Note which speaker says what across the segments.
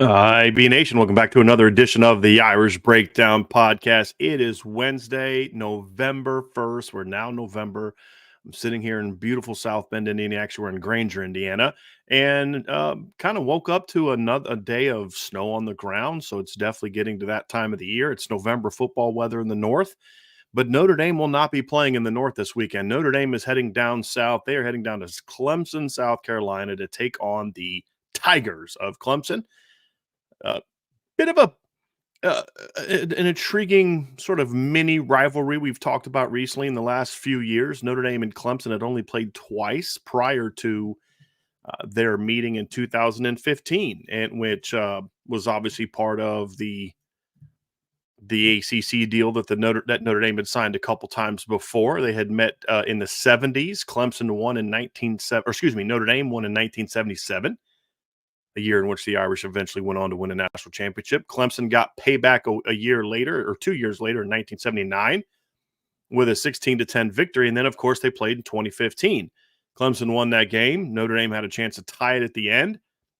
Speaker 1: IB Nation, welcome back to another edition of the Irish Breakdown podcast. It is Wednesday, November 1st. We're now November. I'm sitting here in beautiful South Bend, Indiana. Actually, we're in Granger, Indiana, and kind of woke up to a day of snow on the ground. So it's definitely getting to that time of the year. It's November football weather in the north, but Notre Dame will not be playing in the north this weekend. Notre Dame is heading down south. They are heading down to Clemson, South Carolina to take on the Tigers of Clemson. Bit of an intriguing sort of mini rivalry we've talked about recently in the last few years. Notre Dame and Clemson had only played twice prior to their meeting in 2015, and which was obviously part of the ACC deal that Notre Dame had signed a couple times before. They had met in the 70s. Clemson won in Notre Dame won in 1977. A year in which the Irish eventually went on to win a national championship. Clemson got payback a year later, or 2 years later, in 1979, with a 16-10 victory. And then, of course, they played in 2015. Clemson won that game. Notre Dame had a chance to tie it at the end.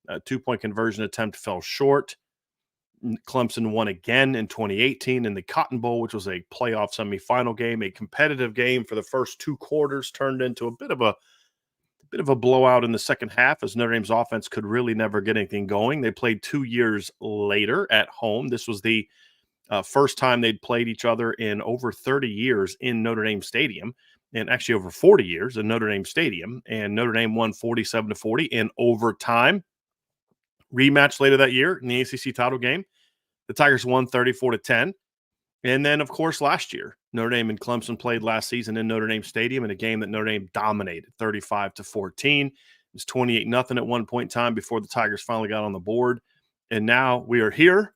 Speaker 1: A two-point conversion attempt fell short. Clemson won again in 2018 in the Cotton Bowl, which was a playoff semifinal game. A competitive game for the first two quarters turned into a bit of a blowout in the second half, as Notre Dame's offense could really never get anything going. They played 2 years later at home. This was the first time they'd played each other in over 30 years in Notre Dame Stadium, and actually over 40 years in Notre Dame Stadium. And Notre Dame won 47-40 in overtime. Rematch later that year in the ACC title game, the Tigers won 34-10. And then, of course, last year, Notre Dame and Clemson played last season in Notre Dame Stadium in a game that Notre Dame dominated 35-14. It was 28-0 at one point in time before the Tigers finally got on the board. And now we are here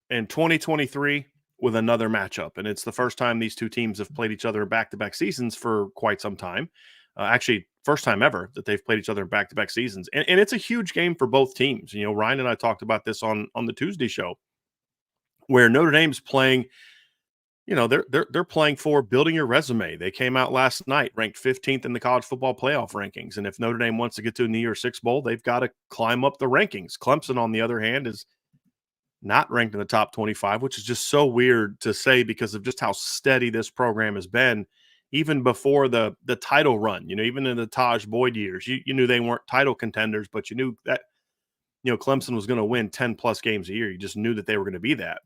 Speaker 1: in 2023 with another matchup. And it's the first time these two teams have played each other in back-to-back seasons for quite some time. Actually, first time ever that they've played each other in back-to-back seasons. And it's a huge game for both teams. You know, Ryan and I talked about this on the Tuesday show, where Notre Dame's playing – they're playing for building your resume. They came out last night ranked 15th in the college football playoff rankings. And if Notre Dame wants to get to a New Year's Six Bowl, they've got to climb up the rankings. Clemson, on the other hand, is not ranked in the top 25, which is just so weird to say because of just how steady this program has been, even before the title run. Even in the Taj Boyd years, you knew they weren't title contenders, but you knew that, Clemson was going to win 10-plus games a year. You just knew that they were going to be that.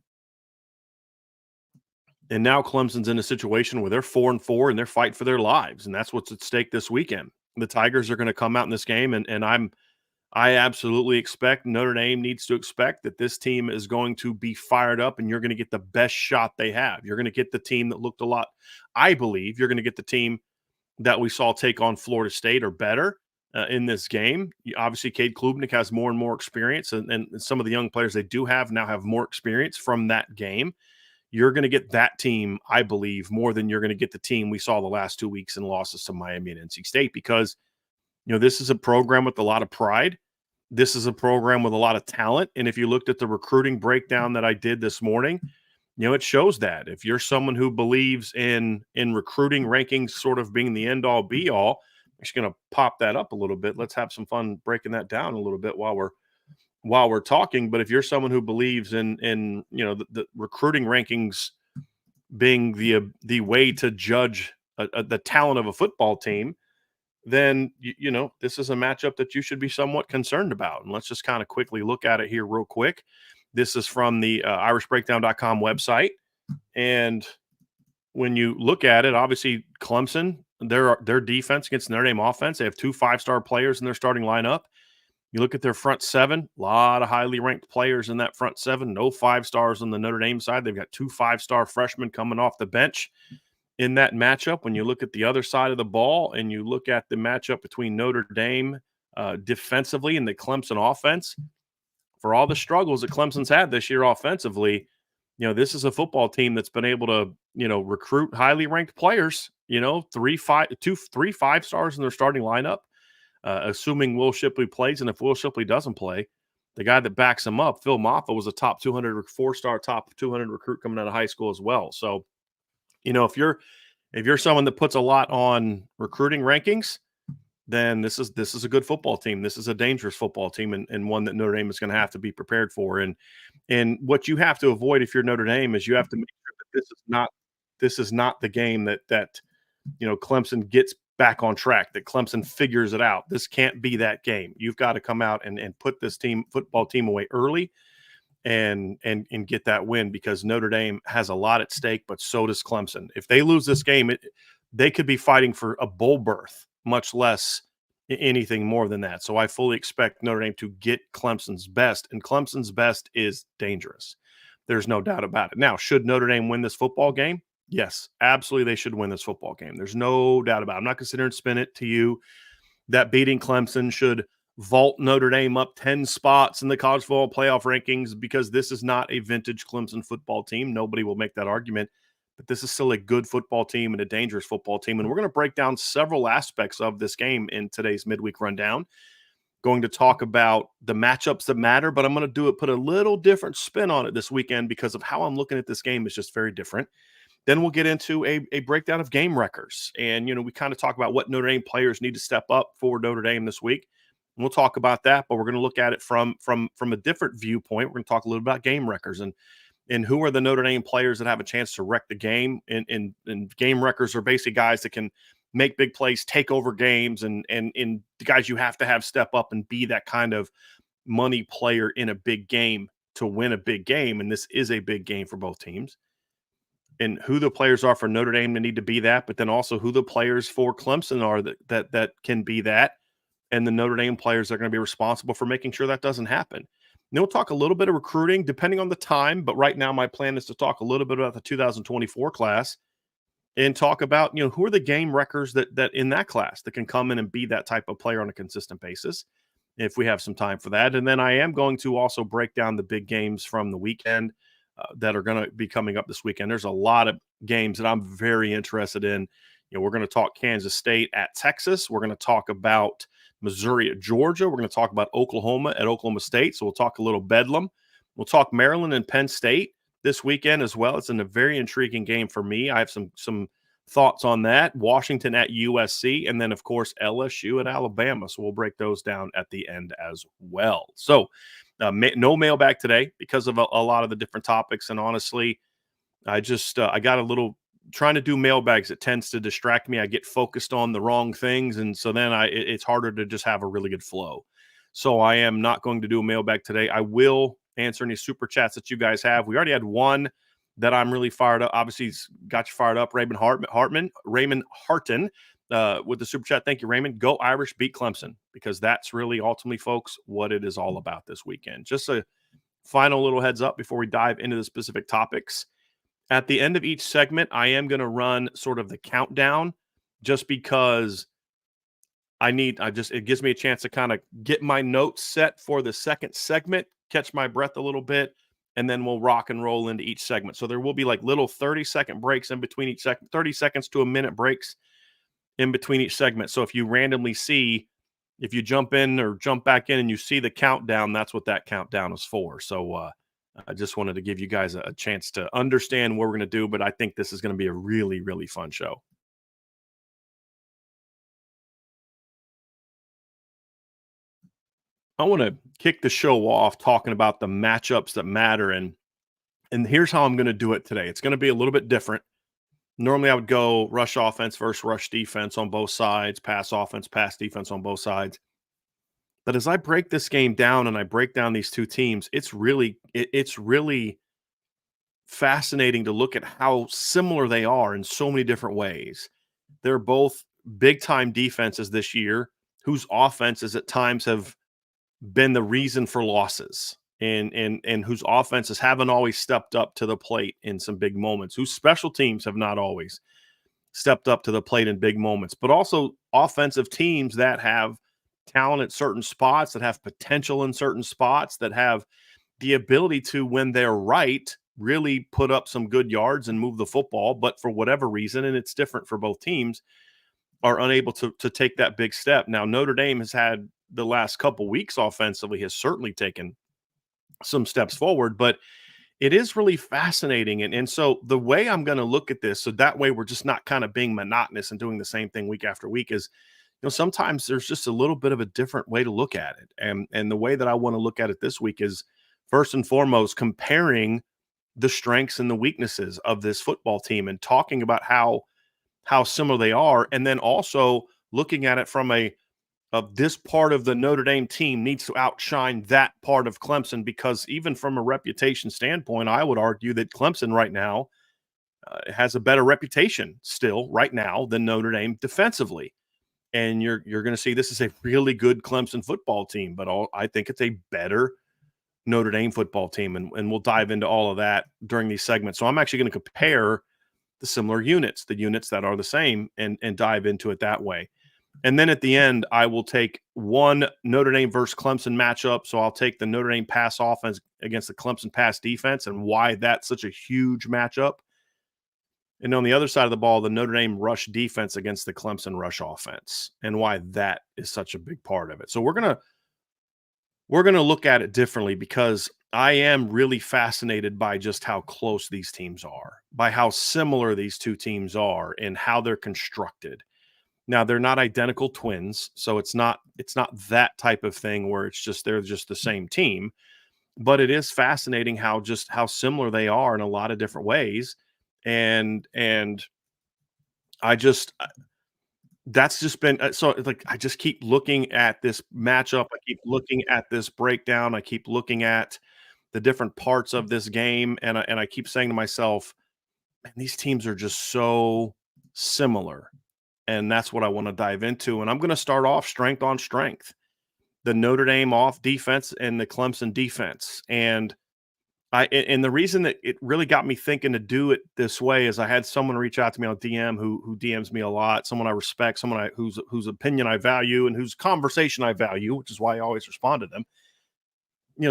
Speaker 1: And now Clemson's in a situation where they're 4-4 and they're fighting for their lives. And that's what's at stake this weekend. The Tigers are going to come out in this game. And I absolutely expect Notre Dame needs to expect that this team is going to be fired up and you're going to get the best shot they have. You're going to get the team that looked a lot. I believe you're going to get the team that we saw take on Florida State or better in this game. Obviously, Cade Klubnik has more and more experience. And some of the young players they do have now have more experience from that game. You're going to get that team, I believe, more than you're going to get the team we saw the last 2 weeks in losses to Miami and NC State, because, this is a program with a lot of pride. This is a program with a lot of talent. And if you looked at the recruiting breakdown that I did this morning, it shows that. If you're someone who believes in recruiting rankings sort of being the end-all, be-all, I'm just going to pop that up a little bit. Let's have some fun breaking that down a little bit while we're talking. But if you're someone who believes in the recruiting rankings being the way to judge the talent of a football team, then this is a matchup that you should be somewhat concerned about. And let's just kind of quickly look at it here real quick. This is from the irishbreakdown.com website. And when you look at it, obviously Clemson, their defense against Notre Dame offense, they have 2 5-star players in their starting lineup. You look at their front seven, a lot of highly ranked players in that front seven, no 5-stars on the Notre Dame side. They've got 2 5-star freshmen coming off the bench in that matchup. When you look at the other side of the ball and you look at the matchup between Notre Dame defensively and the Clemson offense, for all the struggles that Clemson's had this year offensively, this is a football team that's been able to, recruit highly ranked players, 3 5-stars in their starting lineup. Assuming Will Shipley plays, and if Will Shipley doesn't play, the guy that backs him up, Phil Maffa, was a top 200, 4-star top 200 recruit coming out of high school as well. So, if you're someone that puts a lot on recruiting rankings, then this is a good football team. This is a dangerous football team, and one that Notre Dame is going to have to be prepared for. And what you have to avoid if you're Notre Dame is you have to make sure that this is not the game that Clemson gets back on track, that Clemson figures it out. This can't be that game. You've got to come out and put this football team away early and get that win, because Notre Dame has a lot at stake, but so does Clemson. If they lose this game, they could be fighting for a bowl berth, much less anything more than that. So I fully expect Notre Dame to get Clemson's best, and Clemson's best is dangerous. There's no doubt about it. Now, should Notre Dame win this football game? Yes, absolutely, they should win this football game. There's no doubt about it. I'm not considering spin it to you that beating Clemson should vault Notre Dame up 10 spots in the college football playoff rankings, because this is not a vintage Clemson football team. Nobody will make that argument, but this is still a good football team and a dangerous football team. And we're going to break down several aspects of this game in today's midweek rundown. Going to talk about the matchups that matter, but I'm going to put a little different spin on it this weekend because of how I'm looking at this game is just very different. Then we'll get into a breakdown of game records. And, we kind of talk about what Notre Dame players need to step up for Notre Dame this week. And we'll talk about that, but we're going to look at it from a different viewpoint. We're going to talk a little about game records and who are the Notre Dame players that have a chance to wreck the game. And game records are basically guys that can make big plays, take over games, and the guys you have to have step up and be that kind of money player in a big game to win a big game. And this is a big game for both teams. And who the players are for Notre Dame to need to be that, but then also who the players for Clemson are that can be that, and the Notre Dame players that are going to be responsible for making sure that doesn't happen. And we'll talk a little bit of recruiting depending on the time, but right now my plan is to talk a little bit about the 2024 class and talk about, who are the game wreckers that in that class that can come in and be that type of player on a consistent basis, if we have some time for that. And then I am going to also break down the big games from the weekend that are going to be coming up this weekend. There's a lot of games that I'm very interested in. We're going to talk Kansas State at Texas. We're going to talk about Missouri at Georgia. We're going to talk about Oklahoma at Oklahoma State. So we'll talk a little Bedlam. We'll talk Maryland and Penn State this weekend as well. It's a very intriguing game for me. I have some thoughts on that. Washington at USC, and then, of course, LSU at Alabama. So we'll break those down at the end as well. So no mailbag today because of a lot of the different topics. And honestly, I got a little trying to do mailbags. It tends to distract me. I get focused on the wrong things. And so then it's harder to just have a really good flow. So I am not going to do a mailbag today. I will answer any super chats that you guys have. We already had one that I'm really fired up. Obviously, he's got you fired up. Raymond Harton with the super chat. Thank you, Raymond. Go Irish, beat Clemson, because that's really ultimately, folks, what it is all about this weekend. Just a final little heads up before we dive into the specific topics. At the end of each segment, I am going to run sort of the countdown, just because it gives me a chance to kind of get my notes set for the second segment, catch my breath a little bit, and then we'll rock and roll into each segment. So there will be like little 30-second breaks in between each segment, 30 seconds to a minute breaks in between each segment. So if you randomly see, if you jump in or jump back in and you see the countdown, that's what that countdown is for. So I just wanted to give you guys a chance to understand what we're going to do, but I think this is going to be a really, really fun show. I want to kick the show off talking about the matchups that matter, and here's how I'm going to do it today. It's going to be a little bit different. Normally, I would go rush offense versus rush defense on both sides, pass offense, pass defense on both sides. But as I break this game down and I break down these two teams, it's really fascinating to look at how similar they are in so many different ways. They're both big-time defenses this year, whose offenses at times have been the reason for losses, and whose offenses haven't always stepped up to the plate in some big moments, whose special teams have not always stepped up to the plate in big moments, but also offensive teams that have talent at certain spots, that have potential in certain spots, that have the ability to, when they're right, really put up some good yards and move the football, but for whatever reason, and it's different for both teams, are unable to take that big step. Now, Notre Dame has had the last couple weeks offensively has certainly taken some steps forward, but it is really fascinating. And so the way I'm going to look at this, so that way we're just not kind of being monotonous and doing the same thing week after week, is sometimes there's just a little bit of a different way to look at it. And the way that I want to look at it this week is first and foremost comparing the strengths and the weaknesses of this football team and talking about how similar they are, and then also looking at it from a of this part of the Notre Dame team needs to outshine that part of Clemson, because even from a reputation standpoint, I would argue that Clemson right now has a better reputation still right now than Notre Dame defensively. And you're going to see this is a really good Clemson football team, but I think it's a better Notre Dame football team, and we'll dive into all of that during these segments. So I'm actually going to compare the similar units, the units that are the same, and dive into it that way. And then at the end, I will take one Notre Dame versus Clemson matchup. So I'll take the Notre Dame pass offense against the Clemson pass defense and why that's such a huge matchup. And on the other side of the ball, the Notre Dame rush defense against the Clemson rush offense and why that is such a big part of it. So we're gonna look at it differently, because I am really fascinated by just how close these teams are, by how similar these two teams are and how they're constructed. Now, they're not identical twins, so it's not that type of thing where they're just the same team, but it is fascinating how similar they are in a lot of different ways. And I just that's just been so like I just keep looking at this matchup, I keep looking at this breakdown, I keep looking at the different parts of this game, and I keep saying to myself, man, these teams are just so similar. And that's what I want to dive into. And I'm going to start off strength on strength, the Notre Dame off defense and the Clemson defense. And the reason that it really got me thinking to do it this way is I had someone reach out to me on DM who DMs me a lot, someone I respect, someone whose opinion I value and whose conversation I value, which is why I always respond to them.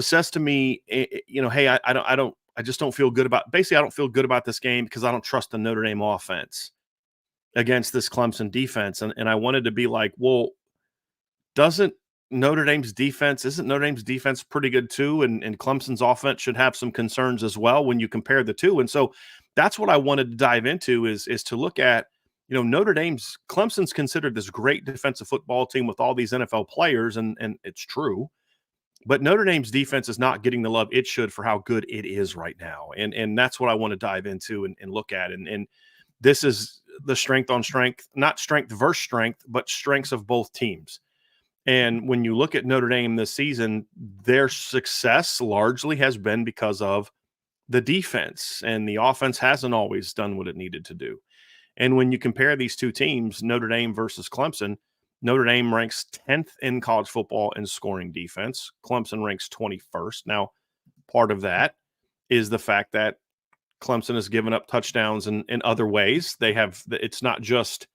Speaker 1: Says to me, hey, I just don't feel good about. Basically, I don't feel good about this game because I don't trust the Notre Dame offense against this Clemson defense. And I wanted to be like, well, isn't Notre Dame's defense pretty good too? And Clemson's offense should have some concerns as well when you compare the two. And so that's what I wanted to dive into is to look at, Clemson's considered this great defensive football team with all these NFL players, and it's true. But Notre Dame's defense is not getting the love it should for how good it is right now. And that's what I want to dive into and look at. And this is the strength on strength, not strength versus strength, but strengths of both teams. And when you look at Notre Dame this season, their success largely has been because of the defense, and the offense hasn't always done what it needed to do. And when you compare these two teams, Notre Dame versus Clemson, Notre Dame ranks 10th in college football in scoring defense. Clemson ranks 21st. Now, part of that is the fact that Clemson has given up touchdowns in other ways. It's not just,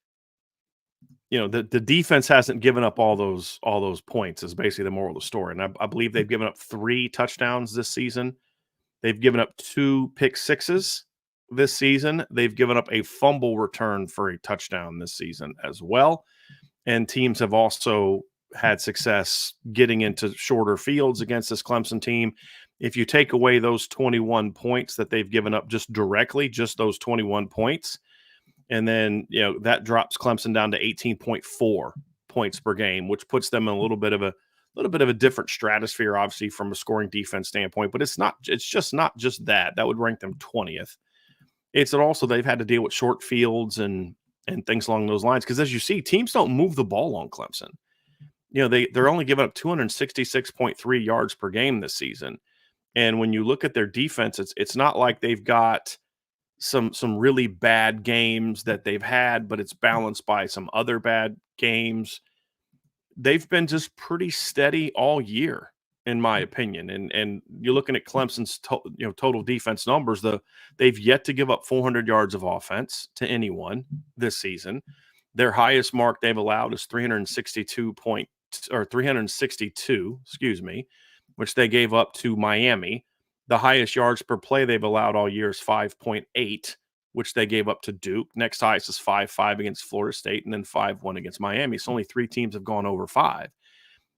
Speaker 1: the defense hasn't given up all those points is basically the moral of the story. And I believe they've given up 3 touchdowns this season. They've given up 2 pick sixes this season. They've given up a fumble return for a touchdown this season as well. And teams have also had success getting into shorter fields against this Clemson team. If you take away those 21 points that they've given up just those 21 points, and then, that drops Clemson down to 18.4 points per game, which puts them in a little bit of a different stratosphere, obviously, from a scoring defense standpoint. But it's just not just that. That would rank them 20th. It's also they've had to deal with short fields and things along those lines. Because as you see, teams don't move the ball on Clemson. They're only giving up 266.3 yards per game this season. And when you look at their defense, it's not like they've got some really bad games that they've had, but it's balanced by some other bad games. They've been just pretty steady all year, in my opinion. And you're looking at Clemson's total defense numbers. They've yet to give up 400 yards of offense to anyone this season. Their highest mark they've allowed is 362, which they gave up to Miami. The highest yards per play they've allowed all year is 5.8, which they gave up to Duke. Next highest is 5.5 against Florida State, and then 5.1 against Miami. So only 3 teams have gone over 5.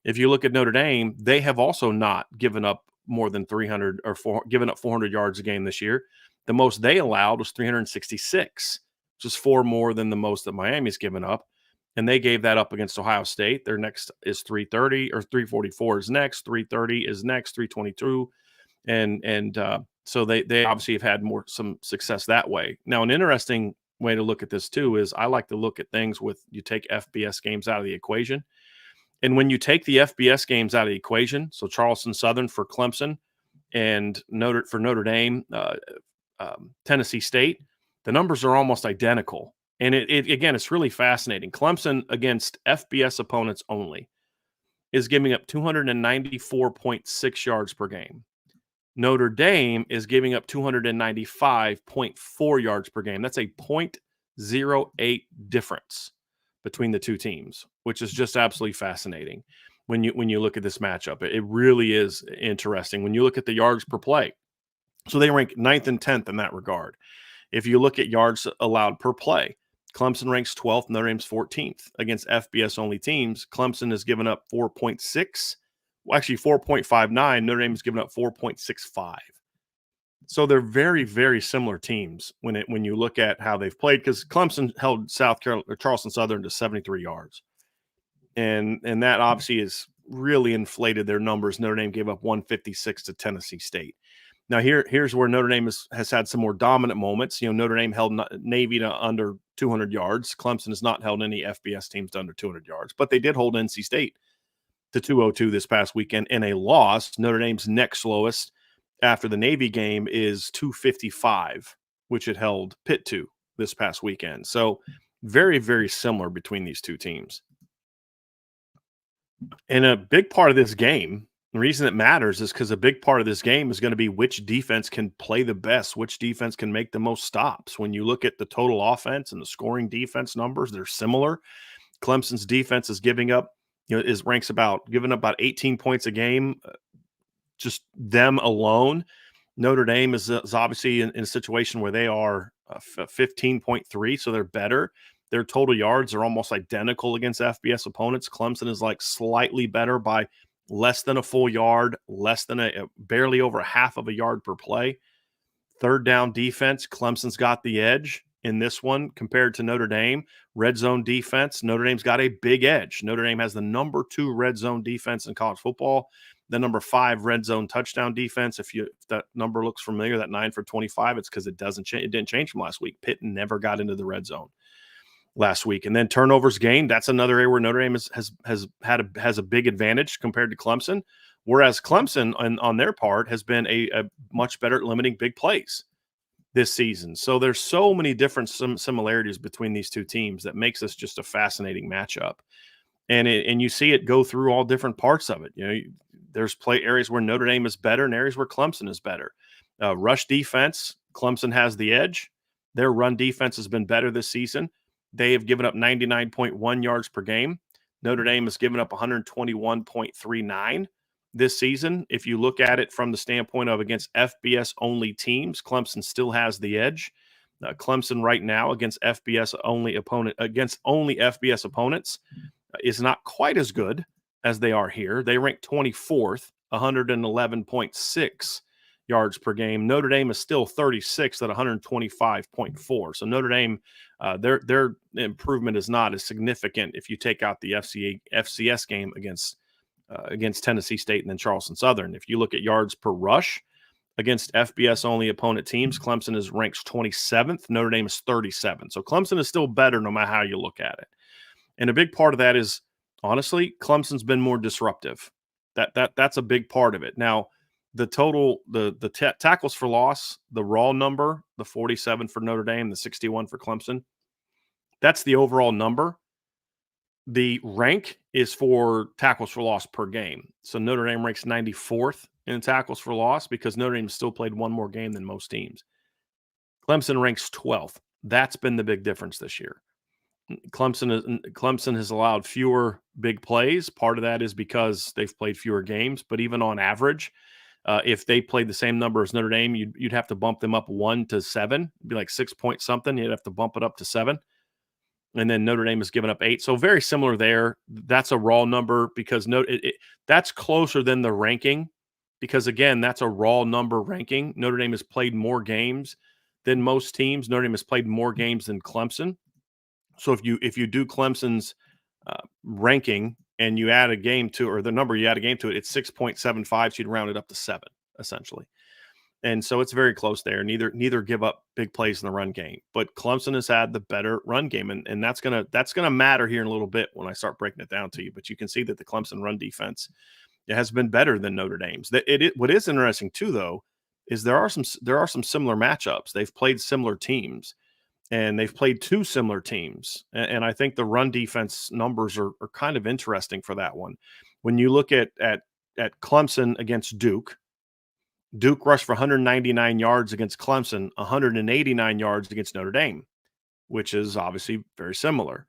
Speaker 1: If you look at Notre Dame, they have also not given up more than 300 or given up 400 yards a game this year. The most they allowed was 366, which is 4 more than the most that Miami's given up. and they gave that up against Ohio State. Their next is 330 or 344 is next, 330 is next, 322, and so they obviously have had some success that way. Now, an interesting way to look at this too is I like to look at things with you take FBS games out of the equation, and when you take the FBS games out of the equation, so Charleston Southern for Clemson and Notre Dame, Tennessee State, the numbers are almost identical. And it again, it's really fascinating. Clemson against FBS opponents only is giving up 294.6 yards per game. Notre Dame is giving up 295.4 yards per game. That's a 0.08 difference between the two teams, which is just absolutely fascinating when you look at this matchup. It really is interesting when you look at the yards per play. So they rank 9th and 10th in that regard. If you look at yards allowed per play, Clemson ranks 12th, Notre Dame's 14th. Against FBS-only teams, Clemson has given up 4.6, well, actually 4.59. Notre Dame has given up 4.65. So they're very, very similar teams when you look at how they've played, because Clemson held Charleston Southern to 73 yards. And that obviously has really inflated their numbers. Notre Dame gave up 156 to Tennessee State. Now, here's where Notre Dame has had some more dominant moments. Notre Dame held Navy to under 200 yards. Clemson has not held any FBS teams to under 200 yards, but they did hold NC State to 202 this past weekend in a loss. Notre Dame's next lowest after the Navy game is 255, which it held Pitt to this past weekend. So very, very similar between these two teams. And a big part of this game, the reason it matters is because a big part of this game is going to be which defense can play the best, which defense can make the most stops. When you look at the total offense and the scoring defense numbers, they're similar. Clemson's defense is giving up, giving up about 18 points a game, just them alone. Notre Dame is obviously in a situation where they are 15.3, so they're better. Their total yards are almost identical against FBS opponents. Clemson is like slightly better by less than a full yard, less than barely over half of a yard per play. Third down defense, Clemson's got the edge in this one compared to Notre Dame. Red zone defense, Notre Dame's got a big edge. Notre Dame has the number 2 red zone defense in college football, the number 5 red zone touchdown defense. If that number looks familiar, that 9 for 25, it's because it didn't change from last week. Pitt never got into the red zone last week. And then turnovers gained, that's another area where Notre Dame has a big advantage compared to Clemson, whereas Clemson on their part has been a much better at limiting big plays this season. So there's so many different similarities between these two teams that makes this just a fascinating matchup. And you see it go through all different parts of it. There's play areas where Notre Dame is better and areas where Clemson is better. Rush defense, Clemson has the edge. Their run defense has been better this season. They have given up 99.1 yards per game. Notre Dame has given up 121.39 this season. If you look at it from the standpoint of against FBS-only teams, Clemson still has the edge. Clemson right now against only FBS opponents is not quite as good as they are here. They rank 24th, 111.6 yards per game. Notre Dame is still 36th at 125.4. So Notre Dame, their improvement is not as significant if you take out the FCS game against Tennessee State and then Charleston Southern. If you look at yards per rush against FBS-only opponent teams, Clemson is ranks 27th. Notre Dame is 37th. So Clemson is still better no matter how you look at it. And a big part of that is, honestly, Clemson's been more disruptive. That's a big part of it. Now, the total, the tackles for loss, the raw number, the 47 for Notre Dame, the 61 for Clemson, that's the overall number. The rank is for tackles for loss per game. So Notre Dame ranks 94th in tackles for loss because Notre Dame still played one more game than most teams. Clemson ranks 12th. That's been the big difference this year. Clemson has allowed fewer big plays. Part of that is because they've played fewer games, but even on average, if they played the same number as Notre Dame, you'd have to bump them up 1 to 7. It'd be like 6 point something. You'd have to bump it up to 7. And then Notre Dame has given up 8. So very similar there. That's a raw number because that's closer than the ranking because, again, that's a raw number ranking. Notre Dame has played more games than most teams. Notre Dame has played more games than Clemson. So if you do Clemson's ranking and you add a game to, or the number you add a game to it, it's 6.75. So you'd round it up to 7, essentially. And so it's very close there. Neither give up big plays in the run game, but Clemson has had the better run game, and that's gonna matter here in a little bit when I start breaking it down to you. But you can see that the Clemson run defense, it has been better than Notre Dame's. What is interesting too, though, is there are some similar matchups. They've played similar teams, and they've played 2 similar teams, and I think the run defense numbers are kind of interesting for that one. When you look at Clemson against Duke. Duke rushed for 199 yards against Clemson, 189 yards against Notre Dame, which is obviously very similar.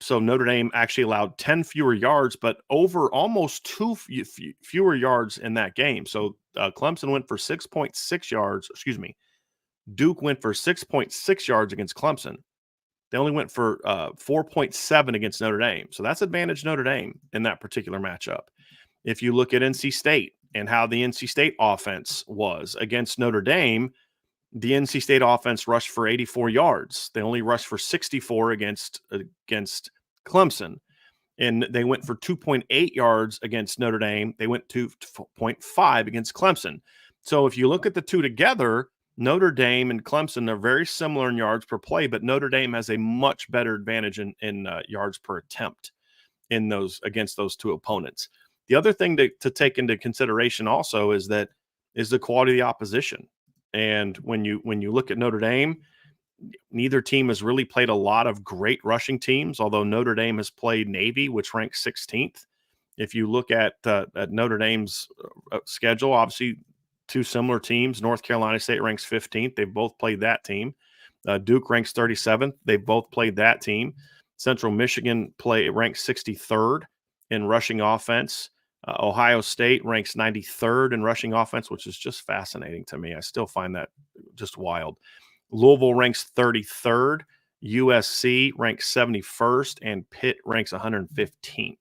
Speaker 1: So Notre Dame actually allowed 10 fewer yards, but over almost fewer yards in that game. So Clemson went for 6.6 yards. Excuse me. Duke went for 6.6 yards against Clemson. They only went for 4.7 against Notre Dame. So that's advantage Notre Dame in that particular matchup. If you look at NC State and how the NC State offense was against Notre Dame, the NC State offense rushed for 84 yards. They only rushed for 64 against Clemson. And they went for 2.8 yards against Notre Dame. They went to 0.5 against Clemson. So if you look at the two together, Notre Dame and Clemson are very similar in yards per play, but Notre Dame has a much better advantage in yards per attempt against those two opponents. The other thing to take into consideration also is the quality of the opposition. And when you look at Notre Dame, neither team has really played a lot of great rushing teams, although Notre Dame has played Navy, which ranks 16th. If you look at Notre Dame's schedule, obviously 2 similar teams. North Carolina State ranks 15th. They've both played that team. Duke ranks 37th. They've both played that team. Central Michigan ranks 63rd in rushing offense. Ohio State ranks 93rd in rushing offense, which is just fascinating to me. I still find that just wild. Louisville ranks 33rd. USC ranks 71st, and Pitt ranks 115th.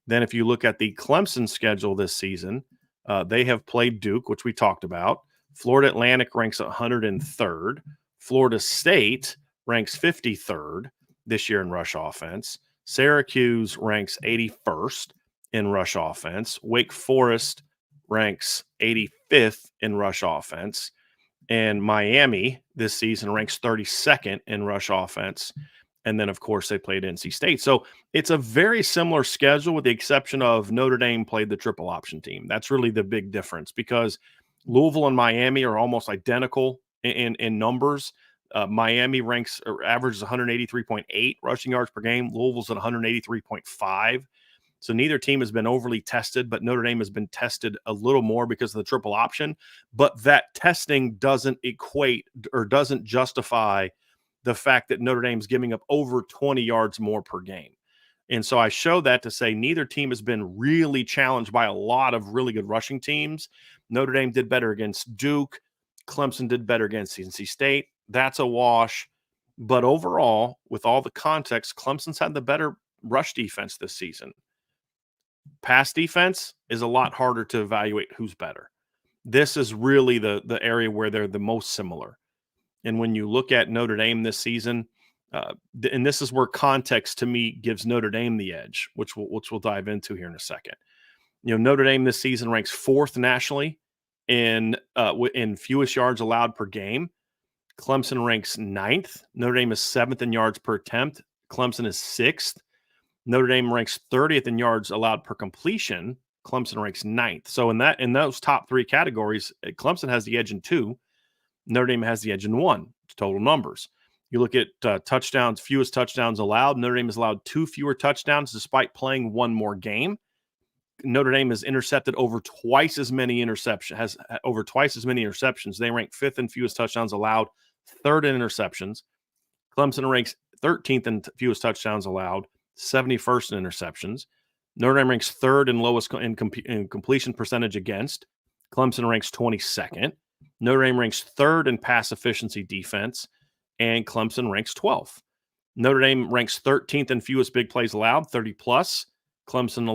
Speaker 1: Then if you look at the Clemson schedule this season, they have played Duke, which we talked about. Florida Atlantic ranks 103rd. Florida State ranks 53rd this year in rush offense. Syracuse ranks 81st in rush offense. Wake Forest ranks 85th in rush offense. And Miami this season ranks 32nd in rush offense. And then, of course, they played NC State. So it's a very similar schedule with the exception of Notre Dame played the triple option team. That's really the big difference because Louisville and Miami are almost identical in numbers. Miami averages 183.8 rushing yards per game. Louisville's at 183.5. So neither team has been overly tested, but Notre Dame has been tested a little more because of the triple option. But that testing doesn't equate or doesn't justify the fact that Notre Dame's giving up over 20 yards more per game. And so I show that to say neither team has been really challenged by a lot of really good rushing teams. Notre Dame did better against Duke. Clemson did better against NC State. That's a wash. But overall, with all the context, Clemson's had the better rush defense this season. Pass defense is a lot harder to evaluate who's better. This is really the area where they're the most similar. And when you look at Notre Dame this season, and this is where context to me gives Notre Dame the edge, which we'll dive into here in a second. Notre Dame this season ranks 4th nationally in fewest yards allowed per game. Clemson ranks 9th. Notre Dame is 7th in yards per attempt. Clemson is 6th. Notre Dame ranks 30th in yards allowed per completion. Clemson ranks 9th. So in those top 3 categories, Clemson has the edge in 2. Notre Dame has the edge in 1, total numbers. You look at touchdowns, fewest touchdowns allowed. Notre Dame has allowed 2 fewer touchdowns despite playing 1 more game. Notre Dame has intercepted over twice as many interceptions. They rank 5th in fewest touchdowns allowed, 3rd in interceptions. Clemson ranks 13th in fewest touchdowns allowed, 71st in interceptions. Notre Dame ranks 3rd in lowest in completion percentage against. Clemson ranks 22nd. Notre Dame ranks 3rd in pass efficiency defense, and Clemson ranks 12th. Notre Dame ranks 13th in fewest big plays allowed, 30 plus. Clemson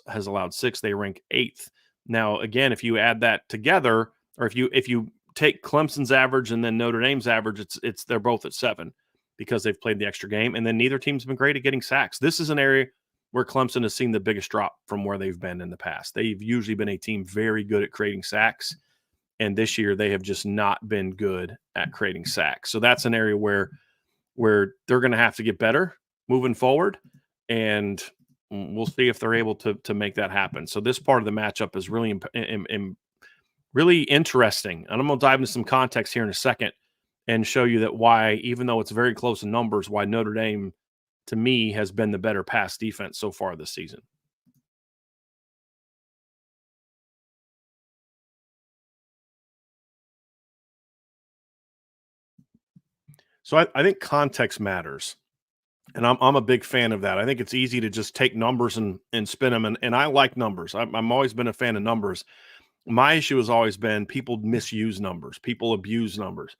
Speaker 1: has allowed 6. They rank 8th. Now, again, if you add that together, or if you take Clemson's average and then Notre Dame's average, they're both at 7. because they've played the extra game. And then neither team's been great at getting sacks. This is an area where Clemson has seen the biggest drop from where they've been in the past. They've usually been a team very good at creating sacks. And this year they have just not been good at creating sacks. So that's an area where they're going to have to get better moving forward. And we'll see if they're able to make that happen. So this part of the matchup is really really interesting. And I'm going to dive into some context here in a second and show you that why, even though it's very close in numbers, why Notre Dame, to me, has been the better pass defense so far this season. So I think context matters. And I'm a big fan of that. I think it's easy to just take numbers and spin them. And I like numbers. I'm always been a fan of numbers. My issue has always been people misuse numbers. People abuse numbers.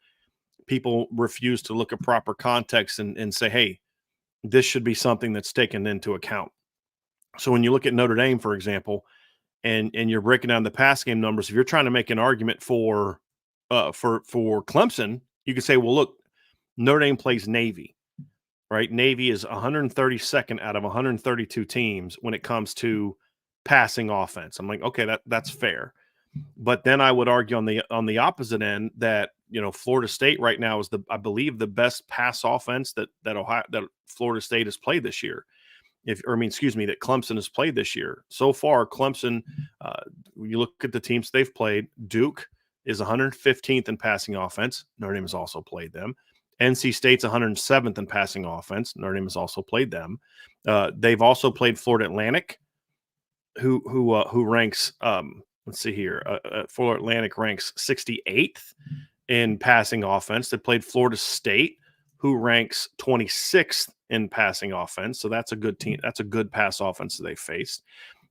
Speaker 1: People refuse to look at proper context and say, hey, this should be something that's taken into account. So when you look at Notre Dame, for example, and you're breaking down the pass game numbers, if you're trying to make an argument for Clemson, you could say, well, look, Notre Dame plays Navy, right? Navy is 132nd out of 132 teams when it comes to passing offense. I'm like, okay, that's fair. But then I would argue on the opposite end that, you know, Florida State right now is I believe the best pass offense that Florida State has played this year. That Clemson has played this year. So far, Clemson, when you look at the teams they've played, Duke is 115th in passing offense. Notre Dame has also played them. NC State's 107th in passing offense. Notre Dame has also played them. They've also played Florida Atlantic, who ranks let's see here. Florida Atlantic ranks 68th in passing offense. They played Florida State, who ranks 26th in passing offense. So that's a good team. That's a good pass offense that they faced.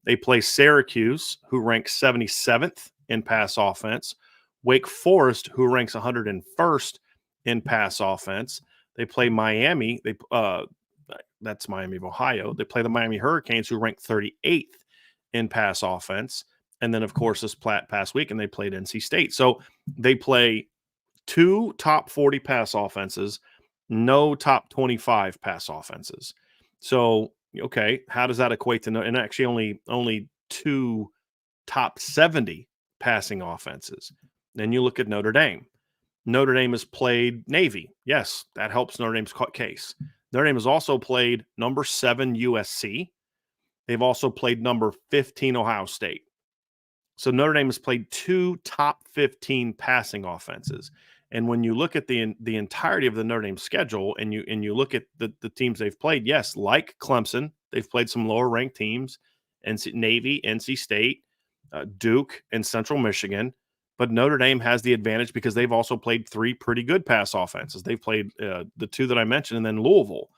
Speaker 1: They play Syracuse, who ranks 77th in pass offense. Wake Forest, who ranks 101st in pass offense. They play Miami. That's Miami of Ohio. They play the Miami Hurricanes, who rank 38th in pass offense. And then, of course, this past week, and they played NC State. So they play 2 top 40 pass offenses, no top 25 pass offenses. So, okay, how does that equate to and actually only 2 top 70 passing offenses? Then you look at Notre Dame. Notre Dame has played Navy. Yes, that helps Notre Dame's case. Notre Dame has also played number 7 USC. They've also played number 15 Ohio State. So Notre Dame has played 2 top 15 passing offenses. And when you look at the entirety of the Notre Dame schedule and you look at the teams they've played, yes, like Clemson, they've played some lower ranked teams, Navy, NC State, Duke, and Central Michigan. But Notre Dame has the advantage because they've also played 3 pretty good pass offenses. They've played the 2 that I mentioned, and then Louisville.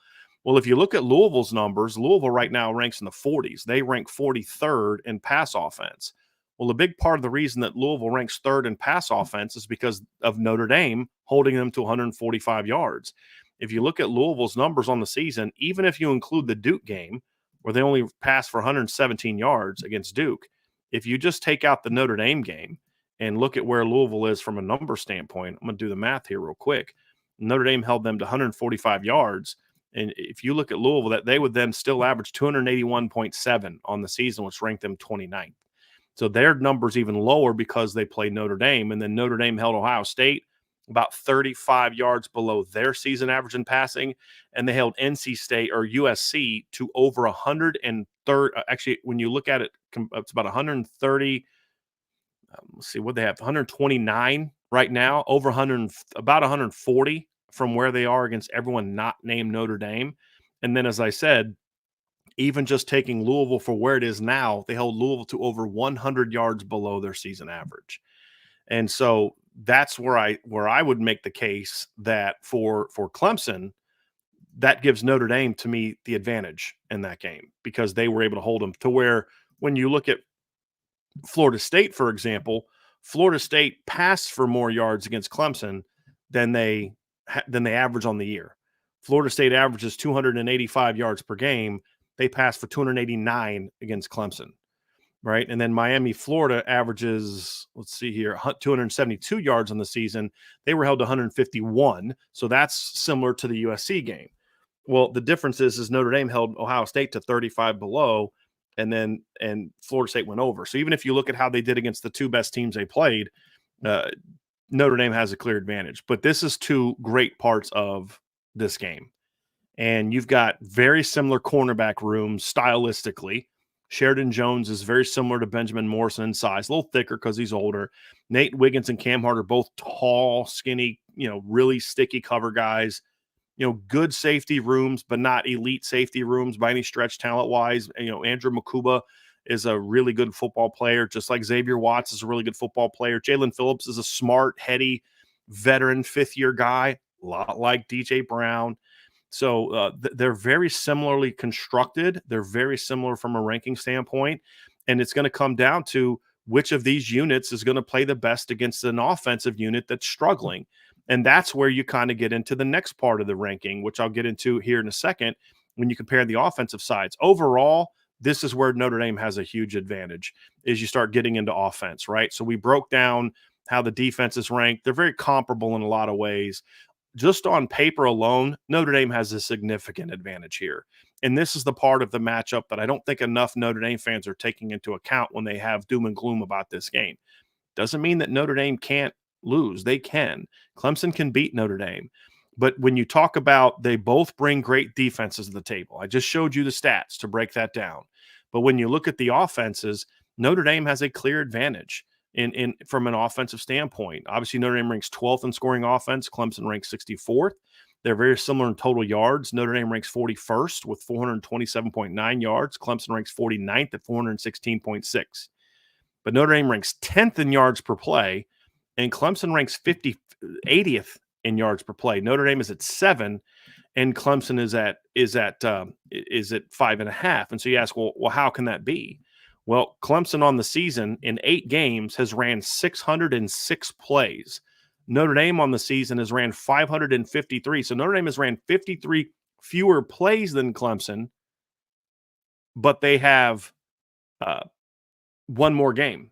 Speaker 1: Well, if you look at Louisville's numbers, Louisville right now ranks in the 40s. They rank 43rd in pass offense. Well, a big part of the reason that Louisville ranks 3rd in pass offense is because of Notre Dame holding them to 145 yards. If you look at Louisville's numbers on the season, even if you include the Duke game, where they only passed for 117 yards against Duke, if you just take out the Notre Dame game and look at where Louisville is from a number standpoint, I'm going to do the math here real quick. Notre Dame held them to 145 yards. And if you look at Louisville, that they would then still average 281.7 on the season, which ranked them 29th. So their number's even lower because they played Notre Dame. And then Notre Dame held Ohio State about 35 yards below their season average in passing. And they held NC State or USC to over 130. Actually, when you look at it, it's about 130. Let's see what they have, 129 right now, over 100, about 140 from where they are against everyone not named Notre Dame. And then, as I said, even just taking Louisville for where it is now, they held Louisville to over 100 yards below their season average. And so that's where I would make the case that for Clemson, that gives Notre Dame, to me, the advantage in that game because they were able to hold them to where when you look at Florida State, for example, Florida State passed for more yards against Clemson than they average on the year. Florida State averages 285 yards per game. They passed for 289 against Clemson, right? And then Miami, Florida averages, let's see here, 272 yards on the season. They were held to 151. So that's similar to the USC game. Well, the difference is Notre Dame held Ohio State to 35 below, and Florida State went over. So even if you look at how they did against the two best teams they played, uh, Notre Dame has a clear advantage. But this is two great parts of this game. And you've got very similar cornerback rooms stylistically. Sheridan Jones is very similar to Benjamin Morrison in size, a little thicker because he's older. Nate Wiggins and Cam Hart are both tall, skinny, really sticky cover guys. Good safety rooms, but not elite safety rooms by any stretch talent-wise. Andrew Makuba is a really good football player, just like Xavier Watts is a really good football player. Jalen Phillips is a smart, heady, veteran fifth-year guy, a lot like DJ Brown. So they're very similarly constructed. They're very similar from a ranking standpoint. And it's going to come down to which of these units is going to play the best against an offensive unit that's struggling. And that's where you kind of get into the next part of the ranking, which I'll get into here in a second when you compare the offensive sides. Overall, this is where Notre Dame has a huge advantage is you start getting into offense, right? So we broke down how the defense is ranked. They're very comparable in a lot of ways. Just on paper alone, Notre Dame has a significant advantage here. And this is the part of the matchup that I don't think enough Notre Dame fans are taking into account when they have doom and gloom about this game. Doesn't mean that Notre Dame can't lose. They can. Clemson can beat Notre Dame. But when you talk about they both bring great defenses to the table, I just showed you the stats to break that down. But when you look at the offenses, Notre Dame has a clear advantage in from an offensive standpoint. Obviously, Notre Dame ranks 12th in scoring offense. Clemson ranks 64th. They're very similar in total yards. Notre Dame ranks 41st with 427.9 yards. Clemson ranks 49th at 416.6. But Notre Dame ranks 10th in yards per play, and Clemson ranks 80th in yards per play. Notre Dame is at 7, and Clemson is at 5.5. And so you ask, well, how can that be? Well, Clemson on the season in 8 games has ran 606 plays. Notre Dame on the season has ran 553. So Notre Dame has ran 53 fewer plays than Clemson, but they have one more game.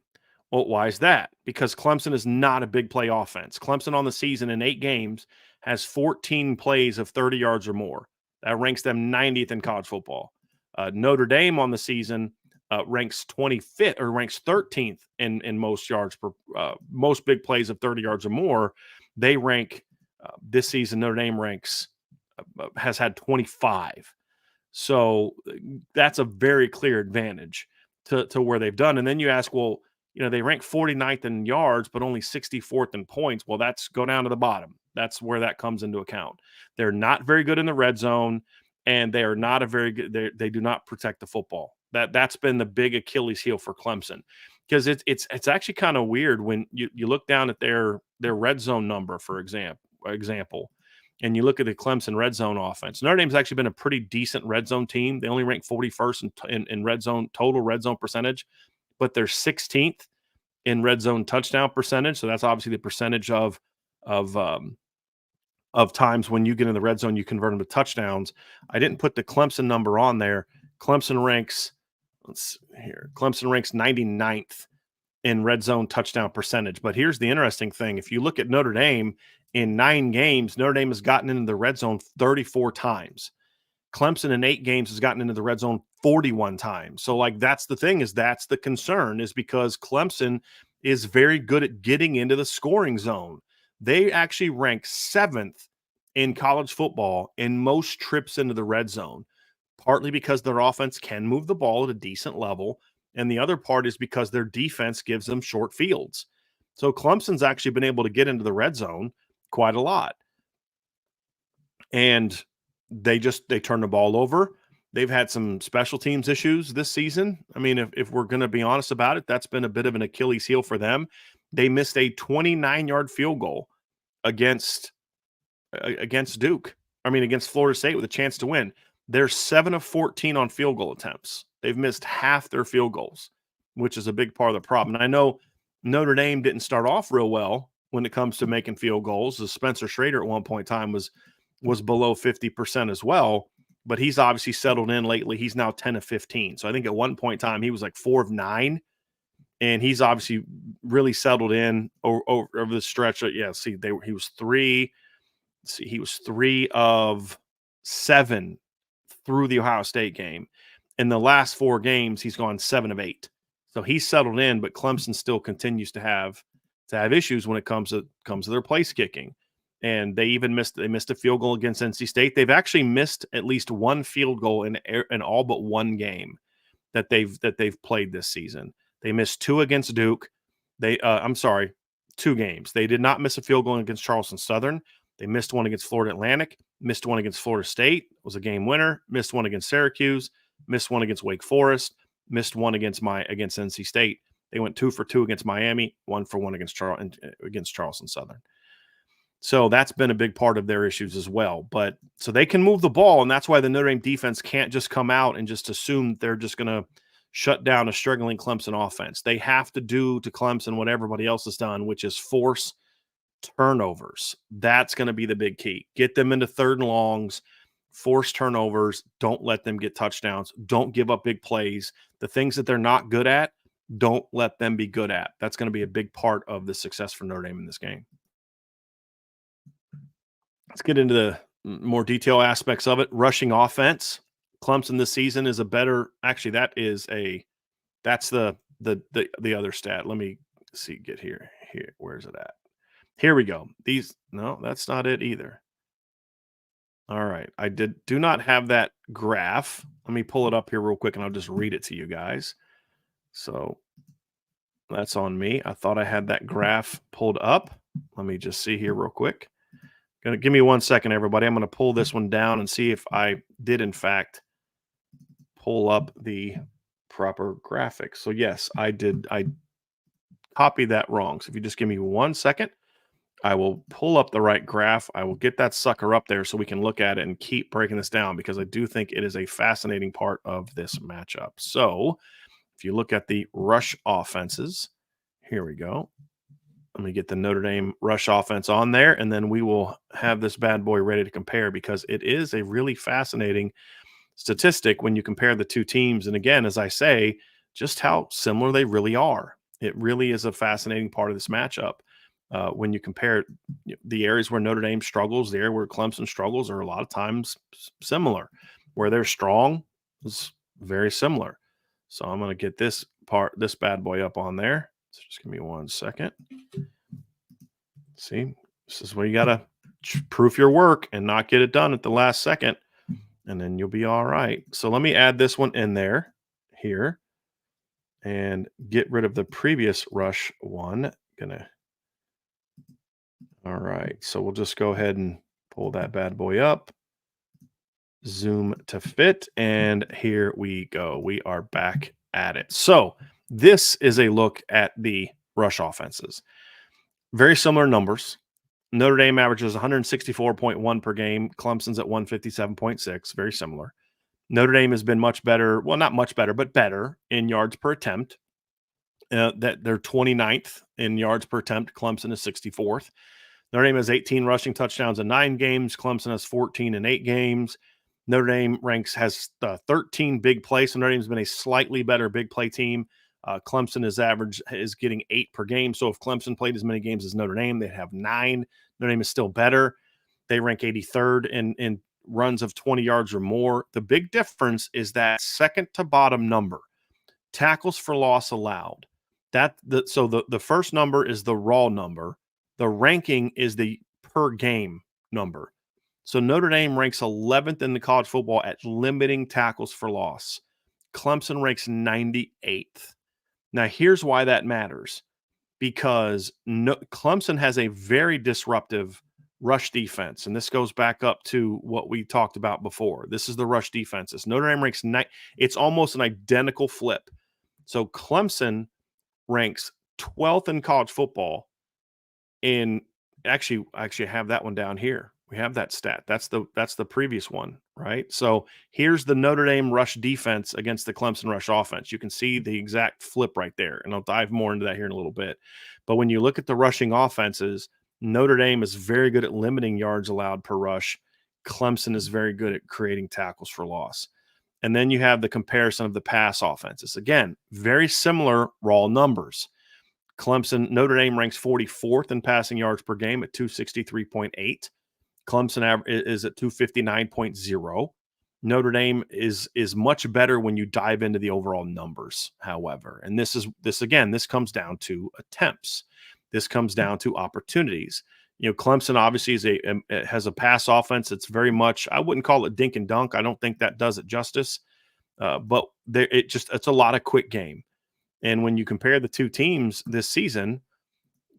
Speaker 1: Well, why is that? Because Clemson is not a big play offense. Clemson on the season in 8 games has 14 plays of 30 yards or more. That ranks them 90th in college football. Notre Dame on the season ranks 25th or ranks 13th in most yards per most big plays of 30 yards or more. They rank this season. Notre Dame ranks has had 25. So that's a very clear advantage to where they've done. And then you ask, well, they rank 49th in yards, but only 64th in points. Well, that's go down to the bottom. That's where that comes into account. They're not very good in the red zone, and they are not a very good. They do not protect the football. That's been the big Achilles heel for Clemson, because it's actually kind of weird when you look down at their red zone number, for example, and you look at the Clemson red zone offense. Notre Dame's actually been a pretty decent red zone team. They only rank 41st in red zone total red zone percentage, but they're 16th in red zone touchdown percentage. So that's obviously the percentage of times when you get in the red zone, you convert them to touchdowns. I didn't put the Clemson number on there. Clemson ranks 99th in red zone touchdown percentage. But here's the interesting thing. If you look at Notre Dame in 9 games, Notre Dame has gotten into the red zone 34 times. Clemson in 8 games has gotten into the red zone 41 times. So that's the thing, that's the concern, is because Clemson is very good at getting into the scoring zone. They actually rank 7th in college football in most trips into the red zone, partly because their offense can move the ball at a decent level. And the other part is because their defense gives them short fields. So Clemson's actually been able to get into the red zone quite a lot. And they turn the ball over. They've had some special teams issues this season. I mean, if we're going to be honest about it, that's been a bit of an Achilles heel for them. They missed a 29-yard field goal against Duke. Against Florida State with a chance to win. They're 7 of 14 on field goal attempts. They've missed half their field goals, which is a big part of the problem. And I know Notre Dame didn't start off real well when it comes to making field goals. Spencer Schrader at one point in time was below 50% as well. but he's obviously settled in lately. He's now 10 of 15. So I think at one point in time he was like 4 of 9, and he's obviously really settled in over the stretch. Yeah, see, he was 3. See, he was 3 of 7 through the Ohio State game. In the last 4 games, he's gone 7 of 8. So he's settled in, but Clemson still continues to have issues when it comes to their place kicking. And they even missed a field goal against NC State. They've actually missed at least one field goal in all but one game that they've played this season. They missed 2 against Duke. I'm sorry, 2 games. They did not miss a field goal against Charleston Southern. They missed one against Florida Atlantic, missed one against Florida State, was a game winner, missed one against Syracuse, missed one against Wake Forest, missed one against NC State. They went 2 for 2 against Miami, 1 for 1 against Charleston Southern. So that's been a big part of their issues as well. But so they can move the ball, and that's why the Notre Dame defense can't just come out and just assume they're just going to shut down a struggling Clemson offense. They have to do to Clemson what everybody else has done, which is force turnovers. That's going to be the big key. Get them into 3rd and longs, force turnovers. Don't let them get touchdowns. Don't give up big plays. The things that they're not good at, don't let them be good at. That's going to be a big part of the success for Notre Dame in this game. Let's get into the more detailed aspects of it. Rushing offense. Clemson this season is a better. Actually, that's the other stat. Let me see. Get here. Where's it at? Here we go. No, that's not it either. All right. I do not have that graph. Let me pull it up here real quick and I'll just read it to you guys. So that's on me. I thought I had that graph pulled up. Let me just see here real quick. Give me 1 second, everybody. I'm going to pull this one down and see if I did, in fact, pull up the proper graphics. So, yes, I did. I copied that wrong. So if you just give me 1 second, I will pull up the right graph. I will get that sucker up there so we can look at it and keep breaking this down, because I do think it is a fascinating part of this matchup. So if you look at the rush offenses, here we go. Let me get the Notre Dame rush offense on there, and then we will have this bad boy ready to compare, because it is a really fascinating statistic when you compare the two teams. And again, as I say, just how similar they really are. It really is a fascinating part of this matchup. When you compare the areas where Notre Dame struggles, the area where Clemson struggles are a lot of times similar. Where they're strong is very similar. So I'm going to get this bad boy up on there. So just give me 1 second. See, this is where you got to proof your work and not get it done at the last second, and then you'll be all right. So let me add this one in there here and get rid of the previous rush one. All right. So we'll just go ahead and pull that bad boy up, zoom to fit, and here we go. We are back at it. So this is a look at the rush offenses. Very similar numbers. Notre Dame averages 164.1 per game. Clemson's at 157.6. Very similar. Notre Dame has been much better. Well, not much better, but better in yards per attempt. That they're 29th in yards per attempt. Clemson is 64th. Notre Dame has 18 rushing touchdowns in 9 games. Clemson has 14 in 8 games. Notre Dame has 13 big plays. So Notre Dame's been a slightly better big play team. Clemson is getting 8 per game. So if Clemson played as many games as Notre Dame, they'd have 9. Notre Dame is still better. They rank 83rd in runs of 20 yards or more. The big difference is that second to bottom number, tackles for loss allowed. So the first number is the raw number. The ranking is the per game number. So Notre Dame ranks 11th in the college football at limiting tackles for loss. Clemson ranks 98th. Now, here's why that matters. Because Clemson has a very disruptive rush defense. And this goes back up to what we talked about before. This is the rush defenses. Notre Dame ranks it's almost an identical flip. So Clemson ranks 12th in college football in actually have that one down here. We have that stat. That's the previous one, right? So here's the Notre Dame rush defense against the Clemson rush offense. You can see the exact flip right there, and I'll dive more into that here in a little bit. But when you look at the rushing offenses, Notre Dame is very good at limiting yards allowed per rush. Clemson is very good at creating tackles for loss. And then you have the comparison of the pass offenses. Again, very similar raw numbers. Notre Dame ranks 44th in passing yards per game at 263.8. Clemson is at 259.0. Notre Dame is much better when you dive into the overall numbers, however. And this comes down to attempts. This comes down to opportunities. Clemson obviously has a pass offense that's very much, I wouldn't call it dink and dunk. I don't think that does it justice. But it's a lot of quick game. And when you compare the two teams this season,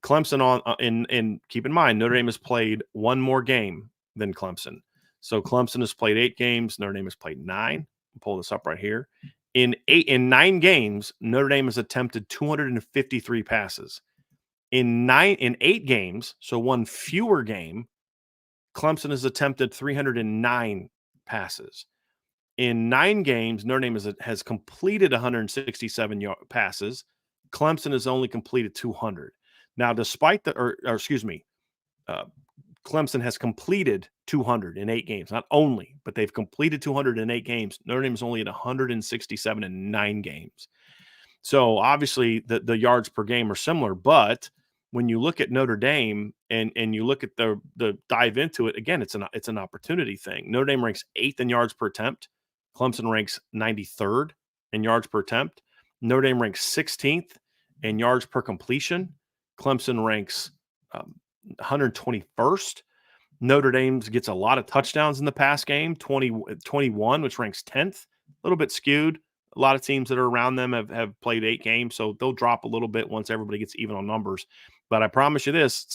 Speaker 1: Clemson and keep in mind, Notre Dame has played one more game than Clemson. So Clemson has played 8 games. Notre Dame has played 9. I'll pull this up right here. In 9 games, Notre Dame has attempted 253 passes. In 8 games, so one fewer game, Clemson has attempted 309 passes. In 9 games, Notre Dame has completed 167 passes. Clemson has only completed 200. Now, despite Clemson has completed 200 in 8 games. Not only, but they've completed 200 in 8 games. Notre Dame is only at 167 in 9 games. So obviously the yards per game are similar, but when you look at Notre Dame and you look at the dive into it, again, it's an opportunity thing. Notre Dame ranks 8th in yards per attempt. Clemson ranks 93rd in yards per attempt. Notre Dame ranks 16th in yards per completion. Clemson ranks 121st. Notre Dame gets a lot of touchdowns in the pass game, 21, which ranks 10th. A little bit skewed. A lot of teams that are around them have played 8 games, so they'll drop a little bit once everybody gets even on numbers. But I promise you this,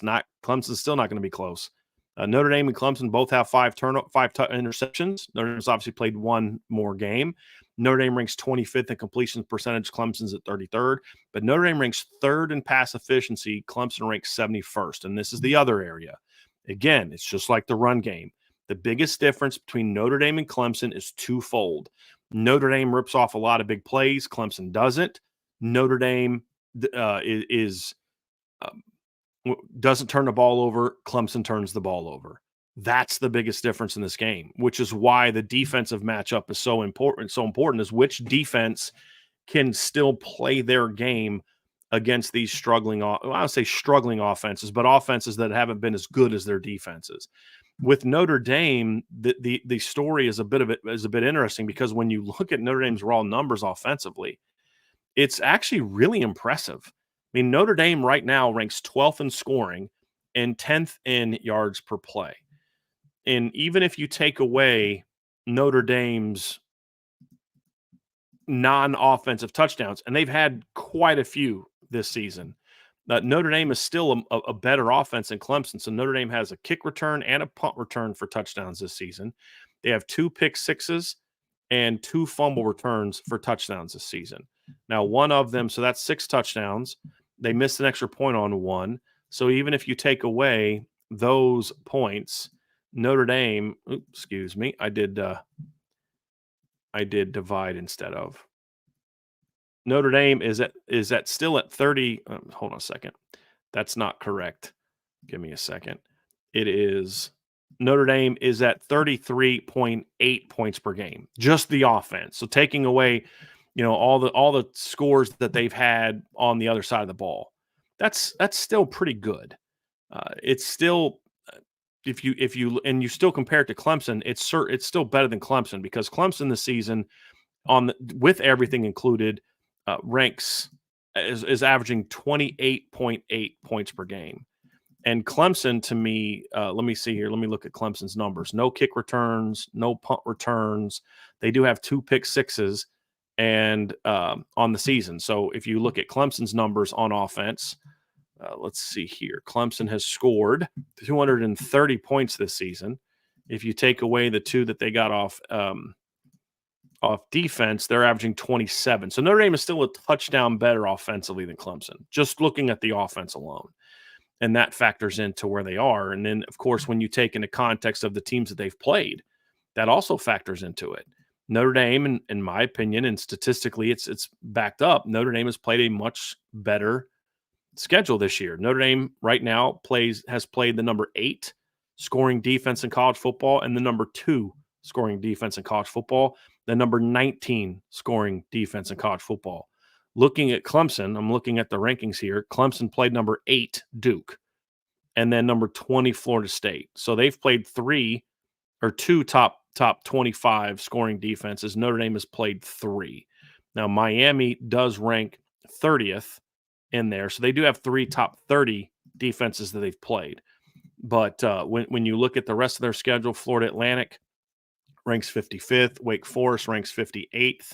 Speaker 1: Clemson's still not going to be close. Notre Dame and Clemson both have 5 interceptions. Notre Dame's obviously played one more game. Notre Dame ranks 25th in completion percentage. Clemson's at 33rd. But Notre Dame ranks 3rd in pass efficiency. Clemson ranks 71st. And this is the other area. Again, it's just like the run game. The biggest difference between Notre Dame and Clemson is twofold. Notre Dame rips off a lot of big plays. Clemson doesn't. Notre Dame doesn't turn the ball over. Clemson turns the ball over. That's the biggest difference in this game, which is why the defensive matchup is so important. So important is which defense can still play their game against these struggling offenses, but offenses that haven't been as good as their defenses. With Notre Dame, the story is a bit interesting because when you look at Notre Dame's raw numbers offensively, it's actually really impressive. I mean, Notre Dame right now ranks 12th in scoring and 10th in yards per play. And even if you take away Notre Dame's non-offensive touchdowns, and they've had quite a few this season, Notre Dame is still a better offense than Clemson. So Notre Dame has a kick return and a punt return for touchdowns this season. They have 2 pick sixes and 2 fumble returns for touchdowns this season. Now, one of them, so that's 6 touchdowns. They missed an extra point on 1. So even if you take away those points, Notre Dame, I did divide instead of. Notre Dame is still at 30. Hold on a second. That's not correct. Give me a second. It is Notre Dame is at 33.8 points per game, just the offense. So taking away, all the scores that they've had on the other side of the ball, that's still pretty good. It's still if you still compare it to Clemson, it's still better than Clemson because Clemson this season with everything included ranks is averaging 28.8 points per game. And Clemson, to me, let me see here. Let me look at Clemson's numbers. No kick returns, no punt returns. They do have 2 pick sixes and on the season. So if you look at Clemson's numbers on offense, let's see here. Clemson has scored 230 points this season. If you take away the 2 that they got off defense, they're averaging 27. So Notre Dame is still a touchdown better offensively than Clemson, just looking at the offense alone. And that factors into where they are. And then, of course, when you take into context of the teams that they've played, that also factors into it. Notre Dame, in my opinion, and statistically it's backed up, Notre Dame has played a much better schedule this year. Notre Dame right now has played the number 8 scoring defense in college football and the number 2 scoring defense in college football, the number 19 scoring defense in college football. Looking at Clemson, I'm looking at the rankings here. Clemson played number 8 Duke and then number 20 Florida State. So they've played 2 top 25 scoring defenses. Notre Dame has played 3. Now Miami does rank 30th in there. So they do have 3 top 30 defenses that they've played. But when you look at the rest of their schedule, Florida Atlantic ranks 55th, Wake Forest ranks 58th,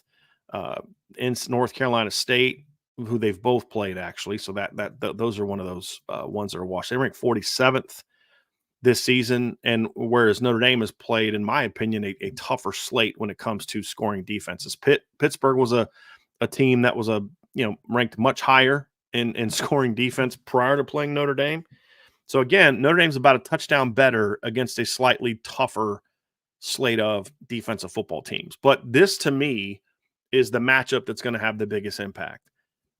Speaker 1: in North Carolina State, who they've both played actually. So those are one of those ones that are washed. They rank 47th this season, and whereas Notre Dame has played, in my opinion, a tougher slate when it comes to scoring defenses. Pittsburgh was a team that was ranked much higher in scoring defense prior to playing Notre Dame. So again, Notre Dame's about a touchdown better against a slightly tougher slate of defensive football teams. But this, to me, is the matchup that's going to have the biggest impact,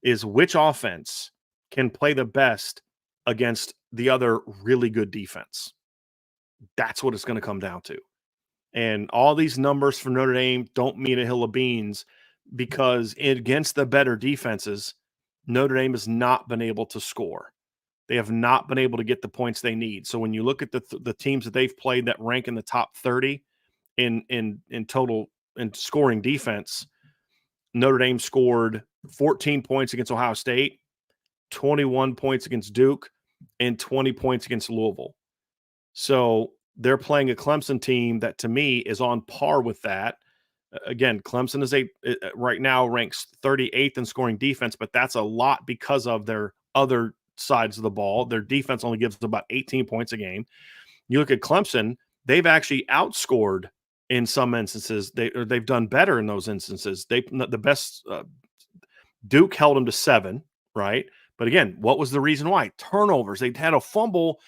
Speaker 1: is which offense can play the best against the other really good defense. That's what it's going to come down to. And all these numbers for Notre Dame don't mean a hill of beans, because against the better defenses, Notre Dame has not been able to score. They have not been able to get the points they need. So when you look at the teams that they've played that rank in the top 30 in total in scoring defense, Notre Dame scored 14 points against Ohio State, 21 points against Duke, and 20 points against Louisville. So they're playing a Clemson team that, to me, is on par with that. Again, Clemson is right now ranks 38th in scoring defense, but that's a lot because of their other sides of the ball. Their defense only gives about 18 points a game. You look at Clemson, they've actually outscored in some instances. They've done better in those instances. The best Duke held them to 7, right? But again, what was the reason why? Turnovers. They had a fumble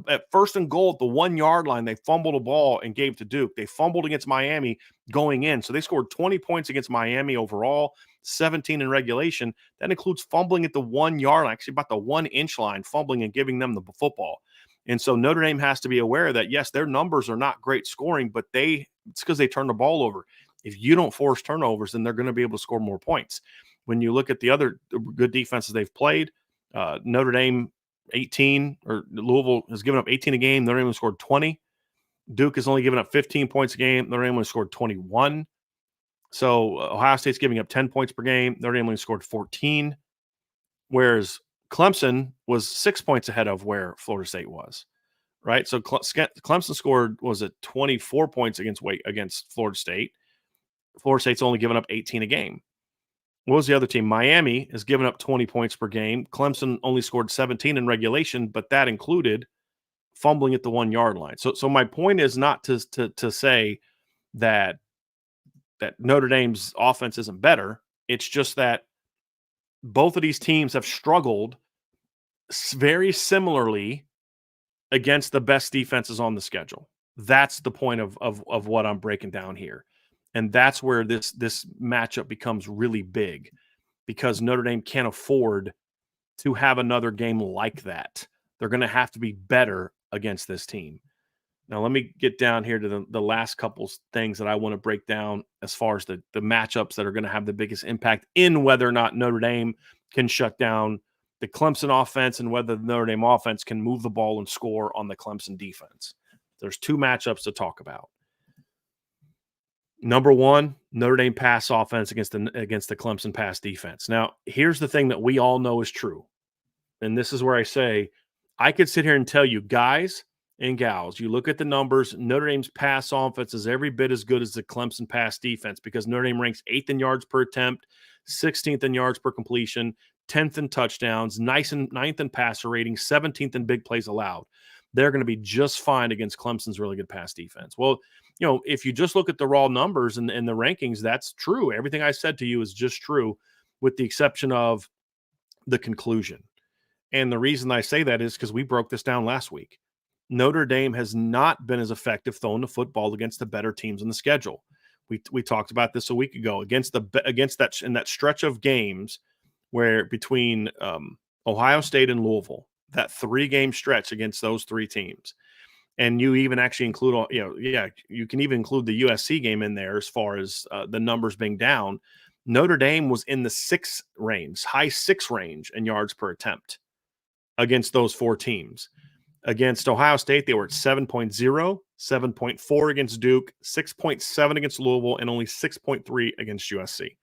Speaker 1: at first and goal at the 1-yard line. They fumbled a ball and gave to Duke. They fumbled against Miami going in. So they scored 20 points against Miami overall, 17 in regulation. That includes fumbling at the 1-yard line, actually about the 1-inch line, fumbling and giving them the football. And so Notre Dame has to be aware that, yes, their numbers are not great scoring, but it's because they turn the ball over. If you don't force turnovers, then they're going to be able to score more points. When you look at the other good defenses they've played, Notre Dame 18, or Louisville has given up 18 a game. Notre Dame has scored 20. Duke has only given up 15 points a game. Notre Dame has scored 21. So Ohio State's giving up 10 points per game. Notre Dame only scored 14. Whereas Clemson was 6 points ahead of where Florida State was, right? So Clemson scored, 24 points against Florida State. Florida State's only given up 18 a game. What was the other team? Miami has given up 20 points per game. Clemson only scored 17 in regulation, but that included fumbling at the 1-yard line. So my point is not to say that Notre Dame's offense isn't better. It's just that both of these teams have struggled very similarly against the best defenses on the schedule. That's the point of what I'm breaking down here. And that's where this matchup becomes really big, because Notre Dame can't afford to have another game like that. They're going to have to be better against this team. Now, let me get down here to the last couple things that I want to break down as far as the matchups that are going to have the biggest impact in whether or not Notre Dame can shut down the Clemson offense and whether the Notre Dame offense can move the ball and score on the Clemson defense. There's 2 matchups to talk about. Number 1, Notre Dame pass offense against the Clemson pass defense. Now, here's the thing that we all know is true. And this is where I say, I could sit here and tell you, guys and gals, you look at the numbers, Notre Dame's pass offense is every bit as good as the Clemson pass defense, because Notre Dame ranks 8th in yards per attempt, 16th in yards per completion, 10th in touchdowns, 9th in passer rating, 17th in big plays allowed. They're going to be just fine against Clemson's really good pass defense. Well, if you just look at the raw numbers and the rankings, that's true. Everything I said to you is just true, with the exception of the conclusion. And the reason I say that is because we broke this down last week. Notre Dame has not been as effective throwing the football against the better teams in the schedule. We talked about this a week ago against that in that stretch of games where between Ohio State and Louisville, that 3-game stretch against those 3 teams. And you even actually include all, you can even include the USC game in there as far as the numbers being down. Notre Dame was in the high six range in yards per attempt against those four teams. Against Ohio State, they were at 7.0, 7.4 against Duke, 6.7 against Louisville, and only 6.3 against USC.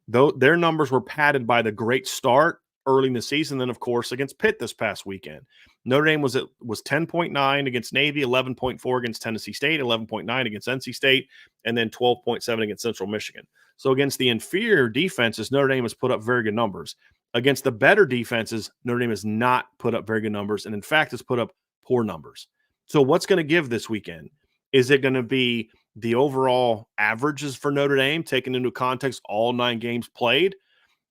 Speaker 1: Though their numbers were padded by the great start early in the season, then of course against Pitt this past weekend. Notre Dame was 10.9 against Navy, 11.4 against Tennessee State, 11.9 against NC State, and then 12.7 against Central Michigan. So against the inferior defenses, Notre Dame has put up very good numbers. Against the better defenses, Notre Dame has not put up very good numbers, and in fact has put up poor numbers. So what's going to give this weekend? Is it going to be the overall averages for Notre Dame, taking into context all 9 games played,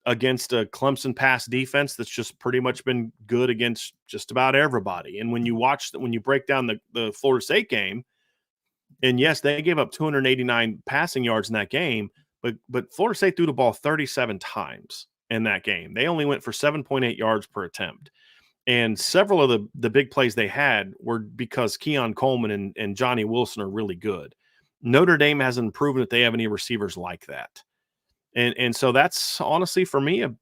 Speaker 1: against a Clemson pass defense that's just pretty much been good against just about everybody? And when you break down the Florida State game, and yes, they gave up 289 passing yards in that game, but Florida State threw the ball 37 times in that game. They only went for 7.8 yards per attempt. And several of the big plays they had were because Keon Coleman and Johnny Wilson are really good. Notre Dame hasn't proven that they have any receivers like that. And so that's honestly for me a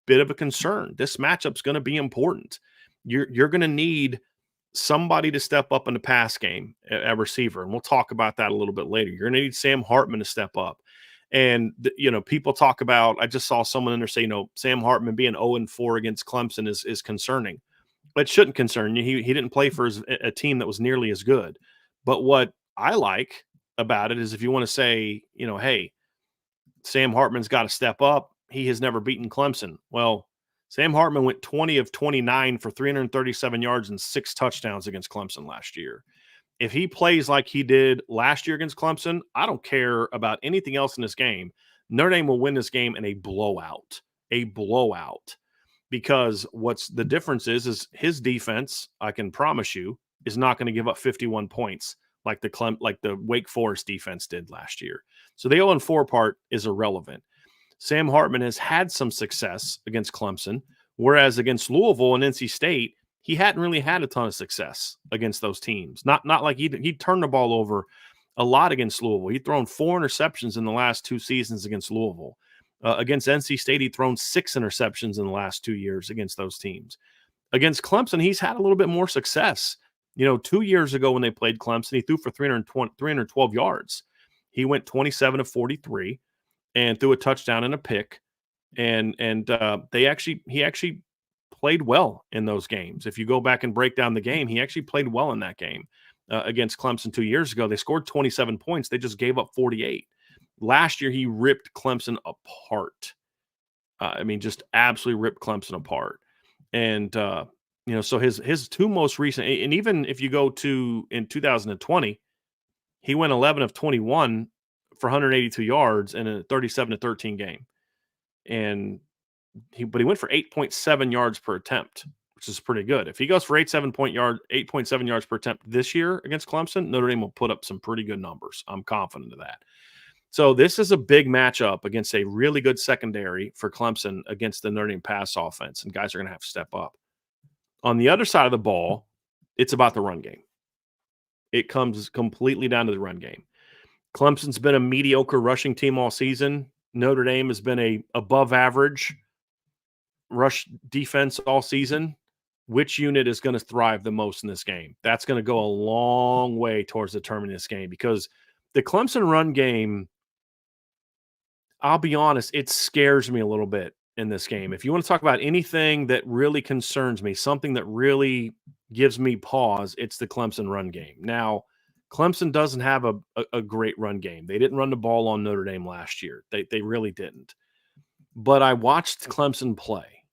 Speaker 1: bit of a concern. This matchup's going to be important. You're going to need somebody to step up in the pass game at receiver, and we'll talk about that a little bit later. You're going to need Sam Hartman to step up. And people talk about, I just saw someone in there say, Sam Hartman being 0-4 against Clemson is concerning. But it shouldn't concern you. He didn't play for a team that was nearly as good. But what I like about it is if you want to say, hey, Sam Hartman's got to step up. He has never beaten Clemson. Well, Sam Hartman went 20 of 29 for 337 yards and 6 touchdowns against Clemson last year. If he plays like he did last year against Clemson, I don't care about anything else in this game. Notre Dame will win this game in a blowout, because what's the difference is his defense, I can promise you, is not going to give up 51 points like the Wake Forest defense did last year. So the 0-4 part is irrelevant. Sam Hartman has had some success against Clemson, whereas against Louisville and NC State, he hadn't really had a ton of success against those teams. Not like he turned the ball over a lot against Louisville. He'd thrown 4 interceptions in the last 2 seasons against Louisville. Against NC State, he'd thrown 6 interceptions in the last 2 years against those teams. Against Clemson, he's had a little bit more success. 2 years ago when they played Clemson, he threw for 312 yards. He went 27 of 43 and threw a touchdown and a pick. And he actually played well in those games. If you go back and break down the game, he actually played well in that game against Clemson 2 years ago. They scored 27 points. They just gave up 48. Last year, he ripped Clemson apart. Just absolutely ripped Clemson apart. And, so his 2 most recent, and even if you go to in 2020, he went 11 of 21 for 182 yards in a 37-13 game. And he went for 8.7 yards per attempt, which is pretty good. If he goes for 8.7 yards per attempt this year against Clemson, Notre Dame will put up some pretty good numbers. I'm confident of that. So this is a big matchup against a really good secondary for Clemson against the Notre Dame pass offense, and guys are going to have to step up. On the other side of the ball, it's about the run game. It comes completely down to the run game. Clemson's been a mediocre rushing team all season. Notre Dame has been a above average rush defense all season. Which unit is going to thrive the most in this game? That's going to go a long way towards determining this game, because the Clemson run game, I'll be honest, it scares me a little bit in this game. If you want to talk about anything that really concerns me, something that really gives me pause, it's the Clemson run game. Now, Clemson doesn't have a great run game. They didn't run the ball on Notre Dame last year. They really didn't. But I watched Clemson play,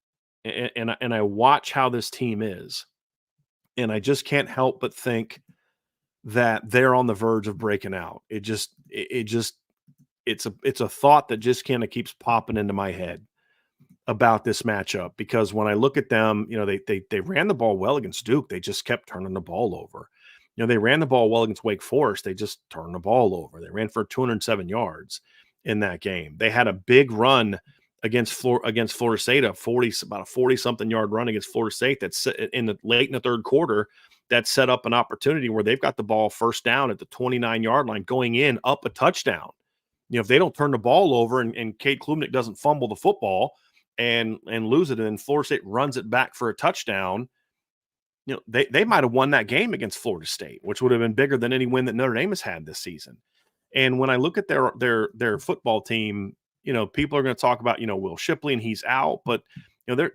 Speaker 1: and I watch how this team is, and I just can't help but think that they're on the verge of breaking out. It's a thought that just kind of keeps popping into my head about this matchup, because when I look at them, they ran the ball well against Duke. They just kept turning the ball over. They ran the ball well against Wake Forest. They just turned the ball over. They ran for 207 yards in that game. They had a big run against Florida State, about a 40-something yard run against Florida State that's late in the third quarter that set up an opportunity where they've got the ball first down at the 29-yard line going in up a touchdown. If they don't turn the ball over and Cade Klubnik doesn't fumble the football and lose it, and then Florida State runs it back for a touchdown, they might have won that game against Florida State, which would have been bigger than any win that Notre Dame has had this season. And when I look at their football team, people are going to talk about, Will Shipley and he's out, but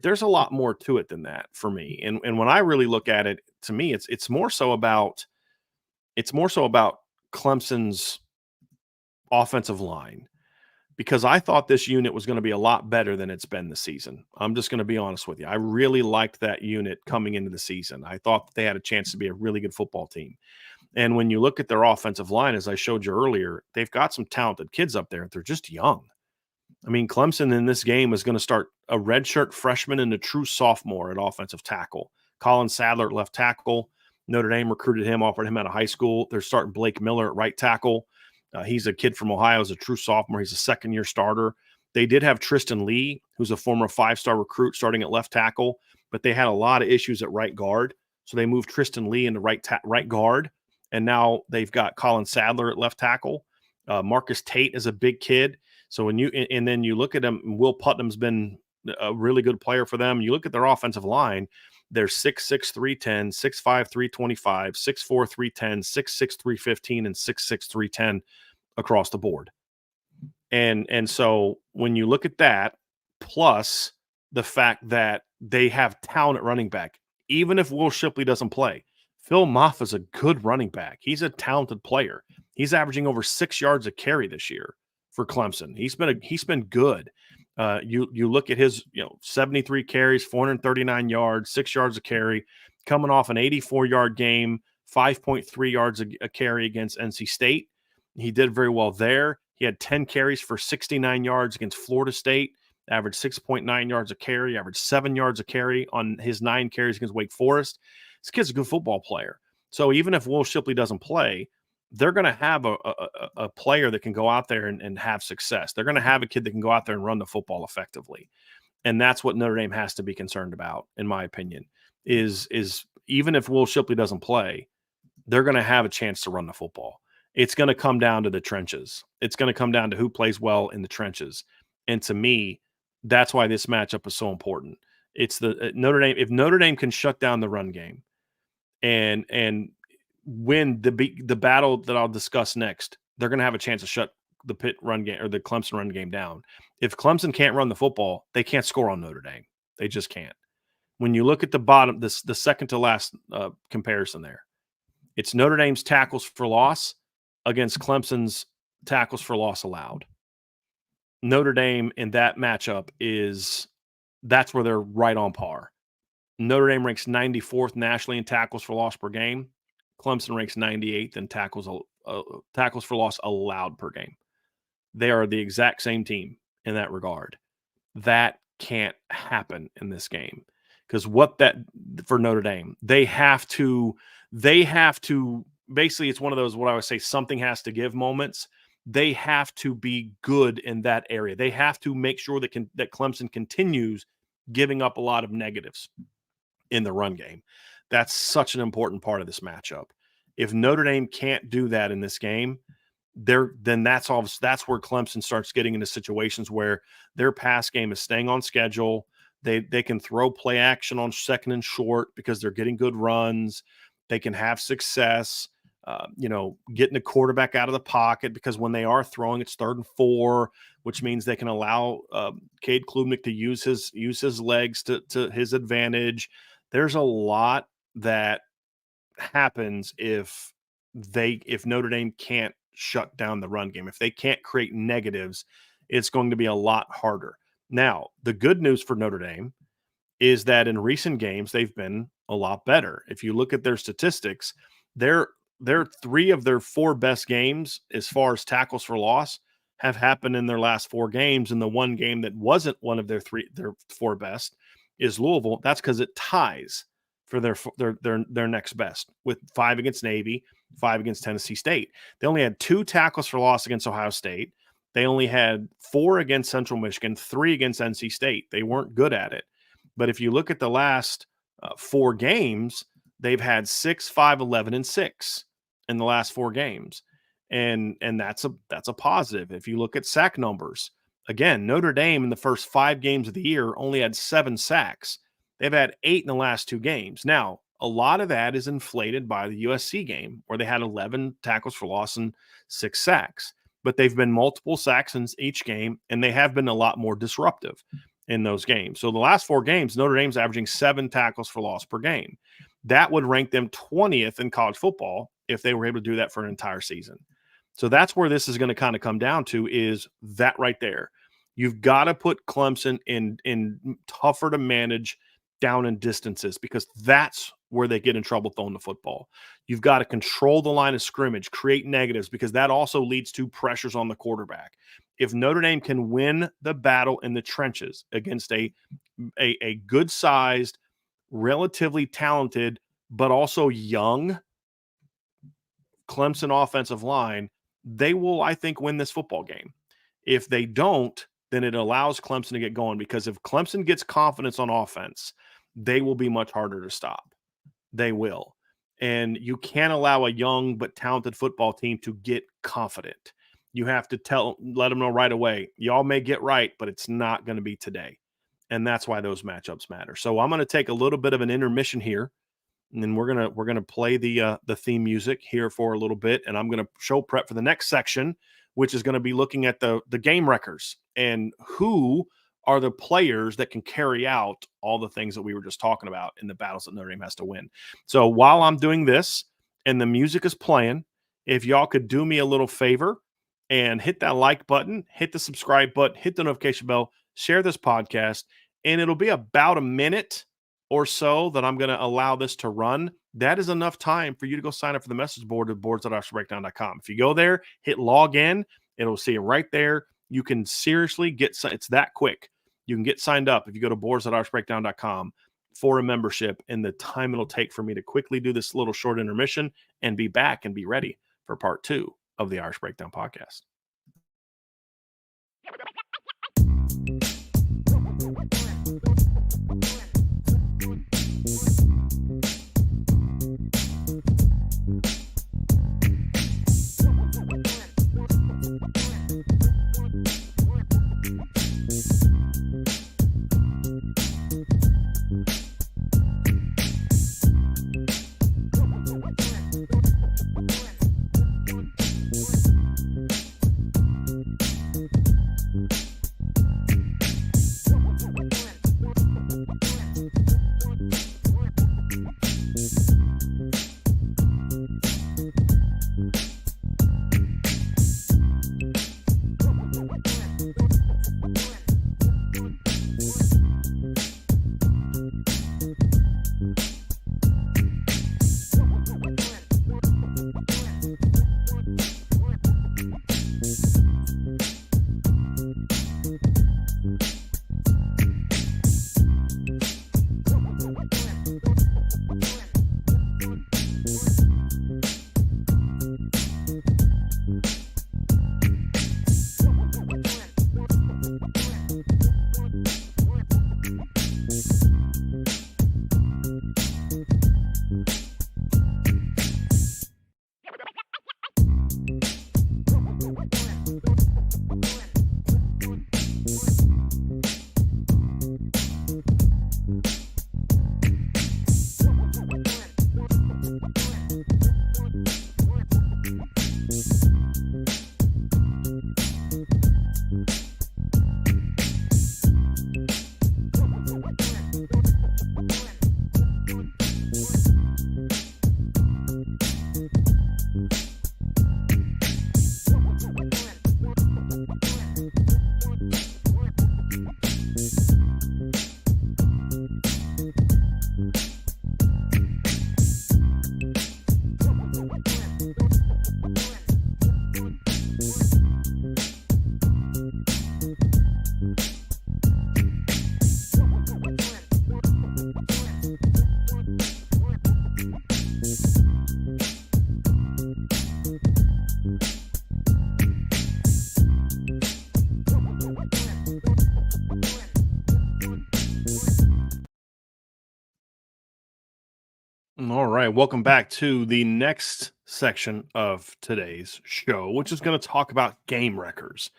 Speaker 1: there's a lot more to it than that for me. And when I really look at it, to me, it's more so about Clemson's offensive line, because I thought this unit was going to be a lot better than it's been this season. I'm just going to be honest with you. I really liked that unit coming into the season. I thought that they had a chance to be a really good football team. And when you look at their offensive line, as I showed you earlier, they've got some talented kids up there. They're just young. I mean, Clemson in this game is going to start a redshirt freshman and a true sophomore at offensive tackle. Colin Sadler at left tackle. Notre Dame recruited him, offered him out of high school. They're starting Blake Miller at right tackle. He's a kid from Ohio, is a true sophomore. He's a second-year starter. They did have Tristan Lee, who's a former five-star recruit, starting at left tackle, but they had a lot of issues at right guard. So they moved Tristan Lee into right guard, and now they've got Colin Sadler at left tackle. Marcus Tate is a big kid. So then you look at them, Will Putnam's been a really good player for them. You look at their offensive line, they're 6'6", 310, 6'5", 325, 6'4", 310, 6'6", 315, and 6'6", 310 across the board. And so when you look at that, plus the fact that they have talent at running back, even if Will Shipley doesn't play, Phil Moff is a good running back. He's a talented player. He's averaging over 6 yards a carry this year for Clemson. He's been good. You look at his 73 carries, 439 yards, 6 yards a carry, coming off an 84-yard game, 5.3 yards a carry against NC State. He did very well there. He had 10 carries for 69 yards against Florida State, averaged 6.9 yards a carry, averaged 7 yards a carry on his 9 carries against Wake Forest. This kid's a good football player. So even if Will Shipley doesn't play, they're going to have a player that can go out there and have success. They're going to have a kid that can go out there and run the football effectively. And that's what Notre Dame has to be concerned about, in my opinion, is even if Will Shipley doesn't play, they're going to have a chance to run the football. It's going to come down to the trenches. It's going to come down to who plays well in the trenches. And to me, that's why this matchup is so important. It's the Notre Dame. If Notre Dame can shut down the run game and win the battle that I'll discuss next, they're going to have a chance to shut the Pitt run game or the Clemson run game down. If Clemson can't run the football, they can't score on Notre Dame. They just can't. When you look at the bottom, the second to last comparison there, it's Notre Dame's tackles for loss against Clemson's tackles for loss allowed. Notre Dame in that matchup that's where they're right on par. Notre Dame ranks 94th nationally in tackles for loss per game. Clemson ranks 98th in tackles for loss allowed per game. They are the exact same team in that regard. That can't happen in this game because for Notre Dame, they have to basically, it's one of those, what I would say, something has to give moments. They have to be good in that area. They have to make sure that Clemson continues giving up a lot of negatives in the run game. That's such an important part of this matchup. If Notre Dame can't do that in this game, then that's where Clemson starts getting into situations where their pass game is staying on schedule. They can throw play action on second and short because they're getting good runs. They can have success, getting the quarterback out of the pocket because when they are throwing, it's 3rd and 4, which means they can allow Cade Klubnik to use his legs to his advantage. There's a lot that happens if Notre Dame can't shut down the run game. If they can't create negatives, it's going to be a lot harder. Now, the good news for Notre Dame is that in recent games, they've been a lot better. If you look at their statistics, they're 3 of their 4 best games as far as tackles for loss have happened in their last 4 games. And the one game that wasn't one of their 4 best is Louisville. That's because it ties for their next best with 5 against Navy, 5 against Tennessee State. They only had 2 tackles for loss against Ohio State. They only had 4 against Central Michigan, 3 against NC State. They weren't good at it. But if you look at the last 4 games, they've had 6, 5, 11, and 6 in the last 4 games. And that's a positive. If you look at sack numbers, again, Notre Dame in the first 5 games of the year only had 7 sacks. They've had 8 in the last 2 games. Now, a lot of that is inflated by the USC game where they had 11 tackles for loss and 6 sacks. But they've been multiple sacks in each game, and they have been a lot more disruptive in those games. So the last 4 games, Notre Dame's averaging 7 tackles for loss per game. That would rank them 20th in college football if they were able to do that for an entire season. So that's where this is going to kind of come down to, is that right there. You've got to put Clemson in tougher to manage down in distances, because that's where they get in trouble throwing the football. You've got to control the line of scrimmage, create negatives, because that also leads to pressures on the quarterback. If Notre Dame can win the battle in the trenches against a good-sized, relatively talented, but also young Clemson offensive line, they will, I think, win this football game. If they don't, then it allows Clemson to get going, because if Clemson gets confidence on offense, they will be much harder to stop. They will. And you can't allow a young but talented football team to get confident. You have to let them know right away, y'all may get right, but it's not going to be today. And that's why those matchups matter. So I'm going to take a little bit of an intermission here, and then we're gonna play the theme music here for a little bit, and I'm gonna show prep for the next section, which is going to be looking at the game records and who are the players that can carry out all the things that we were just talking about in the battles that Notre Dame has to win. So while I'm doing this and the music is playing, if y'all could do me a little favor and hit that like button, hit the subscribe button, hit the notification bell, share this podcast, and it'll be about a minute or so that I'm going to allow this to run. That is enough time for you to go sign up for the message board at boards.irishbreakdown.com. If you go there, hit log in, it'll see it right there. You can seriously it's that quick. You can get signed up if you go to boards.irishbreakdown.com for a membership, and the time it'll take for me to quickly do this little short intermission and be back and be ready for part 2 of the Irish Breakdown podcast. All right, welcome back to the next section of today's show, which is going to talk about game wreckers.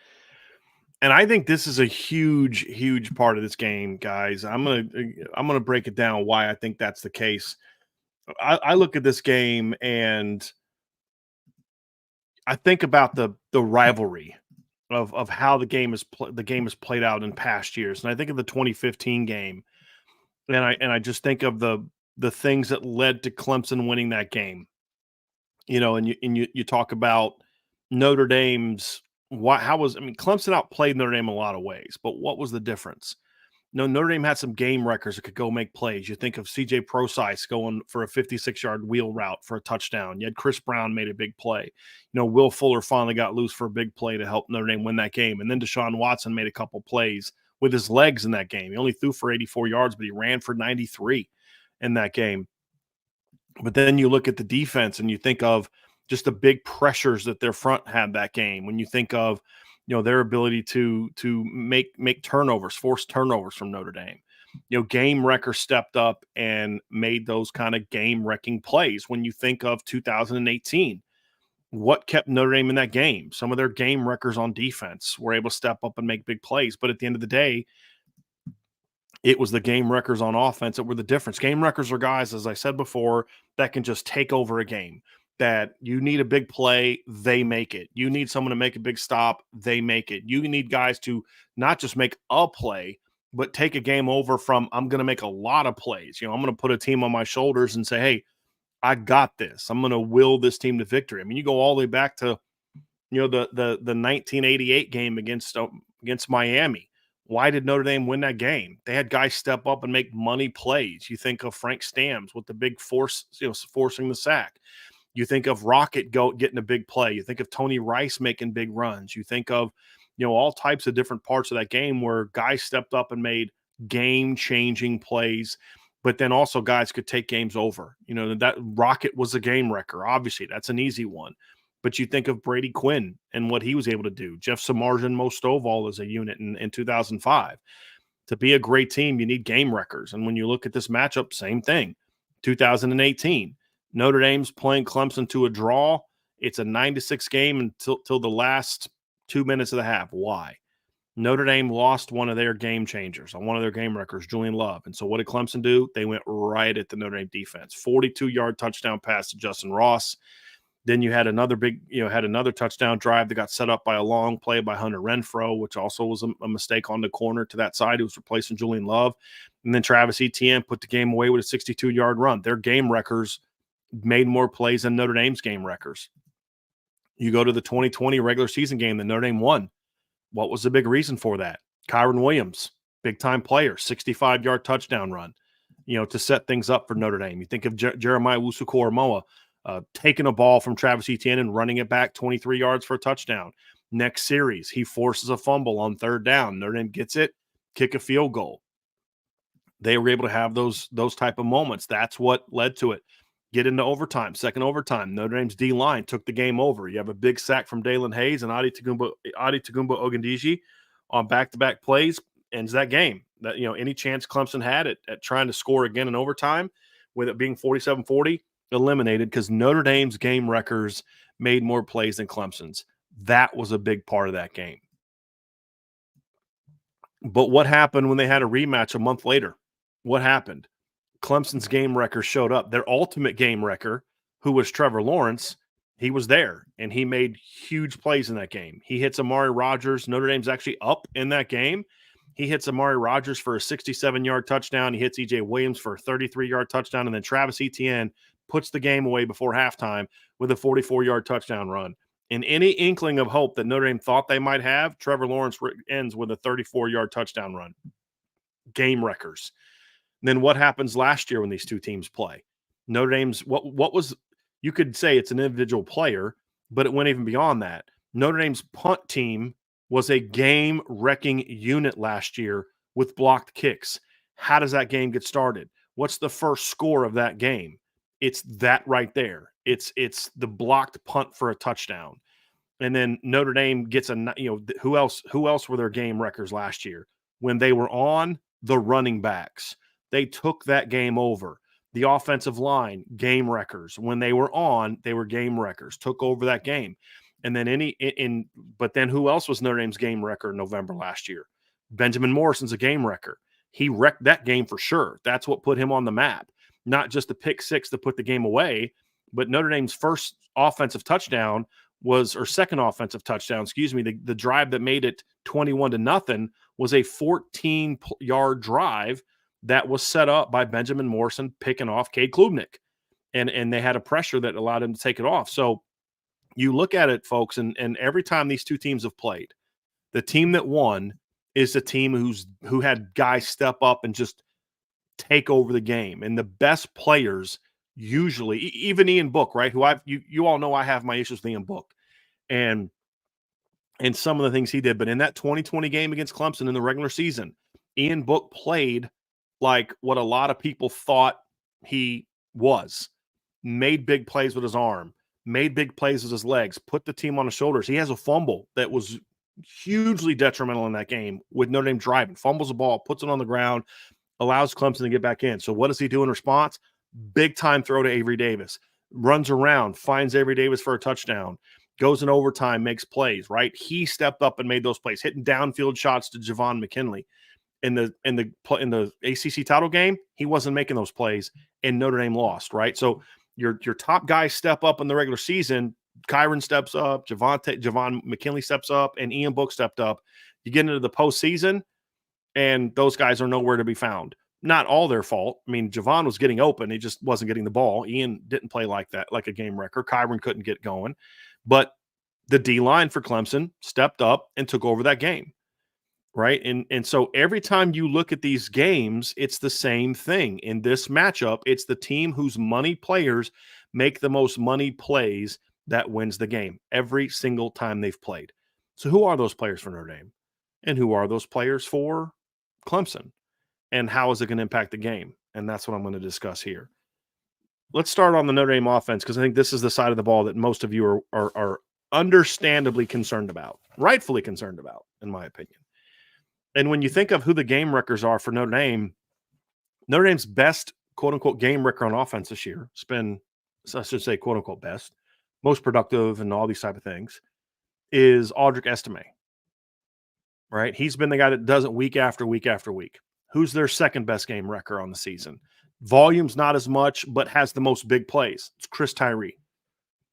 Speaker 1: And I think this is a huge part of this game, guys. I'm gonna break it down why I think that's the case. I look at this game and I think about the rivalry of how the game is played out in past years, and I think of the 2015 game, and I just think of the things that led to Clemson winning that game. And you talk about Notre Dame's what how was I mean Clemson outplayed Notre Dame in a lot of ways, but what was the difference? No, Notre Dame had some game wreckers that could go make plays. You think of CJ Prosise going for a 56-yard wheel route for a touchdown. You had Chris Brown made a big play. Will Fuller finally got loose for a big play to help Notre Dame win that game. And then Deshaun Watson made a couple plays with his legs in that game. He only threw for 84 yards, but he ran for 93 in that game. But then you look at the defense and you think of just the big pressures that their front had that game. When you think of, their ability to make turnovers, force turnovers from Notre Dame. Game wrecker stepped up and made those kind of game wrecking plays. When you think of 2018, what kept Notre Dame in that game? Some of their game wreckers on defense were able to step up and make big plays. But at the end of the day, it was the game wreckers on offense that were the difference. Game wreckers are guys, as I said before, that can just take over a game. That you need a big play, they make it. You need someone to make a big stop, they make it. You need guys to not just make a play, but take a game over from I'm going to make a lot of plays. I'm going to put a team on my shoulders and say, hey, I got this. I'm going to will this team to victory. I mean, you go all the way back to the 1988 game against Miami. Why did Notre Dame win that game? They had guys step up and make money plays. You think of Frank Stamms with the big force, forcing the sack. You think of Rocket getting a big play. You think of Tony Rice making big runs. You think of, all types of different parts of that game where guys stepped up and made game-changing plays, but then also guys could take games over. That Rocket was a game wrecker. Obviously, that's an easy one. But you think of Brady Quinn and what he was able to do. Jeff Samardzija, Mo Stovall as a unit in 2005. To be a great team, you need game wreckers. And when you look at this matchup, same thing. 2018, Notre Dame's playing Clemson to a draw. It's a 9-6 game until the last 2 minutes of the half. Why? Notre Dame lost one of their game changers, on one of their game wreckers, Julian Love. And so what did Clemson do? They went right at the Notre Dame defense. 42-yard touchdown pass to Justin Ross. Then you had another touchdown drive that got set up by a long play by Hunter Renfrow, which also was a mistake on the corner to that side. It was replacing Julian Love. And then Travis Etienne put the game away with a 62-yard run. Their game wreckers made more plays than Notre Dame's game wreckers. You go to the 2020 regular season game that Notre Dame won. What was the big reason for that? Kyron Williams, big-time player, 65-yard touchdown run, to set things up for Notre Dame. You think of Jeremiah Wusu-Koramoah, taking a ball from Travis Etienne and running it back 23 yards for a touchdown. Next series, he forces a fumble on third down. Notre Dame gets it, kick a field goal. They were able to have those type of moments. That's what led to it. Get into overtime, second overtime. Notre Dame's D-line took the game over. You have a big sack from Dalen Hayes and Adi Tagumba Ogundiji on back-to-back plays, ends that game. That any chance Clemson had at trying to score again in overtime, with it being 47-40, eliminated because Notre Dame's game wreckers made more plays than Clemson's. That was a big part of that game. But what happened when they had a rematch a month later? What happened? Clemson's game wrecker showed up. Their ultimate game wrecker, who was Trevor Lawrence, he was there, and he made huge plays in that game. He hits Amari Rodgers. Notre Dame's actually up in that game. He hits Amari Rodgers for a 67-yard touchdown. He hits E.J. Williams for a 33-yard touchdown, and then Travis Etienne puts the game away before halftime with a 44-yard touchdown run. In any inkling of hope that Notre Dame thought they might have, Trevor Lawrence ends with a 34-yard touchdown run. Game wreckers. And then what happens last year when these two teams play? Notre Dame's what was, you could say it's an individual player, but it went even beyond that. Notre Dame's punt team was a game-wrecking unit last year with blocked kicks. How does that game get started? What's the first score of that game? It's that right there. It's the blocked punt for a touchdown. And then Notre Dame gets who else were their game wreckers last year? When they were on, the running backs. They took that game over. The offensive line, game wreckers. When they were on, they were game wreckers, took over that game. And then but then who else was Notre Dame's game wrecker in November last year? Benjamin Morrison's a game wrecker. He wrecked that game for sure. That's what put him on the map. Not just the pick six to put the game away, but Notre Dame's first offensive touchdown or second offensive touchdown, excuse me, the drive that made it 21-0 was a 14-yard drive that was set up by Benjamin Morrison picking off Cade Klubnik. And they had a pressure that allowed him to take it off. So you look at it, folks, and every time these two teams have played, the team that won is the team who had guys step up and just take over the game. And the best players usually, even Ian Book, right? You all know I have my issues with Ian Book and some of the things he did. But in that 2020 game against Clemson in the regular season, Ian Book played like what a lot of people thought he was. Made big plays with his arm, made big plays with his legs, put the team on his shoulders. He has a fumble that was hugely detrimental in that game with Notre Dame driving. Fumbles the ball, puts it on the ground, allows Clemson to get back in. So what does he do in response? Big time throw to Avery Davis. Runs around, finds Avery Davis for a touchdown, goes in overtime, makes plays, right? He stepped up and made those plays, hitting downfield shots to Javon McKinley. In the ACC title game, he wasn't making those plays, and Notre Dame lost, right? So your top guys step up in the regular season. Kyron steps up, Javon McKinley steps up, and Ian Book stepped up. You get into the postseason, and those guys are nowhere to be found. Not all their fault. I mean, Javon was getting open. He just wasn't getting the ball. Ian didn't play like that, like a game wrecker. Kyron couldn't get going. But the D-line for Clemson stepped up and took over that game, right? And so every time you look at these games, it's the same thing. In this matchup, it's the team whose money players make the most money plays that wins the game every single time they've played. So who are those players for Notre Dame? And who are those players for Clemson? And how is it going to impact the game? And that's what I'm going to discuss here. Let's start on the Notre Dame offense, because I think this is the side of the ball that most of you are understandably concerned about, rightfully concerned about, in my opinion. And when you think of who the game wreckers are for Notre Dame's best, quote-unquote, game wrecker on offense this year, it's been, I should say, quote-unquote, best, most productive and all these type of things, is Audric Estime, right? He's been the guy that does it week after week after week. Who's their second best game wrecker on the season? Volume's not as much, but has the most big plays. It's Chris Tyree.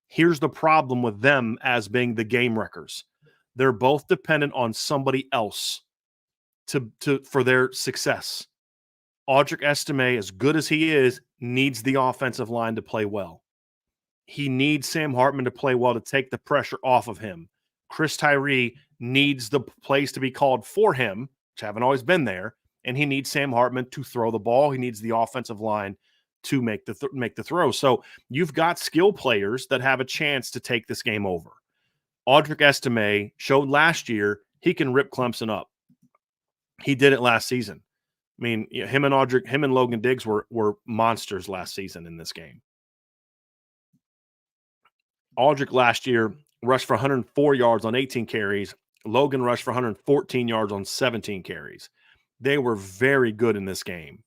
Speaker 1: Here's the problem with them as being the game wreckers. They're both dependent on somebody else for their success. Audric Estime, as good as he is, needs the offensive line to play well. He needs Sam Hartman to play well to take the pressure off of him. Chris Tyree needs the plays to be called for him, which haven't always been there, and he needs Sam Hartman to throw the ball. He needs the offensive line to make the throw. So you've got skill players that have a chance to take this game over. Audric Estime showed last year he can rip Clemson up. He did it last season. I mean, him and Logan Diggs were monsters last season in this game. Audric last year rushed for 104 yards on 18 carries. Logan rushed for 114 yards on 17 carries. They were very good in this game.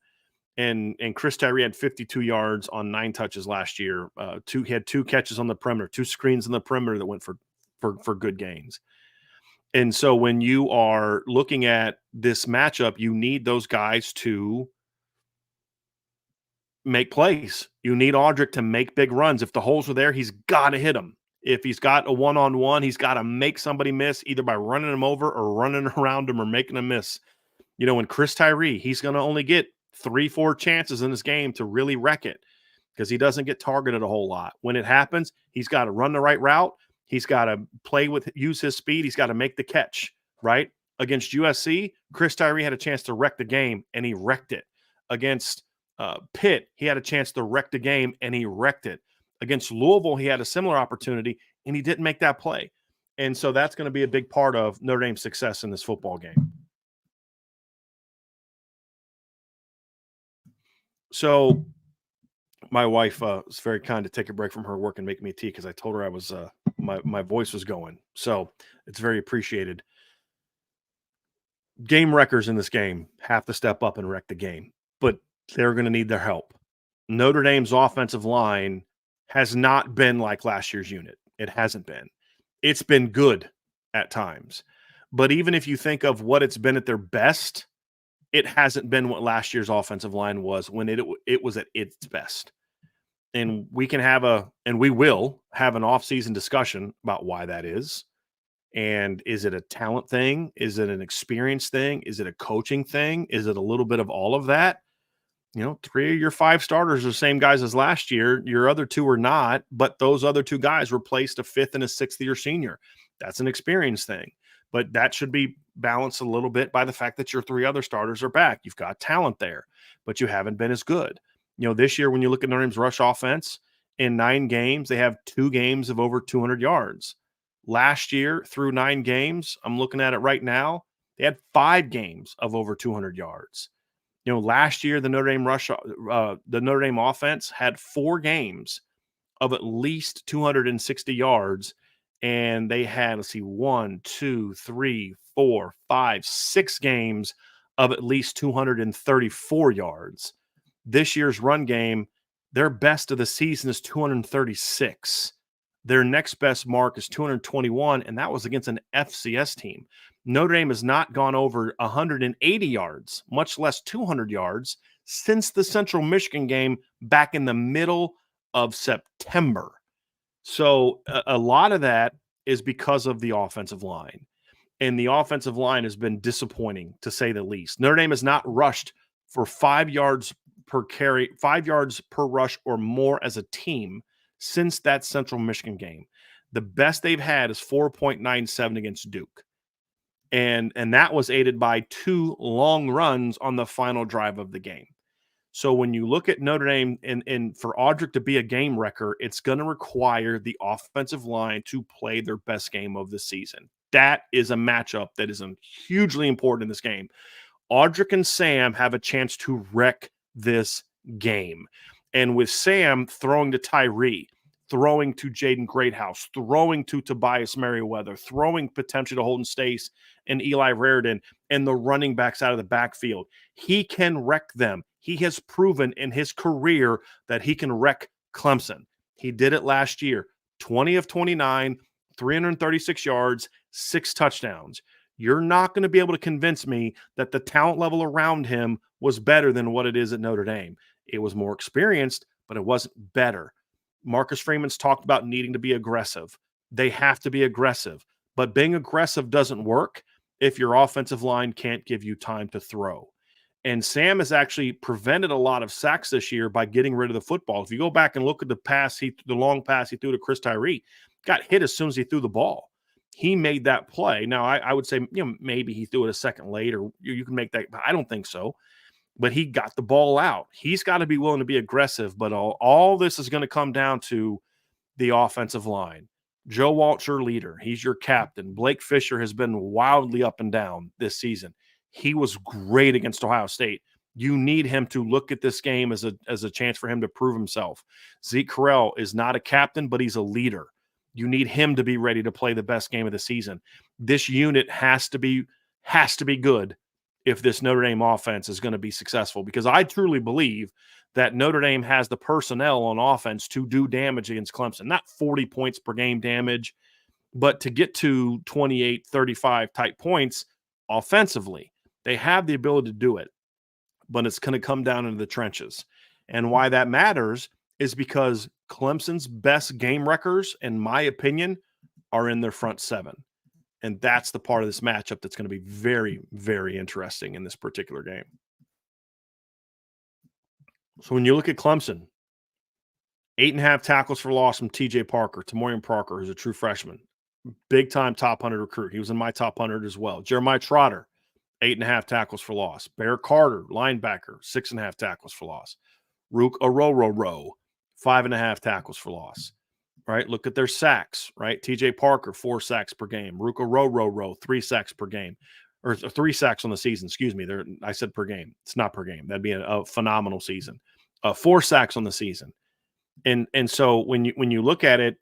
Speaker 1: And Chris Tyree had 52 yards on 9 touches last year. He had 2 catches on the perimeter, 2 screens on the perimeter that went for good gains. And so when you are looking at this matchup, you need those guys to make plays. You need Audric to make big runs. If the holes are there, he's got to hit them. If he's got a one-on-one, he's got to make somebody miss either by running him over or running around him or making a miss. You know, when Chris Tyree, he's going to only get 3-4 chances in this game to really wreck it because he doesn't get targeted a whole lot. When it happens, he's got to run the right route. He's got to use his speed. He's got to make the catch, right? Against USC, Chris Tyree had a chance to wreck the game, and he wrecked it. Against Pitt, he had a chance to wreck the game, and he wrecked it. Against Louisville, he had a similar opportunity, and he didn't make that play. And so that's going to be a big part of Notre Dame's success in this football game. So my wife was very kind to take a break from her work and make me tea because I told her I was my voice was going. So it's very appreciated. Game wreckers in this game have to step up and wreck the game, but they're going to need their help. Notre Dame's offensive line has not been like last year's unit. It hasn't been. It's been good at times. But even if you think of what it's been at their best, it hasn't been what last year's offensive line was when it was at its best. And we will have an off-season discussion about why that is. And is it a talent thing? Is it an experience thing? Is it a coaching thing? Is it a little bit of all of that? 3 of your 5 starters are the same guys as last year. Your other 2 are not, but those other 2 guys replaced a 5th and a 6th-year senior. That's an experience thing. But that should be balanced a little bit by the fact that your 3 other starters are back. You've got talent there, but you haven't been as good. This year, when you look at Notre Dame's rush offense, in 9 games, they have 2 games of over 200 yards. Last year, through 9 games, I'm looking at it right now, they had 5 games of over 200 yards. Last year, the Notre Dame offense had 4 games of at least 260 yards, and they had, 1, 2, 3, 4, 5, 6 games of at least 234 yards. This year's run game, their best of the season is 236. Their next best mark is 221, and that was against an FCS team. Notre Dame has not gone over 180 yards, much less 200 yards, since the Central Michigan game back in the middle of September. So a lot of that is because of the offensive line. And the offensive line has been disappointing, to say the least. Notre Dame has not rushed for 5 yards per carry, 5 yards per rush or more as a team since that Central Michigan game. The best they've had is 4.97 against Duke. And that was aided by 2 long runs on the final drive of the game. So when you look at Notre Dame and for Audric to be a game wrecker, it's going to require the offensive line to play their best game of the season. That is a matchup that is hugely important in this game. Audric and Sam have a chance to wreck this game. And with Sam throwing to Tyree, throwing to Jaden Greathouse, throwing to Tobias Merriweather, throwing potentially to Holden Stace and Eli Raridan, and the running backs out of the backfield, he can wreck them. He has proven in his career that he can wreck Clemson. He did it last year, 20 of 29, 336 yards, 6 touchdowns. You're not going to be able to convince me that the talent level around him was better than what it is at Notre Dame. It was more experienced, but it wasn't better. Marcus Freeman's talked about needing to be aggressive. They have to be aggressive, but being aggressive doesn't work if your offensive line can't give you time to throw. And Sam has actually prevented a lot of sacks this year by getting rid of the football. If you go back and look at the long pass he threw to Chris Tyree, got hit as soon as he threw the ball. He made that play. Now, I would say, maybe he threw it a second late, or you can make that. I don't think so. But he got the ball out. He's got to be willing to be aggressive. But all this is going to come down to the offensive line. Joe Walt's your leader. He's your captain. Blake Fisher has been wildly up and down this season. He was great against Ohio State. You need him to look at this game as a chance for him to prove himself. Zeke Correll is not a captain, but he's a leader. You need him to be ready to play the best game of the season. This unit has to be good if this Notre Dame offense is going to be successful, because I truly believe that Notre Dame has the personnel on offense to do damage against Clemson. Not 40 points per game damage, but to get to 28, 35 type points offensively. They have the ability to do it, but it's going to come down into the trenches. And why that matters is because Clemson's best game wreckers, in my opinion, are in their front 7. And that's the part of this matchup that's going to be very, very interesting in this particular game. So when you look at Clemson, 8.5 tackles for loss from TJ Parker, Tamorian Parker, who's a true freshman. Big-time top 100 recruit. He was in my top 100 as well. Jeremiah Trotter, 8.5 tackles for loss. Bear Carter, linebacker, 6.5 tackles for loss. Rook Orororo, 5.5 tackles for loss. Right? Look at their sacks, right? TJ Parker, 4 sacks per game. Ruka Roro, 3 sacks per game. Or 3 sacks on the season, excuse me. I said per game. It's not per game. That'd be a phenomenal season. 4 sacks on the season. And so when you look at it,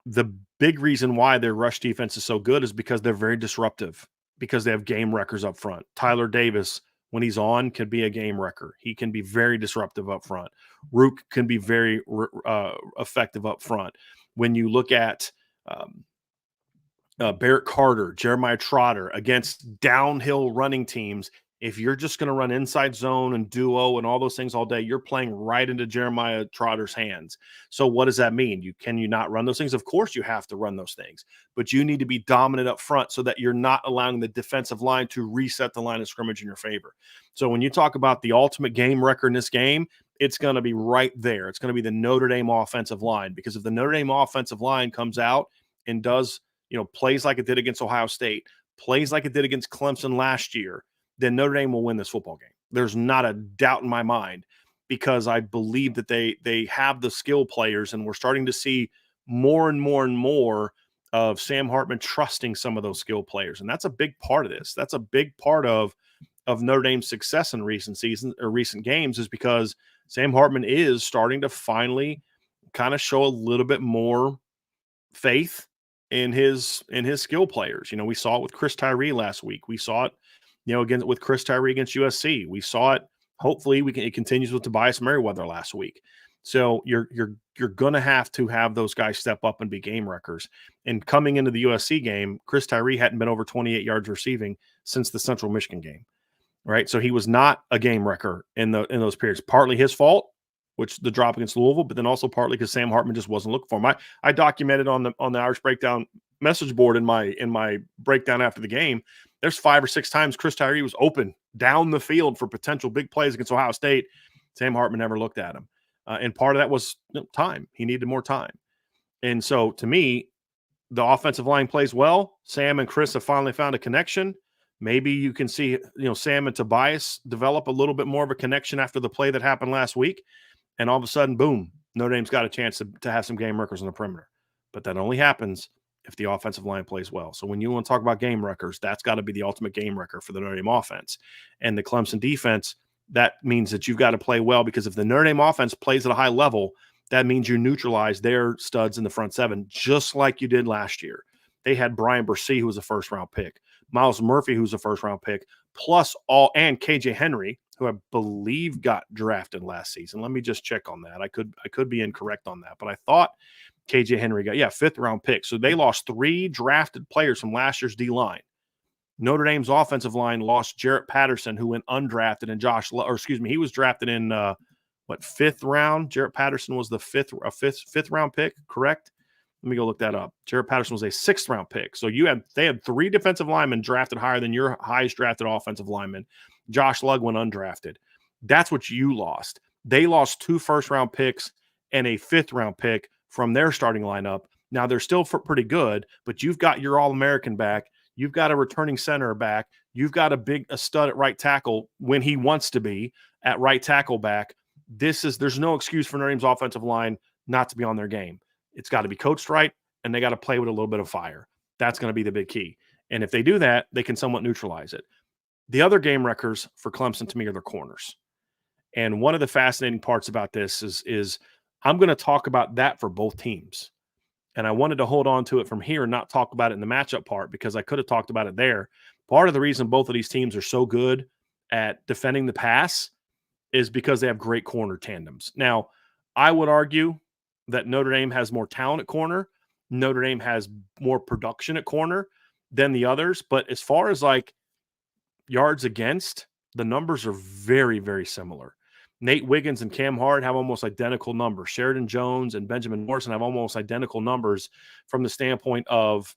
Speaker 1: the big reason why their rush defense is so good is because they're very disruptive, because they have game wreckers up front. Tyler Davis, when he's on, can be a game wrecker. He can be very disruptive up front. Rook can be very effective up front. When you look at Barrett Carter, Jeremiah Trotter against downhill running teams, if you're just going to run inside zone and duo and all those things all day, you're playing right into Jeremiah Trotter's hands. So what does that mean? Can you not run those things? Of course you have to run those things, but you need to be dominant up front so that you're not allowing the defensive line to reset the line of scrimmage in your favor. So when you talk about the ultimate game wrecker in this game, it's going to be right there. It's going to be the Notre Dame offensive line, because if the Notre Dame offensive line comes out and does, plays like it did against Ohio State, plays like it did against Clemson last year, then Notre Dame will win this football game. There's not a doubt in my mind, because I believe that they have the skill players, and we're starting to see more and more and more of Sam Hartman trusting some of those skill players. And that's a big part of this. That's a big part of Notre Dame's success in recent seasons or recent games, is because Sam Hartman is starting to finally kind of show a little bit more faith in his skill players. We saw it with Chris Tyree last week. We saw it, again with Chris Tyree against USC. We saw it. Hopefully, it continues with Tobias Merriweather last week. So you're going to have those guys step up and be game wreckers. And coming into the USC game, Chris Tyree hadn't been over 28 yards receiving since the Central Michigan game, right? So he was not a game wrecker in those periods. Partly his fault, which the drop against Louisville, but then also partly because Sam Hartman just wasn't looking for him. I documented on the Irish Breakdown message board in my breakdown after the game. There's 5 or 6 times Chris Tyree was open down the field for potential big plays against Ohio State. Sam Hartman never looked at him. And part of that was time. He needed more time. And so to me, the offensive line plays well. Sam and Chris have finally found a connection. Maybe you can see, Sam and Tobias develop a little bit more of a connection after the play that happened last week. And all of a sudden, boom, Notre Dame's got a chance to have some game wreckers on the perimeter. But that only happens if the offensive line plays well. So when you want to talk about game wreckers, that's got to be the ultimate game wrecker for the Notre Dame offense. And the Clemson defense, that means that you've got to play well, because if the Notre Dame offense plays at a high level, that means you neutralize their studs in the front seven, just like you did last year. They had Brian Bursey, who was a first-round pick, Miles Murphy, who's a first-round pick, plus and KJ Henry, who I believe got drafted last season. Let me just check on that. I could be incorrect on that, but I thought KJ Henry got, 5th-round pick. So they lost 3 drafted players from last year's D-line. Notre Dame's offensive line lost Jarrett Patterson, who went undrafted, and he was drafted in 5th round. Jarrett Patterson was the fifth round pick, correct? Let me go look that up. Jarrett Patterson was a 6th-round pick. So they had 3 defensive linemen drafted higher than your highest drafted offensive lineman. Josh Lugg went undrafted. That's what you lost. They lost 2 first-round picks and a 5th-round pick from their starting lineup. Now, they're still pretty good, but you've got your All-American back. You've got a returning center back. You've got a stud at right tackle when he wants to be at right tackle back. There's no excuse for Notre Dame's offensive line not to be on their game. It's got to be coached right, and they got to play with a little bit of fire. That's going to be the big key. And if they do that, they can somewhat neutralize it. The other game wreckers for Clemson, to me, are their corners. And one of the fascinating parts about this is I'm going to talk about that for both teams. And I wanted to hold on to it from here and not talk about it in the matchup part, because I could have talked about it there. Part of the reason both of these teams are so good at defending the pass is because they have great corner tandems. Now, I would argue that Notre Dame has more talent at corner. Notre Dame has more production at corner than the others. But as far as yards against, the numbers are very, very similar. Nate Wiggins and Cam Hart have almost identical numbers. Sheridan Jones and Benjamin Morrison have almost identical numbers from the standpoint of,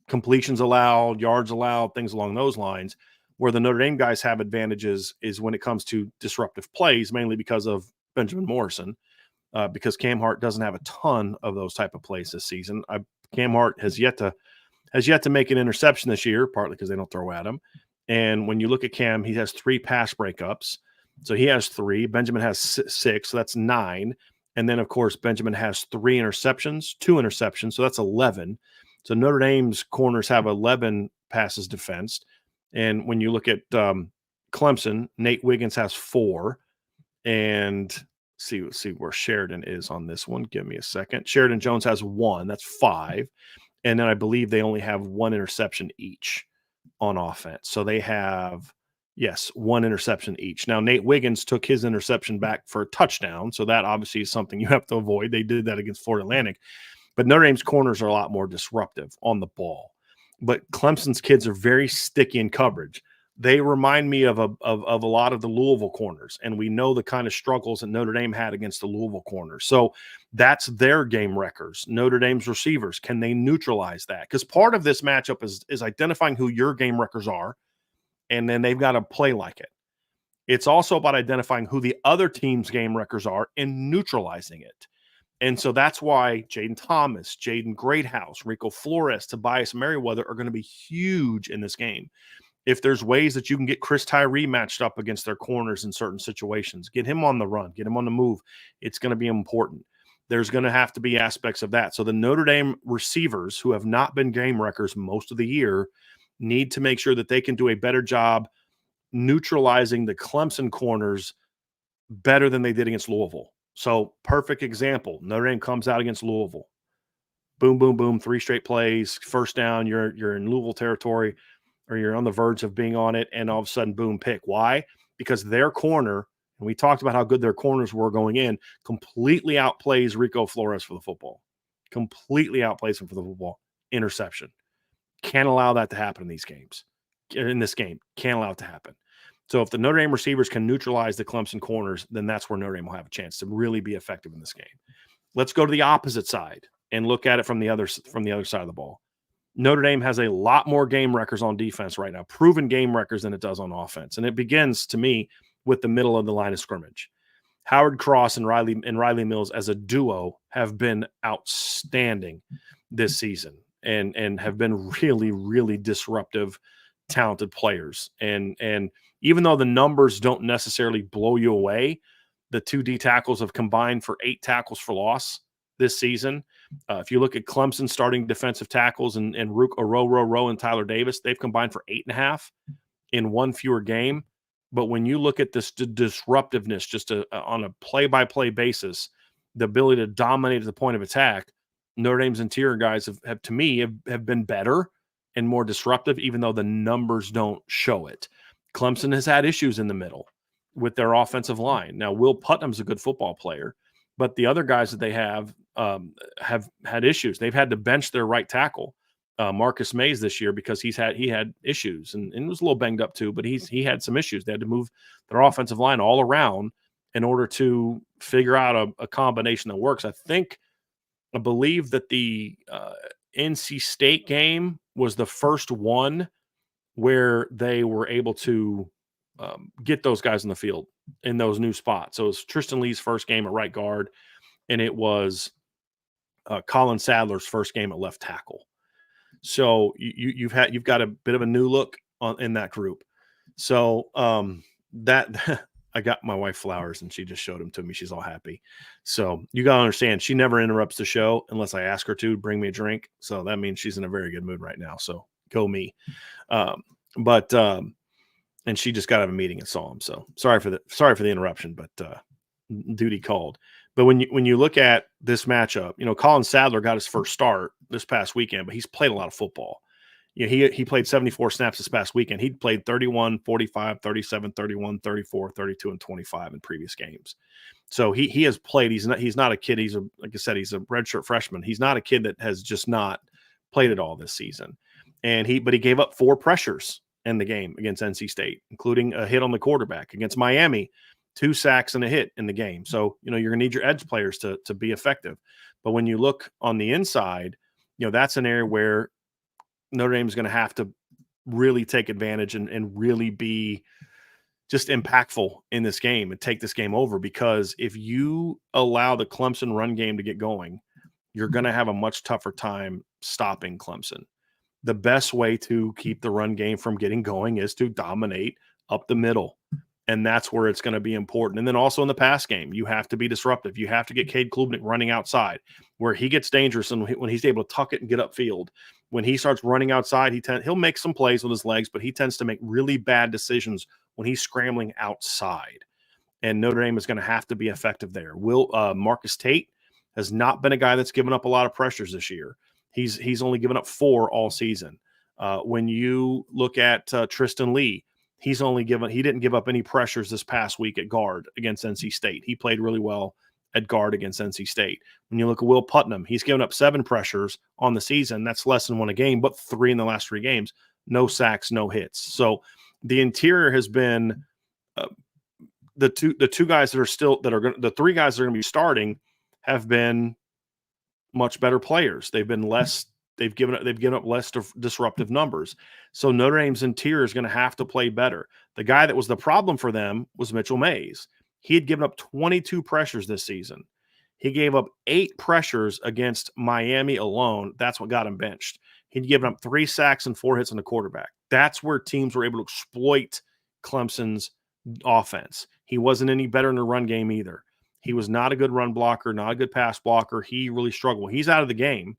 Speaker 1: completions allowed, yards allowed, things along those lines. Where the Notre Dame guys have advantages is when it comes to disruptive plays, mainly because of Benjamin Morrison, because Cam Hart doesn't have a ton of those type of plays this season. Cam Hart has yet to make an interception this year, partly because they don't throw at him. And when you look at Cam, he has 3 pass breakups. So he has 3. Benjamin has 6, so that's 9. And then, of course, Benjamin has 2 interceptions, so that's 11. So Notre Dame's corners have 11 passes defensed. And when you look at Clemson, Nate Wiggins has 4. And see where Sheridan is on this one. Give me a second. Sheridan Jones has 1. That's 5. And then I believe they only have 1 interception each. on offense. So they have, yes, one interception each. Now, Nate Wiggins took his interception back for a touchdown. So that obviously is something you have to avoid. They did that against Florida Atlantic. But Notre Dame's corners are a lot more disruptive on the ball. But Clemson's kids are very sticky in coverage. They remind me of a lot of the Louisville corners, and we know the kind of struggles that Notre Dame had against the Louisville corners. So that's their game wreckers. Notre Dame's receivers, can they neutralize that? Because part of this matchup is identifying who your game wreckers are, and then they've got to play like it. It's also about identifying who the other team's game wreckers are and neutralizing it. And so that's why Jaden Thomas, Jaden Greathouse, Rico Flores, Tobias Merriweather are going to be huge in this game. If there's ways that you can get Chris Tyree matched up against their corners in certain situations, get him on the run, get him on the move, it's going to be important. There's going to have to be aspects of that. So the Notre Dame receivers, who have not been game wreckers most of the year, need to make sure that they can do a better job neutralizing the Clemson corners better than they did against Louisville. So perfect example, Notre Dame comes out against Louisville. Boom, boom, boom, 3 straight plays, first down, you're in Louisville territory, or you're on the verge of being on it, and all of a sudden, boom, pick. Why? Because their corner, and we talked about how good their corners were going in, completely outplays Rico Flores for the football. Completely outplays him for the football. Interception. Can't allow that to happen in these games. In this game, can't allow it to happen. So if the Notre Dame receivers can neutralize the Clemson corners, then that's where Notre Dame will have a chance to really be effective in this game. Let's go to the opposite side and look at it from the other side of the ball. Notre Dame has a lot more game wreckers on defense right now, proven game wreckers, than it does on offense. And it begins, to me, with the middle of the line of scrimmage. Howard Cross and Riley Mills as a duo have been outstanding this season and have been really, really disruptive, talented players. And even though the numbers don't necessarily blow you away, the 2 D tackles have combined for 8 tackles for loss this season. If you look at Clemson starting defensive tackles and Rook Rowe and Tyler Davis, they've combined for 8.5 in one fewer game. But when you look at this disruptiveness, just on a play-by-play basis, the ability to dominate at the point of attack, Notre Dame's interior guys have to me, have been better and more disruptive, even though the numbers don't show it. Clemson has had issues in the middle with their offensive line. Now, Will Putnam's a good football player, but the other guys that they have had issues. They've had to bench their right tackle, Marcus Mays, this year because he had issues and was a little banged up too. But he had some issues. They had to move their offensive line all around in order to figure out a combination that works. I believe that the NC State game was the first one where they were able to get those guys in the field in those new spots. So it was Tristan Lee's first game at right guard, and it was Colin Sadler's first game at left tackle. So you've got a bit of a new look in that group. So that I got my wife flowers and she just showed them to me. She's all happy. So you got to understand, she never interrupts the show unless I ask her to bring me a drink. So that means she's in a very good mood right now. So go me. And she just got out of a meeting and saw him. So sorry for the interruption, but duty called. But when you look at this matchup, Colin Sadler got his first start this past weekend, but he's played a lot of football. He played 74 snaps this past weekend. He'd played 31, 45, 37, 31, 34, 32, and 25 in previous games. So he has played. He's not a kid. Like I said, he's a redshirt freshman. He's not a kid that has just not played it all this season. But he gave up 4 pressures in the game against NC State, including a hit on the quarterback. Against Miami, 2 sacks and a hit in the game. So, you're going to need your edge players to be effective. But when you look on the inside, that's an area where Notre Dame is going to have to really take advantage and really be just impactful in this game and take this game over. Because if you allow the Clemson run game to get going, you're going to have a much tougher time stopping Clemson. The best way to keep the run game from getting going is to dominate up the middle. And that's where it's going to be important. And then also in the pass game, you have to be disruptive. You have to get Cade Klubnik running outside where he gets dangerous and when he's able to tuck it and get upfield. When he starts running outside, he'll make some plays with his legs, but he tends to make really bad decisions when he's scrambling outside. And Notre Dame is going to have to be effective there. Marcus Tate has not been a guy that's given up a lot of pressures this year. He's only given up 4 all season. When you look at Tristan Lee, he didn't give up any pressures this past week at guard against NC State. He played really well at guard against NC State. When you look at Will Putnam, he's given up 7 pressures on the season. That's less than 1 a game, but 3 in the last 3 games. No sacks, no hits. So the interior has been the 3 guys that are going to be starting have been much better players. They've given up less disruptive numbers. So Notre Dame's interior is going to have to play better. The guy that was the problem for them was Mitchell Mays. He had given up 22 pressures this season. He gave up 8 pressures against Miami alone. That's what got him benched. He'd given up 3 sacks and 4 hits on the quarterback. That's where teams were able to exploit Clemson's offense. He wasn't any better in the run game either. He was not a good run blocker, not a good pass blocker. He really struggled. He's out of the game.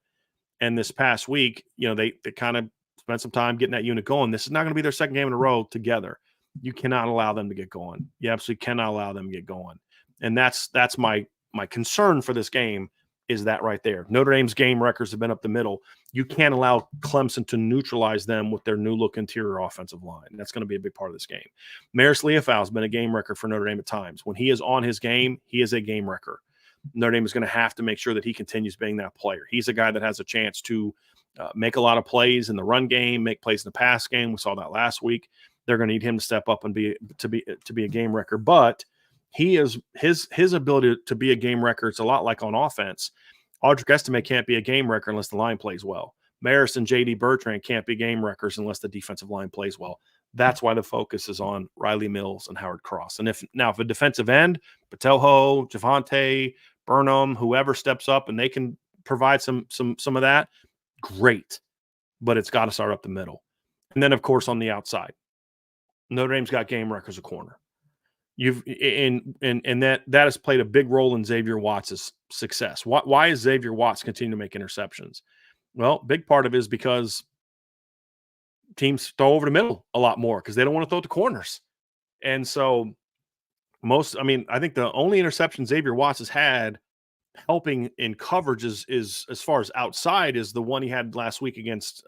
Speaker 1: And this past week, they kind of spent some time getting that unit going. This is not going to be their second game in a row together. You cannot allow them to get going. You absolutely cannot allow them to get going. And that's my concern for this game is that right there. Notre Dame's game records have been up the middle. You can't allow Clemson to neutralize them with their new look interior offensive line. That's going to be a big part of this game. Maris Leofau has been a game wrecker for Notre Dame at times. When he is on his game, he is a game wrecker. Notre Dame is going to have to make sure that he continues being that player. He's a guy that has a chance to make a lot of plays in the run game, make plays in the pass game. We saw that last week. They're going to need him to step up and be a game wrecker. But he is his ability to be a game wrecker. It's a lot like on offense. Audric Estime can't be a game wrecker unless the line plays well. Maris and J.D. Bertrand can't be game wreckers unless the defensive line plays well. That's why the focus is on Riley Mills and Howard Cross. And if a defensive end, Patelho, Javante, Burnham, whoever steps up and they can provide some of that, great. But it's got to start up the middle. And then, of course, on the outside, Notre Dame's got game wreckers a corner. That has played a big role in Xavier Watts' success. Why is Xavier Watts continue to make interceptions? Well, big part of it is because teams throw over the middle a lot more because they don't want to throw at the corners. And so I think the only interception Xavier Watts has had helping in coverage is as far as outside is the one he had last week against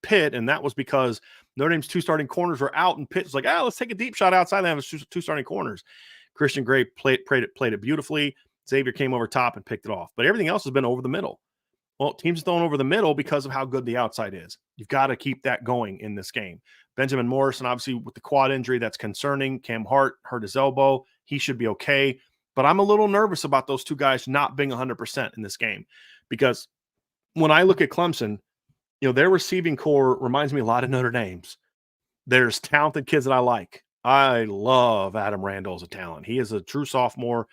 Speaker 1: Pitt, and that was because Notre Dame's 2 starting corners were out, and Pitt was like, let's take a deep shot outside. They have 2 starting corners. Christian Gray played it beautifully. Xavier came over top and picked it off. But everything else has been over the middle. Well, teams throwing over the middle because of how good the outside is. You've got to keep that going in this game. Benjamin Morrison, obviously, with the quad injury, that's concerning. Cam Hart hurt his elbow. He should be okay. But I'm a little nervous about those 2 guys not being 100% in this game because when I look at Clemson, their receiving core reminds me a lot of Notre Dame's. There's talented kids that I like. I love Adam Randall as a talent. He is a true sophomore.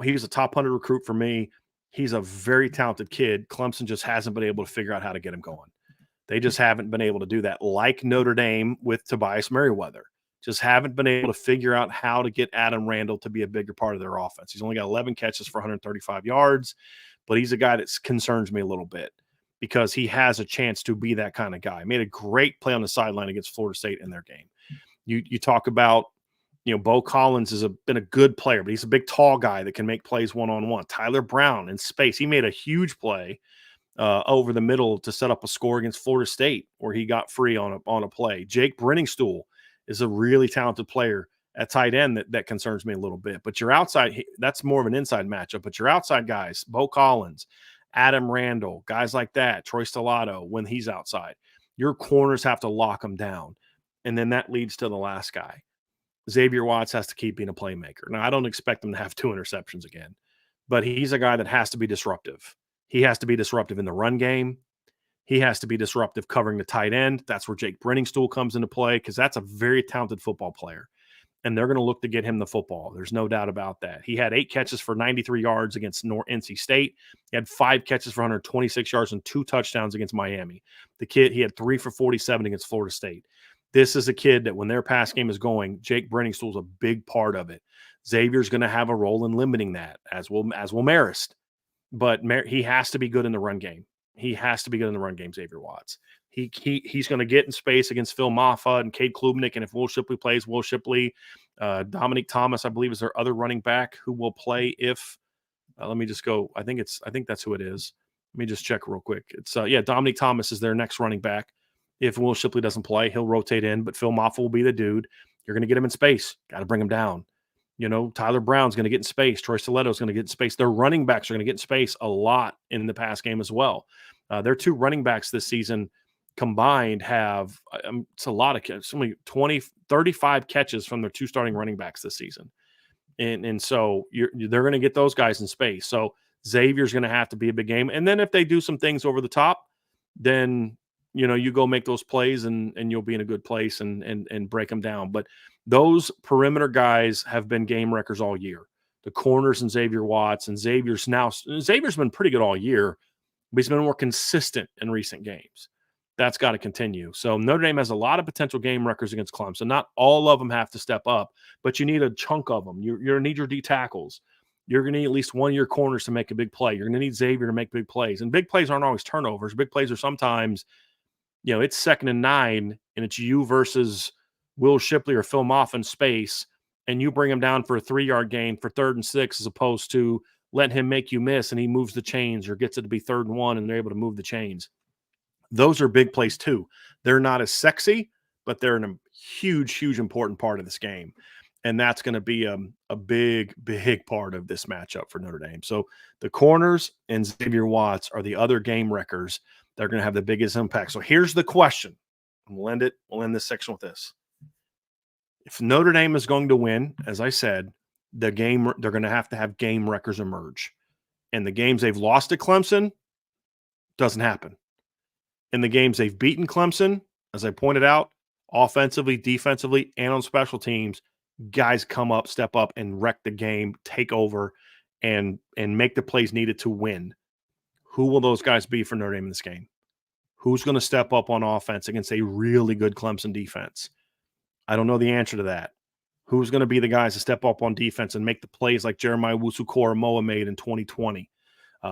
Speaker 1: He's a top 100 recruit for me. He's a very talented kid. Clemson just hasn't been able to figure out how to get him going. They just haven't been able to do that, like Notre Dame with Tobias Merriweather. Just haven't been able to figure out how to get Adam Randall to be a bigger part of their offense. He's only got 11 catches for 135 yards, but he's a guy that concerns me a little bit because he has a chance to be that kind of guy. Made a great play on the sideline against Florida State in their game. You talk about, Bo Collins has been a good player, but he's a big, tall guy that can make plays one-on-one. Tyler Brown in space. He made a huge play over the middle to set up a score against Florida State where he got free on a play. Jake Brenningstool is a really talented player at tight end that concerns me a little bit. But your outside, that's more of an inside matchup. But your outside guys, Bo Collins, Adam Randall, guys like that, Troy Stellato, when he's outside, your corners have to lock them down. And then that leads to the last guy. Xavier Watts has to keep being a playmaker. Now, I don't expect him to have 2 interceptions again, but he's a guy that has to be disruptive. He has to be disruptive in the run game. He has to be disruptive covering the tight end. That's where Jake Brenningstool comes into play because that's a very talented football player. And they're going to look to get him the football. There's no doubt about that. He had 8 catches for 93 yards against NC State. He had 5 catches for 126 yards and 2 touchdowns against Miami. He had 3 for 47 against Florida State. This is a kid that when their pass game is going, Jake Brenningstool is a big part of it. Xavier's going to have a role in limiting that, as will Marist. But he has to be good in the run game. He has to be good in the run game, Xavier Watts. He's going to get in space against Phil Maffa and Cade Klubnik, and if Will Shipley plays, Will Shipley, Dominique Thomas, I believe, is their other running back who will play if let me just go. I think that's who it is. Let me just check real quick. It's Dominique Thomas is their next running back If Will Shipley doesn't play, he'll rotate in, but Phil Maffa will be the dude. You're going to get him in space. Got to bring him down. Tyler Brown's going to get in space. Troy Stiletto's going to get in space. Their running backs are going to get in space a lot in the pass game as well. Their two running backs this season combined have it's a lot of catches, only 20, 35 catches from their two starting running backs this season. And so they're going to get those guys in space. So Xavier's going to have to be a big game. And then if they do some things over the top, then you go make those plays and you'll be in a good place and break them down. But those perimeter guys have been game wreckers all year. The corners and Xavier Watts, and Xavier's been pretty good all year, but he's been more consistent in recent games. That's got to continue. So Notre Dame has a lot of potential game wreckers against Clemson. Not all of them have to step up, but you need a chunk of them. You're going to need your D tackles. You're going to need at least one of your corners to make a big play. You're going to need Xavier to make big plays. And big plays aren't always turnovers. Big plays are sometimes, it's 2nd and 9, and it's you versus Will Shipley or Phil Maffa in space, and you bring him down for a 3-yard gain for 3rd and 6 as opposed to letting him make you miss and he moves the chains or gets it to be 3rd and 1 and they're able to move the chains. Those are big plays too. They're not as sexy, but they're a huge, huge important part of this game. And that's going to be a big, big part of this matchup for Notre Dame. So the corners and Xavier Watts are the other game wreckers that are going to have the biggest impact. So here's the question. We'll end this section with this. If Notre Dame is going to win, as I said, they're going to have game wreckers emerge. And the games they've lost at Clemson doesn't happen. In the games they've beaten Clemson, as I pointed out, offensively, defensively, and on special teams, guys come up, step up, and wreck the game, take over, and make the plays needed to win. Who will those guys be for Notre Dame in this game? Who's going to step up on offense against a really good Clemson defense? I don't know the answer to that. Who's going to be the guys to step up on defense and make the plays like Jeremiah Owusu-Koramoah made in 2020?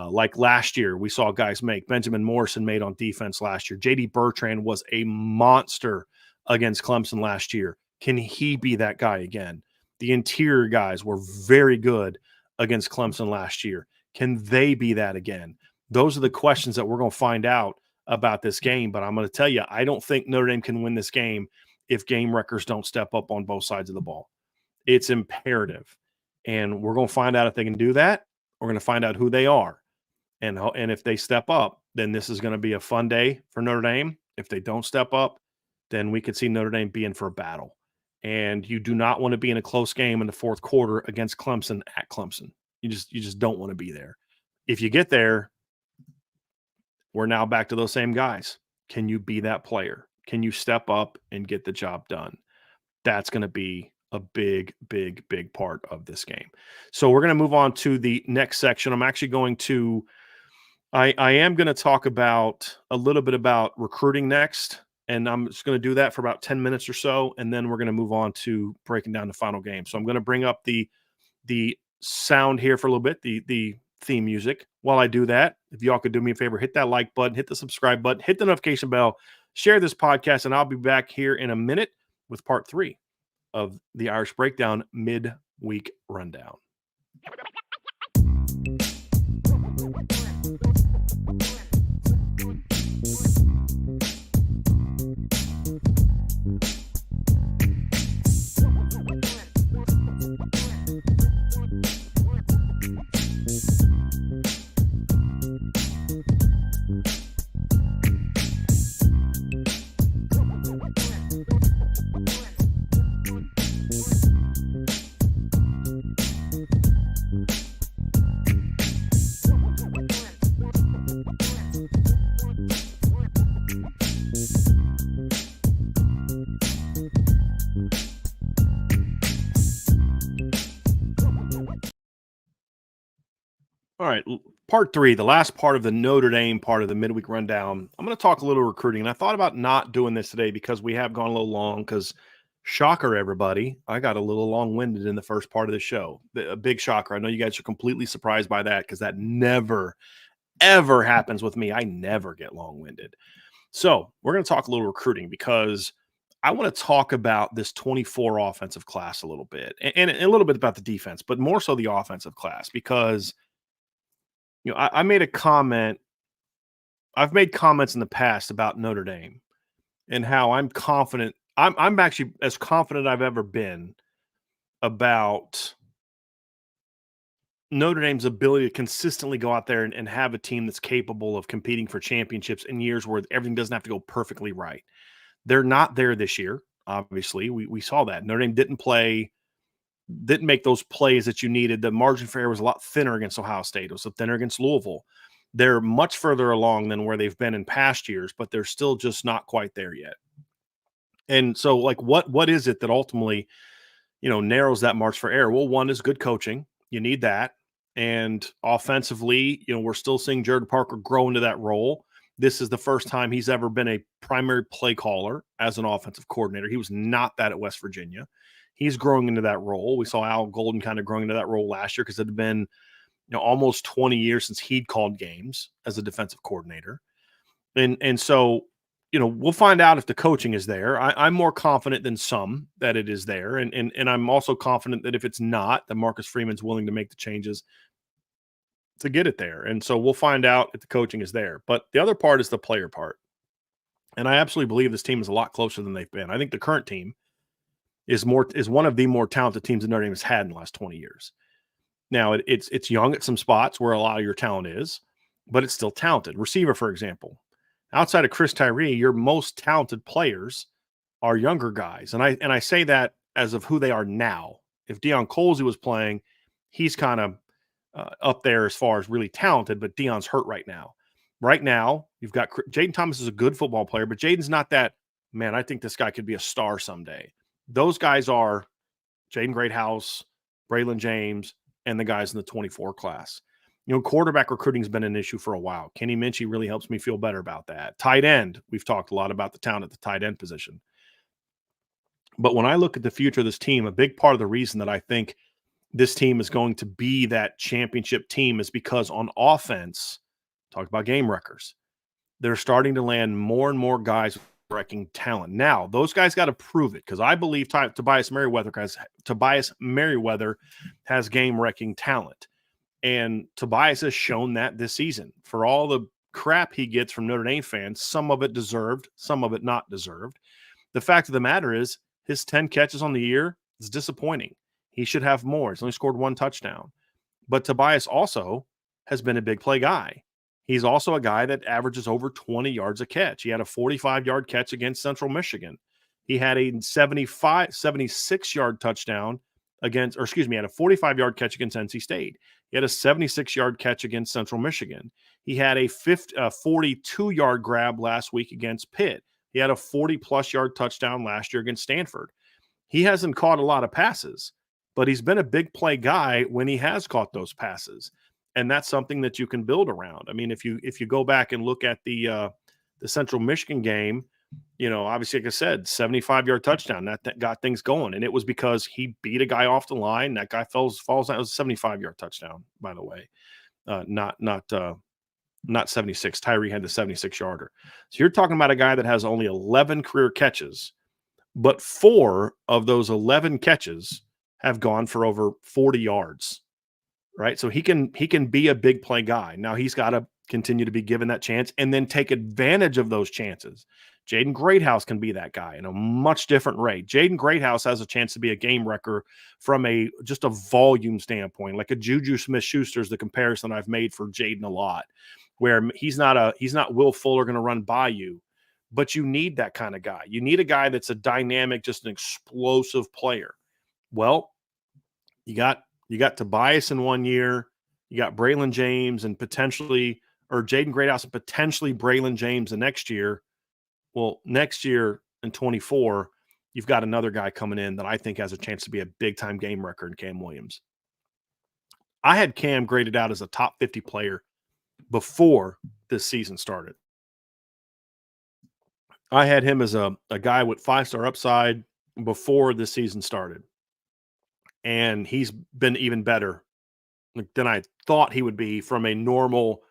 Speaker 1: Like last year, we saw guys make. Benjamin Morrison made on defense last year. J.D. Bertrand was a monster against Clemson last year. Can he be that guy again? The interior guys were very good against Clemson last year. Can they be that again? Those are the questions that we're going to find out about this game. But I'm going to tell you, I don't think Notre Dame can win this game if game wreckers don't step up on both sides of the ball. It's imperative. And we're going to find out if they can do that. We're going to find out who they are. And if they step up, then this is going to be a fun day for Notre Dame. If they don't step up, then we could see Notre Dame be in for a battle. And you do not want to be in a close game in the fourth quarter against Clemson at Clemson. You just don't want to be there. If you get there, we're now back to those same guys. Can you be that player? Can you step up and get the job done? That's going to be a big, big, big part of this game. So we're going to move on to the next section. I'm actually going to I am going to talk about a little bit about recruiting next, and I'm just going to do that for about 10 minutes or so, and then we're going to move on to breaking down the final game. So I'm going to bring up the sound here for a little bit, the theme music. While I do that, if y'all could do me a favor, hit that like button, hit the subscribe button, hit the notification bell, share this podcast, and I'll be back here in a minute with part 3 of the Irish Breakdown Midweek Rundown. All right, part 3, the last part of the Notre Dame part of the midweek rundown. I'm going to talk a little recruiting, and I thought about not doing this today because we have gone a little long because, shocker, everybody, I got a little long-winded in the first part of the show. A big shocker. I know you guys are completely surprised by that because that never, ever happens with me. I never get long-winded. So we're going to talk a little recruiting because I want to talk about this 24 offensive class a little bit and a little bit about the defense, but more so the offensive class because – I made a comment. I've made comments in the past about Notre Dame, and how I'm confident. I'm actually as confident I've ever been about Notre Dame's ability to consistently go out there and have a team that's capable of competing for championships in years where everything doesn't have to go perfectly right. They're not there this year. Obviously, we saw that Notre Dame didn't make those plays that you needed. The margin for error was a lot thinner against Ohio State. It was thinner against Louisville. They're much further along than where they've been in past years, but they're still just not quite there yet. And so, like, what is it that ultimately, narrows that margin for error? Well, one is good coaching. You need that. And offensively, we're still seeing Jared Parker grow into that role. This is the first time he's ever been a primary play caller as an offensive coordinator. He was not that at West Virginia. He's growing into that role. We saw Al Golden kind of growing into that role last year because it had been almost 20 years since he'd called games as a defensive coordinator. And so, we'll find out if the coaching is there. I'm more confident than some that it is there. And I'm also confident that if it's not, that Marcus Freeman's willing to make the changes to get it there. And so we'll find out if the coaching is there. But the other part is the player part. And I absolutely believe this team is a lot closer than they've been. I think the current team is one of the more talented teams that Notre Dame has had in the last 20 years. Now, it's young at some spots where a lot of your talent is, but it's still talented. Receiver, for example. Outside of Chris Tyree, your most talented players are younger guys. And I say that as of who they are now. If Deion Colsey was playing, he's kind of up there as far as really talented, but Deion's hurt right now. Right now, you've got Jaden Thomas is a good football player, but Jaden's not that, man, I think this guy could be a star someday. Those guys are Jaden Greathouse, Braylon James, and the guys in the 24 class. Quarterback recruiting has been an issue for a while. Kenny Minchie really helps me feel better about that. Tight end, we've talked a lot about the talent at the tight end position. But when I look at the future of this team, a big part of the reason that I think this team is going to be that championship team is because on offense, talk about game wreckers, they're starting to land more and more guys with wrecking talent. Now, those guys got to prove it because I believe Tobias Merriweather has game wrecking talent. And Tobias has shown that this season. For all the crap he gets from Notre Dame fans, some of it deserved, some of it not deserved. The fact of the matter is his 10 catches on the year is disappointing. He should have more. He's only scored one touchdown. But Tobias also has been a big play guy. He's also a guy that averages over 20 yards a catch. He had a 45-yard catch against Central Michigan. He had a 76-yard touchdown he had a 45-yard catch against NC State. He had a 76-yard catch against Central Michigan. He had a 42-yard grab last week against Pitt. He had a 40-plus yard touchdown last year against Stanford. He hasn't caught a lot of passes, but he's been a big play guy when he has caught those passes. And that's something that you can build around. I mean, if you go back and look at the Central Michigan game, obviously, like I said, 75-yard touchdown, that got things going. And it was because he beat a guy off the line. That guy falls down. It was a 75-yard touchdown, by the way. Not 76. Tyree had the 76-yarder. So you're talking about a guy that has only 11 career catches, but 4 of those 11 catches have gone for over 40 yards, right? So he can be a big play guy. Now he's got to continue to be given that chance and then take advantage of those chances. Jaden Greathouse can be that guy in a much different rate. Jaden Greathouse has a chance to be a game wrecker from just a volume standpoint, like a Juju Smith-Schuster is the comparison I've made for Jaden a lot, where he's not Will Fuller going to run by you, but you need that kind of guy. You need a guy that's a dynamic, just an explosive player. Well, you got Tobias in 1 year, you got Braylon James and potentially, or Jaden Greathouse and potentially Braylon James the next year. Well, next year in 24, you've got another guy coming in that I think has a chance to be a big-time game wrecker in Cam Williams. I had Cam graded out as a top 50 player before this season started. I had him as a guy with 5-star upside before this season started. And he's been even better than I thought he would be from a normal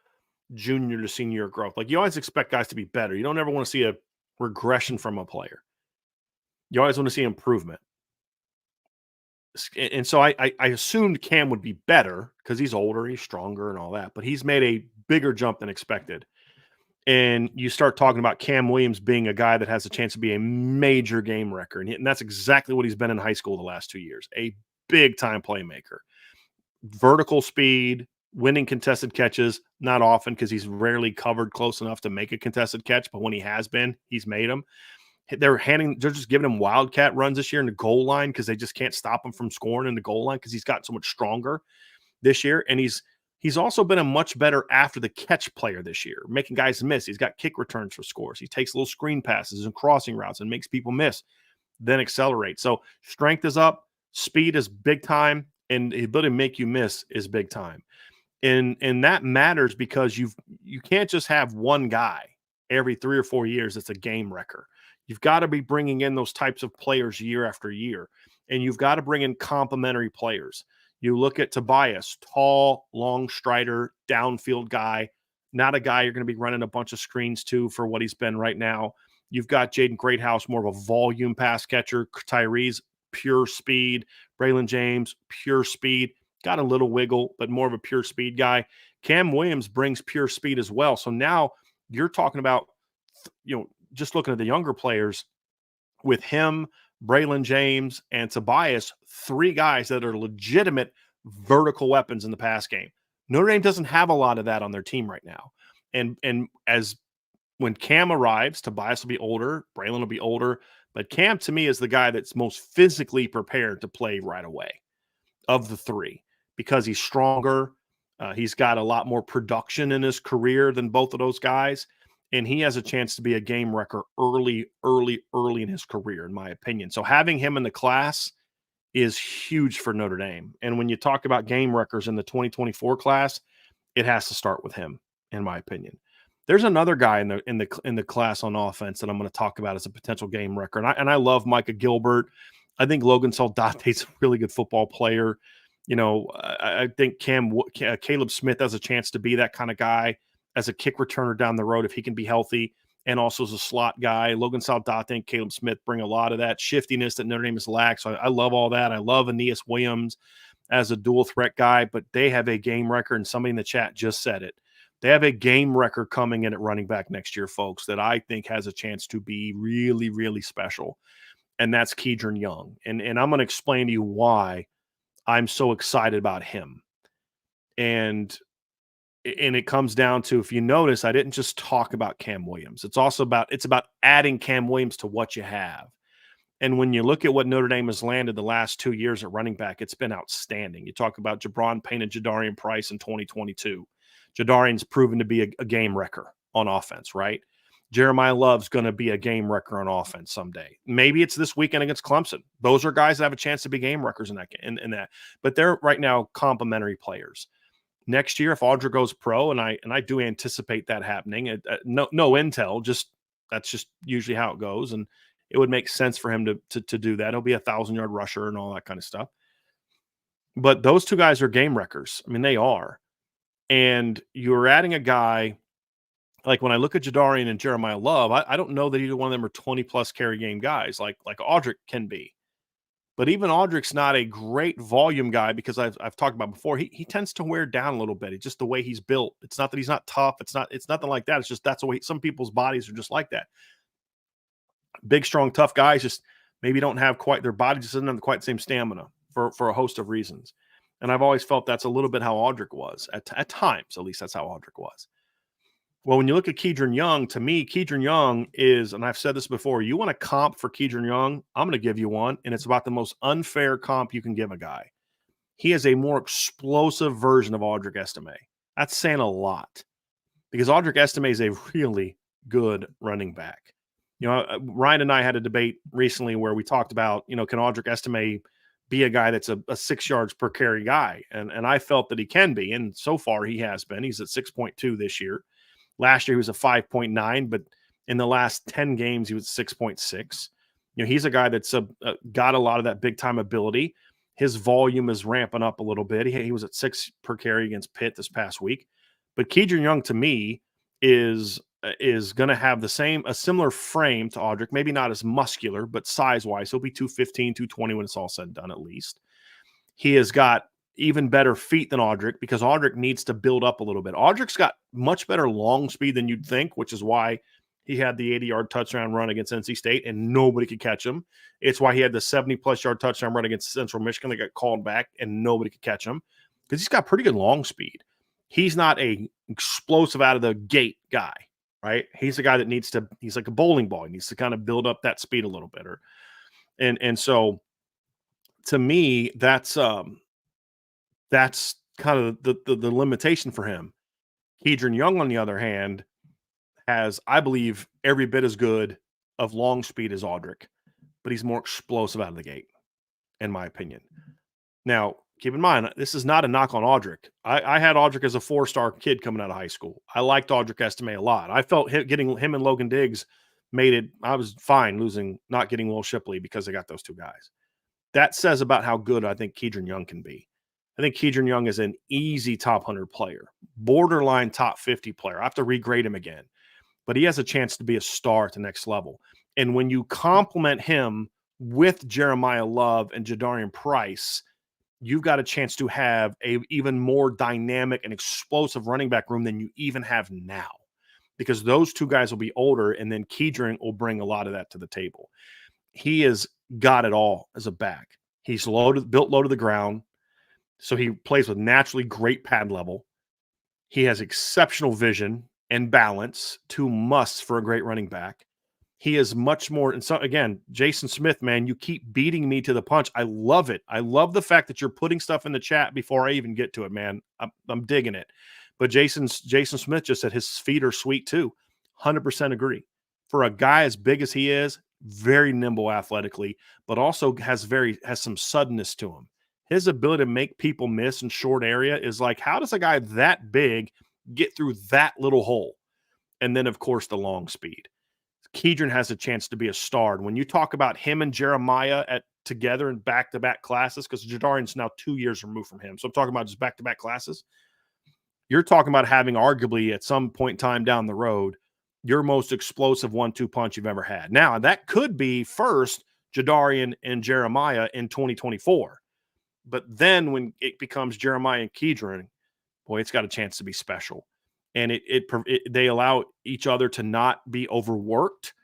Speaker 1: junior to senior growth. Like, you always expect guys to be better. You don't ever want to see a regression from a player. You always want to see improvement. And so I assumed Cam would be better because he's older, he's stronger and all that, but he's made a bigger jump than expected. And you start talking about Cam Williams being a guy that has a chance to be a major game wrecker. And that's exactly what he's been in high school the last 2 years. A big-time playmaker. Vertical speed, winning contested catches, not often because he's rarely covered close enough to make a contested catch. But when he has been, he's made them. They're just giving him wildcat runs this year in the goal line because they just can't stop him from scoring in the goal line because he's gotten so much stronger this year. And he's also been a much better after the catch player this year, making guys miss. He's got kick returns for scores. He takes little screen passes and crossing routes and makes people miss, then accelerate. So strength is up, speed is big time, and the ability to make you miss is big time. And that matters because you can't just have one guy every 3 or 4 years that's a game wrecker. You've got to be bringing in those types of players year after year, and you've got to bring in complementary players. You look at Tobias, tall, long strider, downfield guy, not a guy you're going to be running a bunch of screens to for what he's been right now. You've got Jaden Greathouse, more of a volume pass catcher. Tyrese, pure speed. Braylon James, pure speed. Got a little wiggle, but more of a pure speed guy. Cam Williams brings pure speed as well. So now you're talking about, just looking at the younger players with him, Braylon James, and Tobias, 3 guys that are legitimate vertical weapons in the pass game. Notre Dame doesn't have a lot of that on their team right now. And as when Cam arrives, Tobias will be older, Braylon will be older, but Cam to me is the guy that's most physically prepared to play right away of the 3 because he's stronger. He's got a lot more production in his career than both of those guys. And he has a chance to be a game wrecker early in his career, in my opinion. So having him in the class is huge for Notre Dame. And when you talk about game wreckers in the 2024 class, it has to start with him, in my opinion. There's another guy in the class on offense that I'm going to talk about as a potential game wrecker. And I love Micah Gilbert. I think Logan Saldate's a really good football player. I think Caleb Smith has a chance to be that kind of guy as a kick returner down the road if he can be healthy, and also as a slot guy. Logan Saldate and Caleb Smith bring a lot of that shiftiness that Notre Dame has lacked. So I love all that. I love Aeneas Williams as a dual threat guy, but they have a game wrecker, and somebody in the chat just said it. They have a game wrecker coming in at running back next year, folks, that I think has a chance to be really, really special, and that's Kedron Young. And I'm going to explain to you why I'm so excited about him. And it comes down to, if you notice, I didn't just talk about Cam Williams. It's about adding Cam Williams to what you have. And when you look at what Notre Dame has landed the last 2 years at running back, it's been outstanding. You talk about Jabron Payne and Jadarian Price in 2022. Jadarian's proven to be a game wrecker on offense, right? Jeremiah Love's going to be a game wrecker on offense someday. Maybe it's this weekend against Clemson. Those are guys that have a chance to be game wreckers in that. But they're right now complementary players. Next year, if Audric goes pro, and I do anticipate that happening, no intel, that's just usually how it goes, and it would make sense for him to do that. He'll be a 1,000-yard rusher and all that kind of stuff. But those 2 guys are game wreckers. I mean, they are. And you're adding a guy, like when I look at Jadarian and Jeremiah Love, I don't know that either one of them are 20-plus carry game guys like Audric can be. But even Audric's not a great volume guy because I've talked about before. He tends to wear down a little bit. It's just the way he's built. It's not that he's not tough. It's nothing like that. It's just that's the way some people's bodies are just like that. Big, strong, tough guys just maybe don't have quite, their body just doesn't have quite the same stamina for a host of reasons. And I've always felt that's a little bit how Audric was at times. At least that's how Audric was. Well, when you look at Kedron Young, to me, Kedron Young is, and I've said this before, you want a comp for Kedron Young, I'm going to give you one, and it's about the most unfair comp you can give a guy. He is a more explosive version of Audric Estime. That's saying a lot because Audric Estime is a really good running back. Ryan and I had a debate recently where we talked about, can Audric Estime be a guy that's a 6 yards per carry guy? And I felt that he can be, and so far he has been. He's at 6.2 this year. Last year, he was a 5.9, but in the last 10 games, he was 6.6. He's a guy that's got a lot of that big-time ability. His volume is ramping up a little bit. He was at 6 per carry against Pitt this past week. But Kedron Young, to me, is going to have a similar frame to Audric, maybe not as muscular, but size-wise, he'll be 215, 220 when it's all said and done at least. He has got even better feet than Audric because Audric needs to build up a little bit. Audric's got much better long speed than you'd think, which is why he had the 80-yard touchdown run against NC State and nobody could catch him. It's why he had the 70-plus yard touchdown run against Central Michigan that got called back and nobody could catch him because he's got pretty good long speed. He's not a explosive out of the gate guy, right? He's a guy that he's like a bowling ball. He needs to kind of build up that speed a little bit. And so to me, that's kind of the limitation for him. Kedron Young, on the other hand, has, I believe, every bit as good of long speed as Audric, but he's more explosive out of the gate, in my opinion. Now, keep in mind, this is not a knock on Audric. I had Audric as a 4-star kid coming out of high school. I liked Audric Estime a lot. I felt getting him and Logan Diggs made it. I was fine not getting Will Shipley because I got those two guys. That says about how good I think Kedron Young can be. I think Kedron Young is an easy top 100 player, borderline top 50 player. I have to regrade him again, but he has a chance to be a star at the next level. And when you complement him with Jeremiah Love and Jadarian Price, you've got a chance to have a even more dynamic and explosive running back room than you even have now, because those two guys will be older, and then Kedron will bring a lot of that to the table. He has got it all as a back. He's built low to the ground, so he plays with naturally great pad level. He has exceptional vision and balance, two musts for a great running back. He is much more, and so again, Jason Smith, man, you keep beating me to the punch. I love it. I love the fact that you're putting stuff in the chat before I even get to it, man. I'm digging it. But Jason Smith just said his feet are sweet too. 100% agree. For a guy as big as he is, very nimble athletically, but also has some suddenness to him. His ability to make people miss in short area is like, how does a guy that big get through that little hole? And then, of course, the long speed. Kedron has a chance to be a star. And when you talk about him and Jeremiah together in back-to-back classes, because Jadarian's now 2 years removed from him, so I'm talking about just back-to-back classes, you're talking about having arguably at some point in time down the road your most explosive 1-2 punch you've ever had. Now, that could be first Jadarian and Jeremiah in 2024. But then when it becomes Jeremiah and Kedron, boy, it's got a chance to be special. And they allow each other to not be overworked.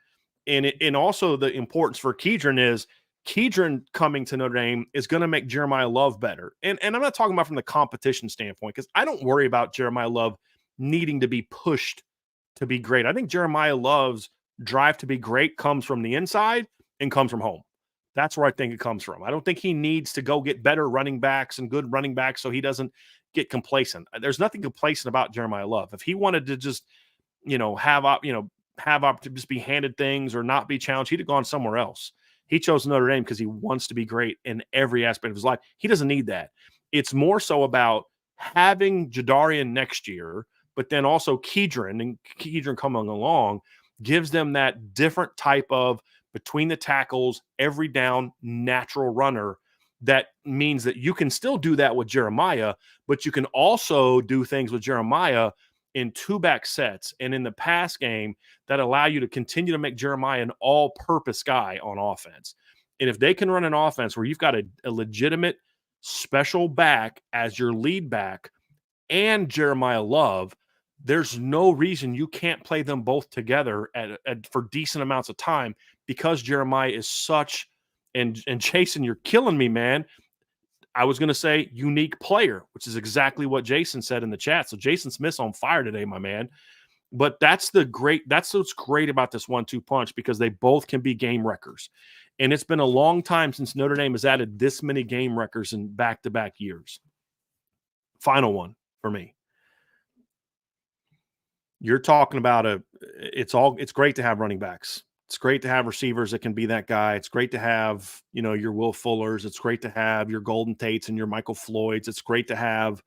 Speaker 1: And also the importance for Kedron is Kedron coming to Notre Dame is going to make Jeremiah Love better. And I'm not talking about from the competition standpoint, because I don't worry about Jeremiah Love needing to be pushed to be great. I think Jeremiah Love's drive to be great comes from the inside and comes from home. That's where I think it comes from. I don't think he needs to go get better running backs and good running backs so he doesn't get complacent. There's nothing complacent about Jeremiah Love. If he wanted to just, have up to just be handed things or not be challenged, he'd have gone somewhere else. He chose Notre Dame because he wants to be great in every aspect of his life. He doesn't need that. It's more so about having Jadarian next year, but then also Kedron coming along gives them that different type of between the tackles, every down, natural runner. That means that you can still do that with Jeremiah, but you can also do things with Jeremiah in 2-back sets and in the pass game that allow you to continue to make Jeremiah an all-purpose guy on offense. And if they can run an offense where you've got a legitimate special back as your lead back and Jeremiah Love, there's no reason you can't play them both together for decent amounts of time, because Jeremiah is such, and Jason, you're killing me, man. I was going to say unique player, which is exactly what Jason said in the chat. So Jason Smith's on fire today, my man. But that's what's great about this 1-2 punch, because they both can be game wreckers. And it's been a long time since Notre Dame has added this many game wreckers in back-to-back years. Final one for me. You're talking about it's great to have running backs. It's great to have receivers that can be that guy. It's great to have, your Will Fullers. It's great to have your Golden Tates and your Michael Floyds. It's great to have,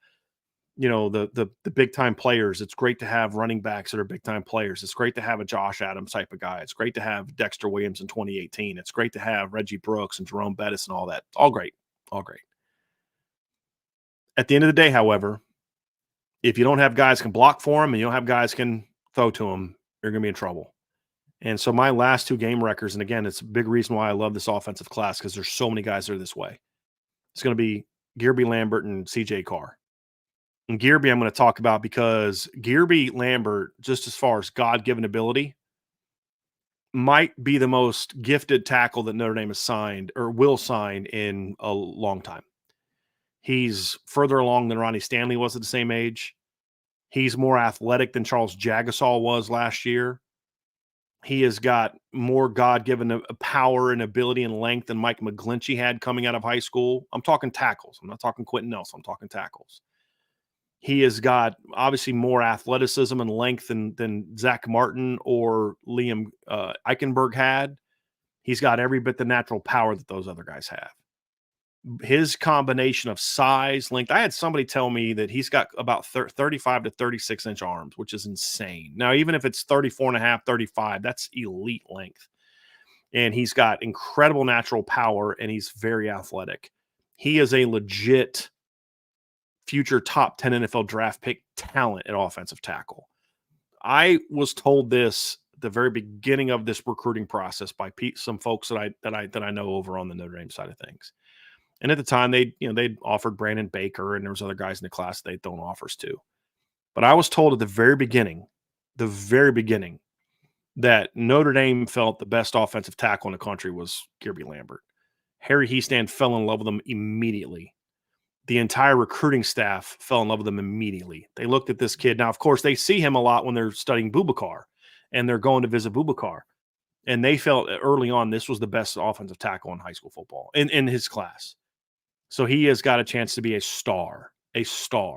Speaker 1: the big time players. It's great to have running backs that are big time players. It's great to have a Josh Adams type of guy. It's great to have Dexter Williams in 2018. It's great to have Reggie Brooks and Jerome Bettis and all that. All great. All great. At the end of the day, however, if you don't have guys can block for him and you don't have guys can throw to him, you're going to be in trouble. And so my last 2 game wreckers, and again, it's a big reason why I love this offensive class, because there's so many guys that are this way. It's going to be Gearby Lambert and CJ Carr. And Gearby I'm going to talk about because Gearby Lambert, just as far as God-given ability, might be the most gifted tackle that Notre Dame has signed or will sign in a long time. He's further along than Ronnie Stanley was at the same age. He's more athletic than Charles Jagasaw was last year. He has got more God-given power and ability and length than Mike McGlinchey had coming out of high school. I'm talking tackles. I'm not talking Quentin Nelson. I'm talking tackles. He has got obviously more athleticism and length than Zach Martin or Liam Eichenberg had. He's got every bit the natural power that those other guys have. His combination of size, length. I had somebody tell me that he's got about 35 to 36 inch arms, which is insane. Now, even if it's 34 and a half, 35, that's elite length. And he's got incredible natural power, and he's very athletic. He is a legit future top 10 NFL draft pick talent at offensive tackle. I was told this at the very beginning of this recruiting process by some folks that I know over on the Notre Dame side of things. And at the time, they'd offered Brandon Baker, and there was other guys in the class they'd thrown offers to. But I was told at the very beginning, that Notre Dame felt the best offensive tackle in the country was Gearby Lambert. Harry Hiestand fell in love with him immediately. The entire recruiting staff fell in love with him immediately. They looked at this kid. Now, of course, they see him a lot when they're studying Boubacar, and they're going to visit Boubacar. And they felt early on this was the best offensive tackle in high school football in his class. So he has got a chance to be a star,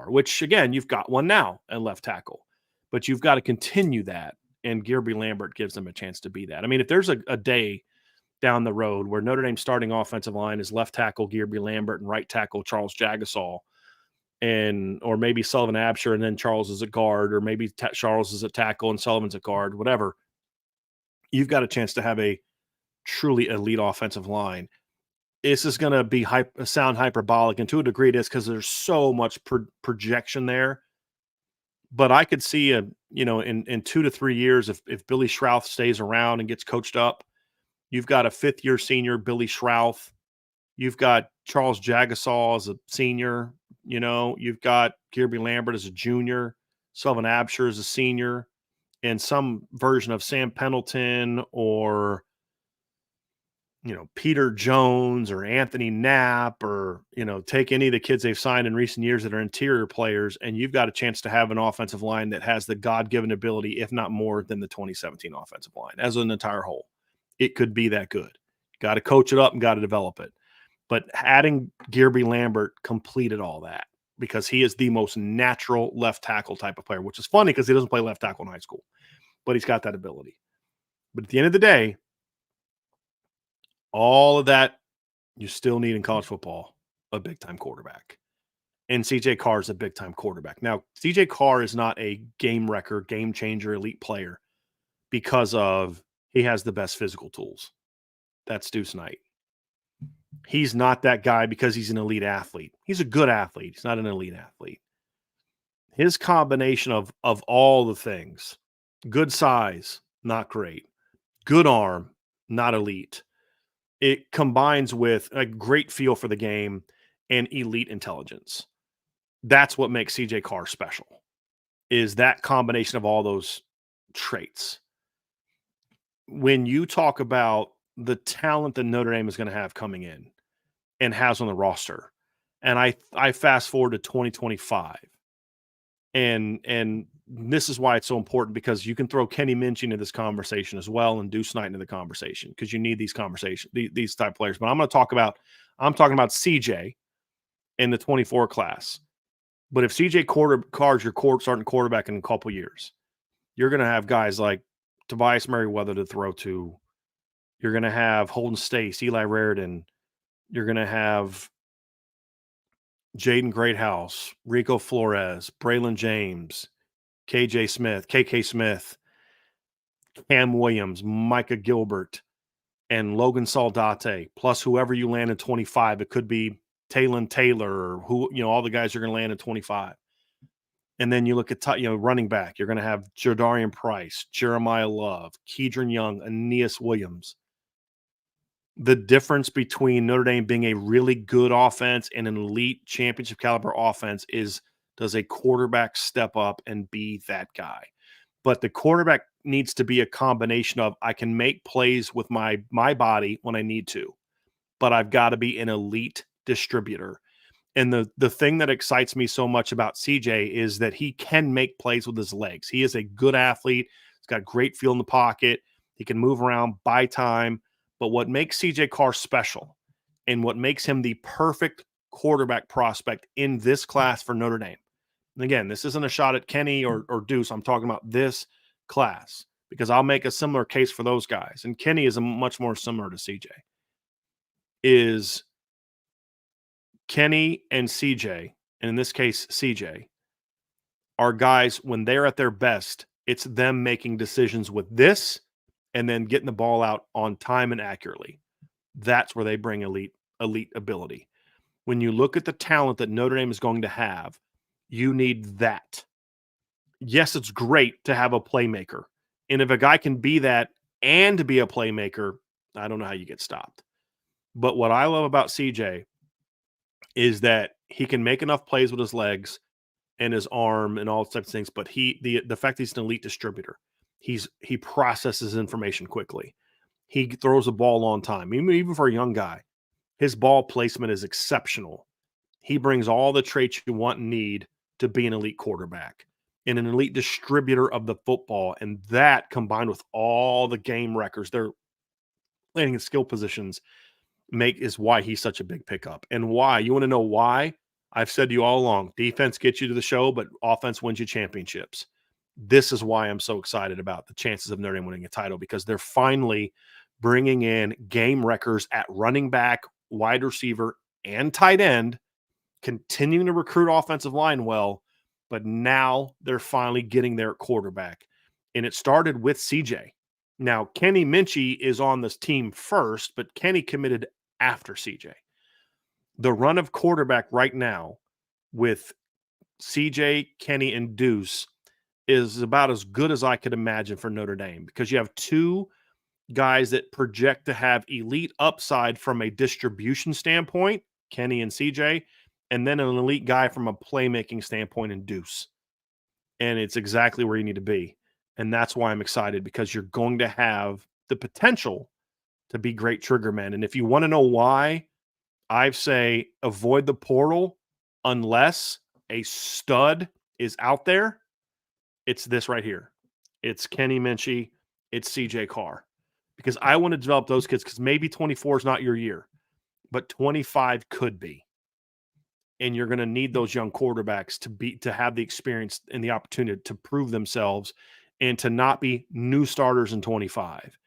Speaker 1: which, again, you've got one now at left tackle. But you've got to continue that, and Gearby Lambert gives them a chance to be that. I mean, if there's a day down the road where Notre Dame's starting offensive line is left tackle Gearby Lambert and right tackle Charles Jagasaw, or maybe Sullivan Absher and then Charles is a guard, or maybe Charles is a tackle and Sullivan's a guard, whatever, you've got a chance to have a truly elite offensive line. This is going to be sound hyperbolic, and to a degree it is because there's so much projection there. But I could see in 2 to 3 years, if Billy Schrouth stays around and gets coached up, you've got a fifth-year senior, Billy Schrouth. You've got Charles Jagasaw as a senior. You've got Gearby Lambert as a junior, Sullivan Absher as a senior, and some version of Sam Pendleton or Peter Jones or Anthony Knapp, or, take any of the kids they've signed in recent years that are interior players, and you've got a chance to have an offensive line that has the God-given ability, if not more, than the 2017 offensive line as an entire whole. It could be that good. Got to coach it up and got to develop it. But adding Gearby Lambert completed all that because he is the most natural left tackle type of player, which is funny because he doesn't play left tackle in high school, but he's got that ability. But at the end of the day, all of that you still need in college football, a big-time quarterback. And CJ Carr is a big-time quarterback. Now, CJ Carr is not a game wrecker, game-changer, elite player because he has the best physical tools. That's Deuce Knight. He's not that guy because he's an elite athlete. He's a good athlete. He's not an elite athlete. His combination of all the things, good size, not great. Good arm, not elite. It combines with a great feel for the game and elite intelligence. That's what makes CJ Carr special, is that combination of all those traits. When you talk about the talent that Notre Dame is going to have coming in and has on the roster, and I fast forward to 2025, and this is why it's so important, because you can throw Kenny Minchey into this conversation as well and Deuce Knight into the conversation, because you need these conversations, these type of players. But I'm talking about CJ in the 24 class. But if CJ Carr's your starting quarterback in a couple years, you're going to have guys like Tobias Merriweather to throw to. You're going to have Holden Stace, Eli Raridan. You're going to have Jaden Greathouse, Rico Flores, Braylon James, KK Smith, Cam Williams, Micah Gilbert, and Logan Saldate, plus whoever you land in 25. It could be Talon Taylor, or all the guys you're going to land in 25. And then you look at running back. You're going to have Jadarian Price, Jeremiah Love, Keedron Young, Aeneas Williams. the difference between Notre Dame being a really good offense and an elite championship caliber offense is, does a quarterback step up and be that guy? But the quarterback needs to be a combination of, I can make plays with my body when I need to, but I've got to be an elite distributor. And the thing that excites me so much about CJ is that he can make plays with his legs. He is a good athlete. He's got great feel in the pocket. He can move around, buy time. But what makes CJ Carr special and what makes him the perfect quarterback prospect in this class for Notre Dame. And again, this isn't a shot at Kenny or Deuce. I'm talking about this class because I'll make a similar case for those guys. And Kenny is much more similar to CJ. Is Kenny and CJ, and in this case, CJ, are guys when they're at their best, it's them making decisions with this and then getting the ball out on time and accurately. That's where they bring elite ability. When you look at the talent that Notre Dame is going to have, you need that. Yes, it's great to have a playmaker. And if a guy can be that and be a playmaker, I don't know how you get stopped. But what I love about CJ is that he can make enough plays with his legs and his arm and all types of things. But the fact that he's an elite distributor, he processes information quickly. He throws a ball on time. Even for a young guy, his ball placement is exceptional. He brings all the traits you want and need to be an elite quarterback and an elite distributor of the football. And that combined with all the game records, they're landing in skill positions, is why he's such a big pickup. And why? You want to know why? I've said to you all along, defense gets you to the show, but offense wins you championships. This is why I'm so excited about the chances of Notre Dame winning a title, because they're finally bringing in game records at running back, wide receiver, and tight end, continuing to recruit offensive line well, but now they're finally getting their quarterback. And it started with CJ. Now, Kenny Minchie is on this team first, but Kenny committed after CJ. The run of quarterback right now with CJ, Kenny, and Deuce is about as good as I could imagine for Notre Dame, because you have two guys that project to have elite upside from a distribution standpoint, Kenny and CJ, and then an elite guy from a playmaking standpoint in Deuce. And it's exactly where you need to be. And that's why I'm excited, because you're going to have the potential to be great trigger men. And if you want to know why, I say avoid the portal unless a stud is out there. It's this right here. It's Kenny Minchie. It's CJ Carr. Because I want to develop those kids, because maybe 24 is not your year, but 25 could be. And you're going to need those young quarterbacks to have the experience and the opportunity to prove themselves and to not be new starters in 25.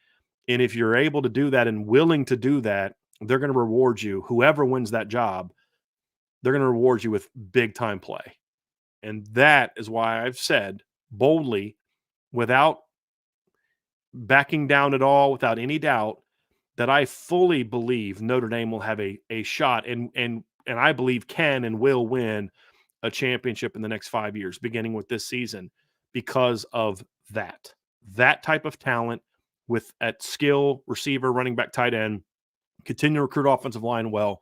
Speaker 1: And if you're able to do that and willing to do that, they're going to reward you. Whoever wins that job, they're going to reward you with big time play. And that is why I've said boldly, without backing down at all, without any doubt, that I fully believe Notre Dame will have a shot and I believe can and will win a championship in the next 5 years, beginning with this season, because of that type of talent with at skill, receiver, running back, tight end, continue to recruit offensive line well,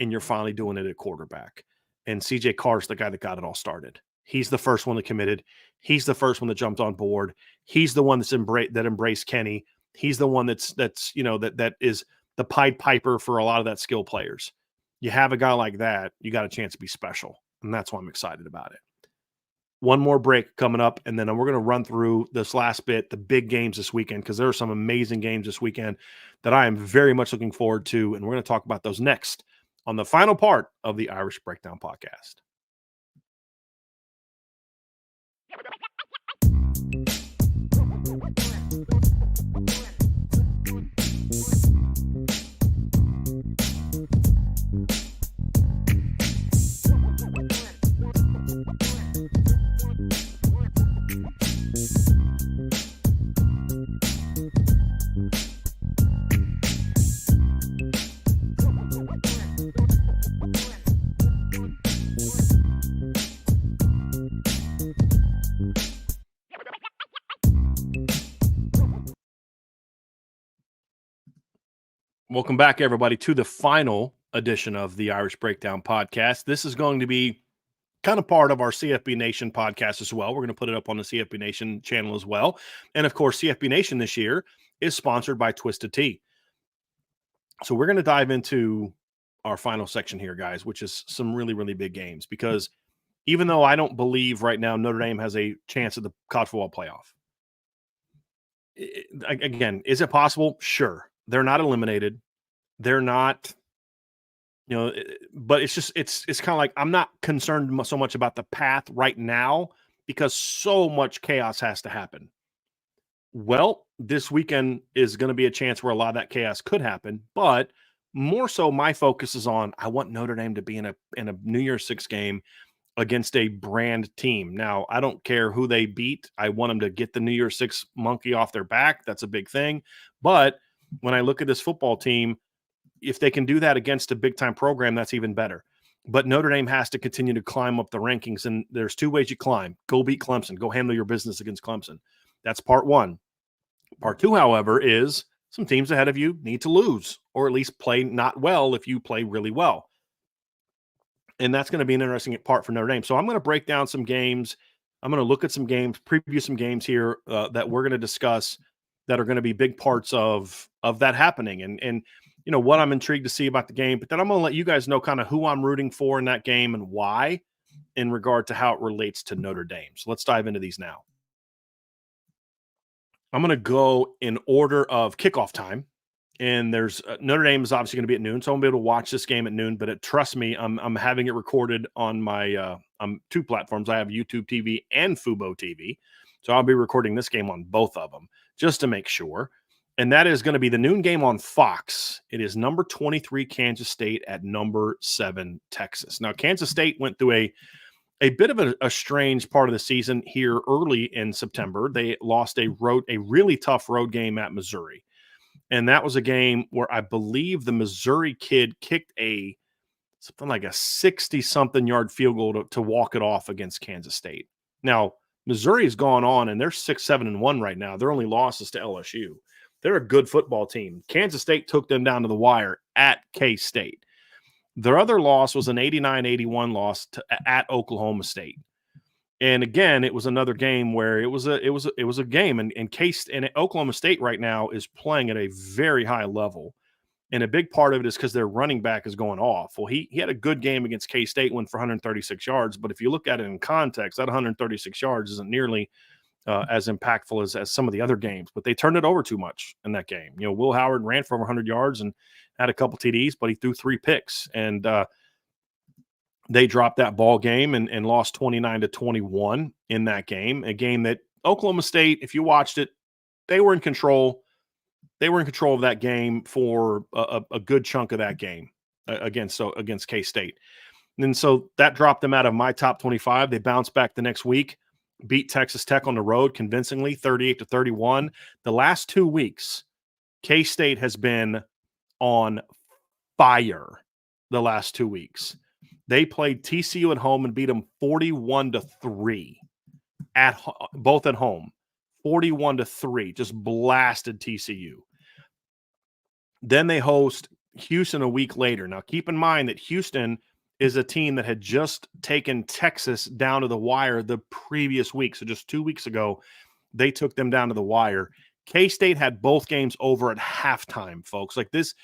Speaker 1: and you're finally doing it at quarterback. And CJ Carr's the guy that got it all started. He's the first one that committed. He's the first one that jumped on board. He's the one that embraced Kenny. He's the one that is the Pied Piper for a lot of that skill players. You have a guy like that, you got a chance to be special. And that's why I'm excited about it. One more break coming up, and then we're going to run through this last bit, the big games this weekend, because there are some amazing games this weekend that I am very much looking forward to, and we're going to talk about those next on the final part of the Irish Breakdown podcast. Welcome back, everybody, to the final edition of the Irish Breakdown podcast. This is going to be kind of part of our CFB Nation podcast as well. We're going to put it up on the CFB Nation channel as well. And of course, CFB Nation this year is sponsored by Twisted Tea. So we're going to dive into our final section here, guys, which is some really, really big games. Because even though I don't believe right now Notre Dame has a chance at the college football playoff, again, is it possible? Sure. They're not eliminated. They're not, but it's kind of like I'm not concerned so much about the path right now because so much chaos has to happen. Well, this weekend is going to be a chance where a lot of that chaos could happen, but more so my focus is on I want Notre Dame to be in a New Year's Six game against a brand team. Now, I don't care who they beat. I want them to get the New Year's Six monkey off their back. That's a big thing. But when I look at this football team, if they can do that against a big-time program, that's even better. But Notre Dame has to continue to climb up the rankings, and there's two ways you climb. Go beat Clemson. Go handle your business against Clemson. That's part one. Part two, however, is some teams ahead of you need to lose or at least play not well if you play really well. And that's going to be an interesting part for Notre Dame. So I'm going to break down some games. I'm going to look at some games, preview some games here that we're going to discuss that are going to be big parts of that happening. And you know, what I'm intrigued to see about the game. But then I'm going to let you guys know kind of who I'm rooting for in that game and why in regard to how it relates to Notre Dame. So let's dive into these now. I'm going to go in order of kickoff time. And there's Notre Dame is obviously going to be at noon, so I'm going to be able to watch this game at noon. But trust me, I'm having it recorded on my two platforms. I have YouTube TV and Fubo TV, so I'll be recording this game on both of them just to make sure. And that is going to be the noon game on Fox. It is number 23 Kansas State at number 7 Texas. Now Kansas State went through a bit of a strange part of the season here early in September. They lost a really tough road game at Missouri. And that was a game where I believe the Missouri kid kicked something like a 60-something yard field goal to walk it off against Kansas State. Now, Missouri's gone on, and they're 6-7-1 right now. Their only loss is to LSU. They're a good football team. Kansas State took them down to the wire at K-State. Their other loss was an 89-81 loss at Oklahoma State. And again, it was another game where it was a game, and Oklahoma State right now is playing at a very high level, and a big part of it is because their running back is going off. Well, he had a good game against K-State, went for 136 yards, but if you look at it in context, that 136 yards isn't nearly as impactful as some of the other games. But they turned it over too much in that game. You know, Will Howard ran for over 100 yards and had a couple TDs, but he threw 3 picks, and they dropped that ball game and lost 29-21 in that game. A game that Oklahoma State, if you watched it, they were in control. They were in control of that game for a good chunk of that game against K-State. And so that dropped them out of my top 25. They bounced back the next week, beat Texas Tech on the road convincingly, 38-31. The last 2 weeks, K-State has been on fire the last 2 weeks. They played TCU at home and beat them 41-3 both at home. 41-3, just blasted TCU. Then they host Houston a week later. Now, keep in mind that Houston is a team that had just taken Texas down to the wire the previous week. So just 2 weeks ago, they took them down to the wire. K-State had both games over at halftime, folks. Like this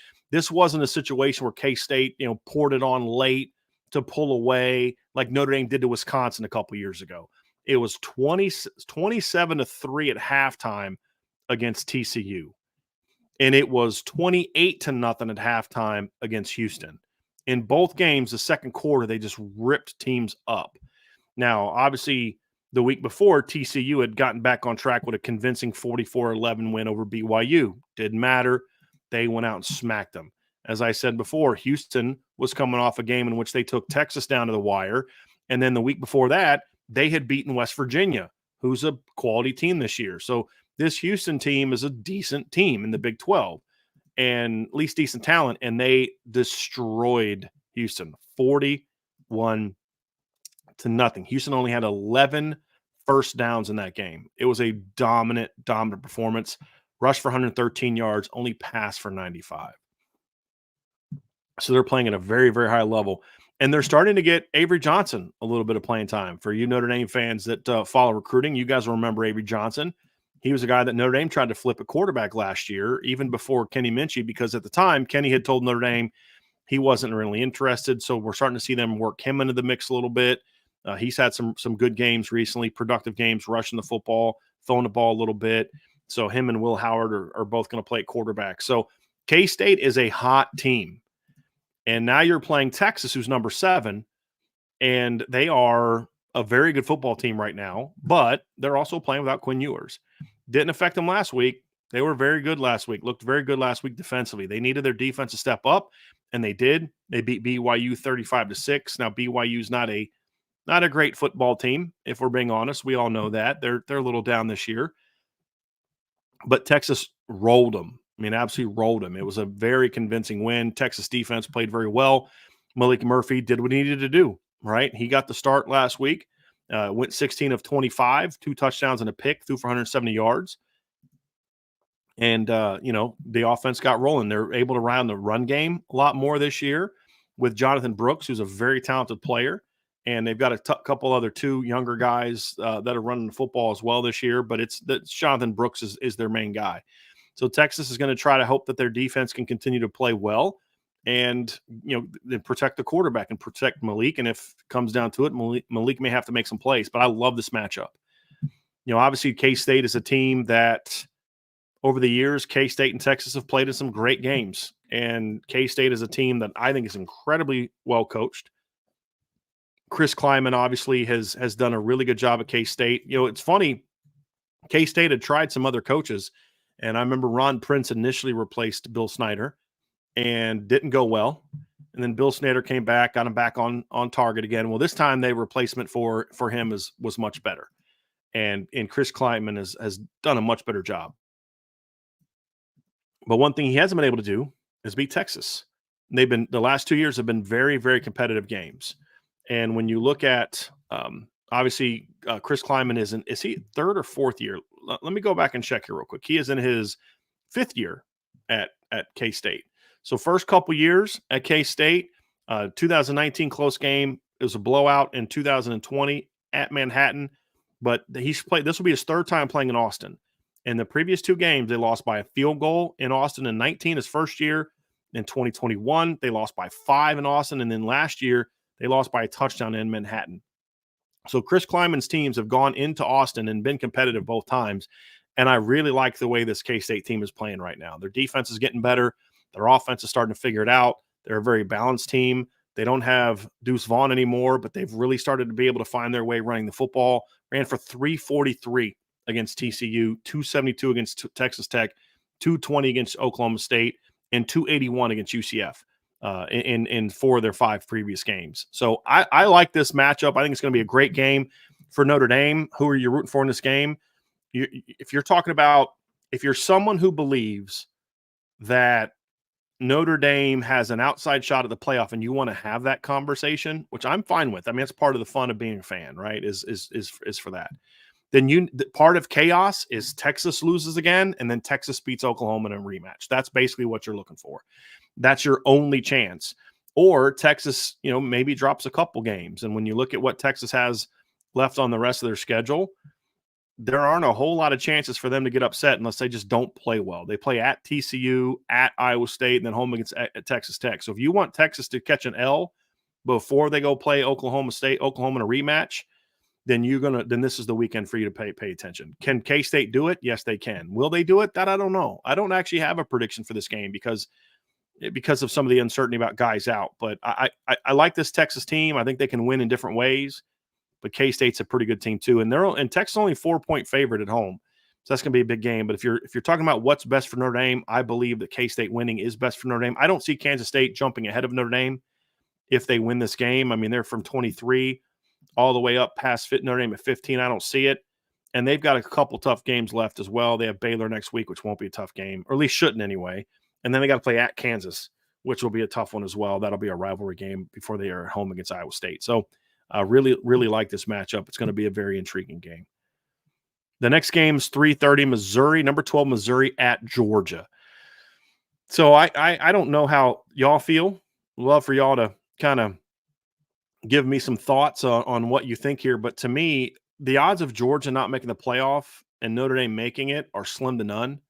Speaker 1: wasn't a situation where K-State, poured it on late to pull away like Notre Dame did to Wisconsin a couple years ago. It was 27-3 at halftime against TCU. And it was 28-0 at halftime against Houston. In both games, the second quarter, they just ripped teams up. Now, obviously, the week before, TCU had gotten back on track with a convincing 44-11 win over BYU. Didn't matter. They went out and smacked them. As I said before, Houston was coming off a game in which they took Texas down to the wire. And then the week before that, they had beaten West Virginia, who's a quality team this year. So this Houston team is a decent team in the Big 12 and at least decent talent. And they destroyed Houston 41-0. Houston only had 11 first downs in that game. It was a dominant performance. Rushed for 113 yards, only passed for 95. So they're playing at a very, very high level. And they're starting to get Avery Johnson a little bit of playing time. For you Notre Dame fans that follow recruiting, you guys will remember Avery Johnson. He was a guy that Notre Dame tried to flip at quarterback last year, even before Kenny Minchie, because at the time, Kenny had told Notre Dame he wasn't really interested. So we're starting to see them work him into the mix a little bit. He's had some good games recently, productive games, rushing the football, throwing the ball a little bit. So him and Will Howard are both going to play at quarterback. So K-State is a hot team. And now you're playing Texas, who's number 7, and they are a very good football team right now, but they're also playing without Quinn Ewers. Didn't affect them last week. They were very good last week, looked very good last week defensively. They needed their defense to step up, and they did. They beat BYU 35-6. Now BYU's not a great football team, if we're being honest. We all know that. They're a little down this year. But Texas rolled them. I mean, absolutely rolled them. It was a very convincing win. Texas defense played very well. Malik Murphy did what he needed to do, right? He got the start last week, went 16 of 25, 2 touchdowns and a pick, threw for 170 yards. And, the offense got rolling. They're able to run the run game a lot more this year with Jonathan Brooks, who's a very talented player. And they've got a couple other 2 younger guys that are running the football as well this year. But it's Jonathan Brooks is their main guy. So Texas is going to try to hope that their defense can continue to play well and, protect the quarterback and protect Malik. And if it comes down to it, Malik may have to make some plays. But I love this matchup. Obviously K-State is a team that over the years, K-State and Texas have played in some great games. And K-State is a team that I think is incredibly well coached. Chris Kleiman obviously has done a really good job at K-State. It's funny, K-State had tried some other coaches, and I remember Ron Prince initially replaced Bill Snyder and didn't go well. And then Bill Snyder came back, got him back on target again. Well, this time the replacement for him was much better. And Chris Kleiman has done a much better job. But one thing he hasn't been able to do is beat Texas. The last 2 years have been very, very competitive games. And when you look at, obviously, Chris Kleiman is he 3rd or 4th year? Let me go back and check here real quick. He is in his 5th year at K-State. So first couple years at K-State, 2019 close game. It was a blowout in 2020 at Manhattan. But this will be his 3rd time playing in Austin. In the previous 2 games, they lost by a field goal in Austin in 19, his first year. In 2021, they lost by 5 in Austin. And then last year, they lost by a touchdown in Manhattan. So Chris Kleiman's teams have gone into Austin and been competitive both times. And I really like the way this K-State team is playing right now. Their defense is getting better. Their offense is starting to figure it out. They're a very balanced team. They don't have Deuce Vaughn anymore, but they've really started to be able to find their way running the football. Ran for 343 against TCU, 272 against Texas Tech, 220 against Oklahoma State, and 281 against UCF. In 4 of their 5 previous games. So I like this matchup. I think it's going to be a great game for Notre Dame. Who are you rooting for in this game? If you're someone who believes that Notre Dame has an outside shot at the playoff and you want to have that conversation, which I'm fine with. I mean, it's part of the fun of being a fan, right? Is for that. Then part of chaos is Texas loses again, and then Texas beats Oklahoma in a rematch. That's basically what you're looking for. That's your only chance. Or Texas, maybe drops a couple games. And when you look at what Texas has left on the rest of their schedule, there aren't a whole lot of chances for them to get upset unless they just don't play well. They play at TCU, at Iowa State, and then home against at Texas Tech. So if you want Texas to catch an L before they go play Oklahoma in a rematch, then this is the weekend for you to pay attention. Can K-State do it? Yes, they can. Will they do it? That I don't know. I don't actually have a prediction for this game because of some of the uncertainty about guys out. But I like this Texas team. I think they can win in different ways. But K-State's a pretty good team too, and Texas only 4-point favorite at home, so that's going to be a big game. But if you're talking about what's best for Notre Dame, I believe that K-State winning is best for Notre Dame. I don't see Kansas State jumping ahead of Notre Dame if they win this game. I mean, they're from 23 all the way up past Notre Dame at 15. I don't see it, and they've got a couple tough games left as well. They have Baylor next week, which won't be a tough game, or at least shouldn't anyway. And then they got to play at Kansas, which will be a tough one as well. That'll be a rivalry game before they are at home against Iowa State. So I really, really like this matchup. It's going to be a very intriguing game. The next game is 3:30, Missouri, number 12, Missouri at Georgia. So I don't know how y'all feel love for y'all to kind of give me some thoughts on what you think here. But to me, the odds of Georgia not making the playoff and Notre Dame making it are slim to none.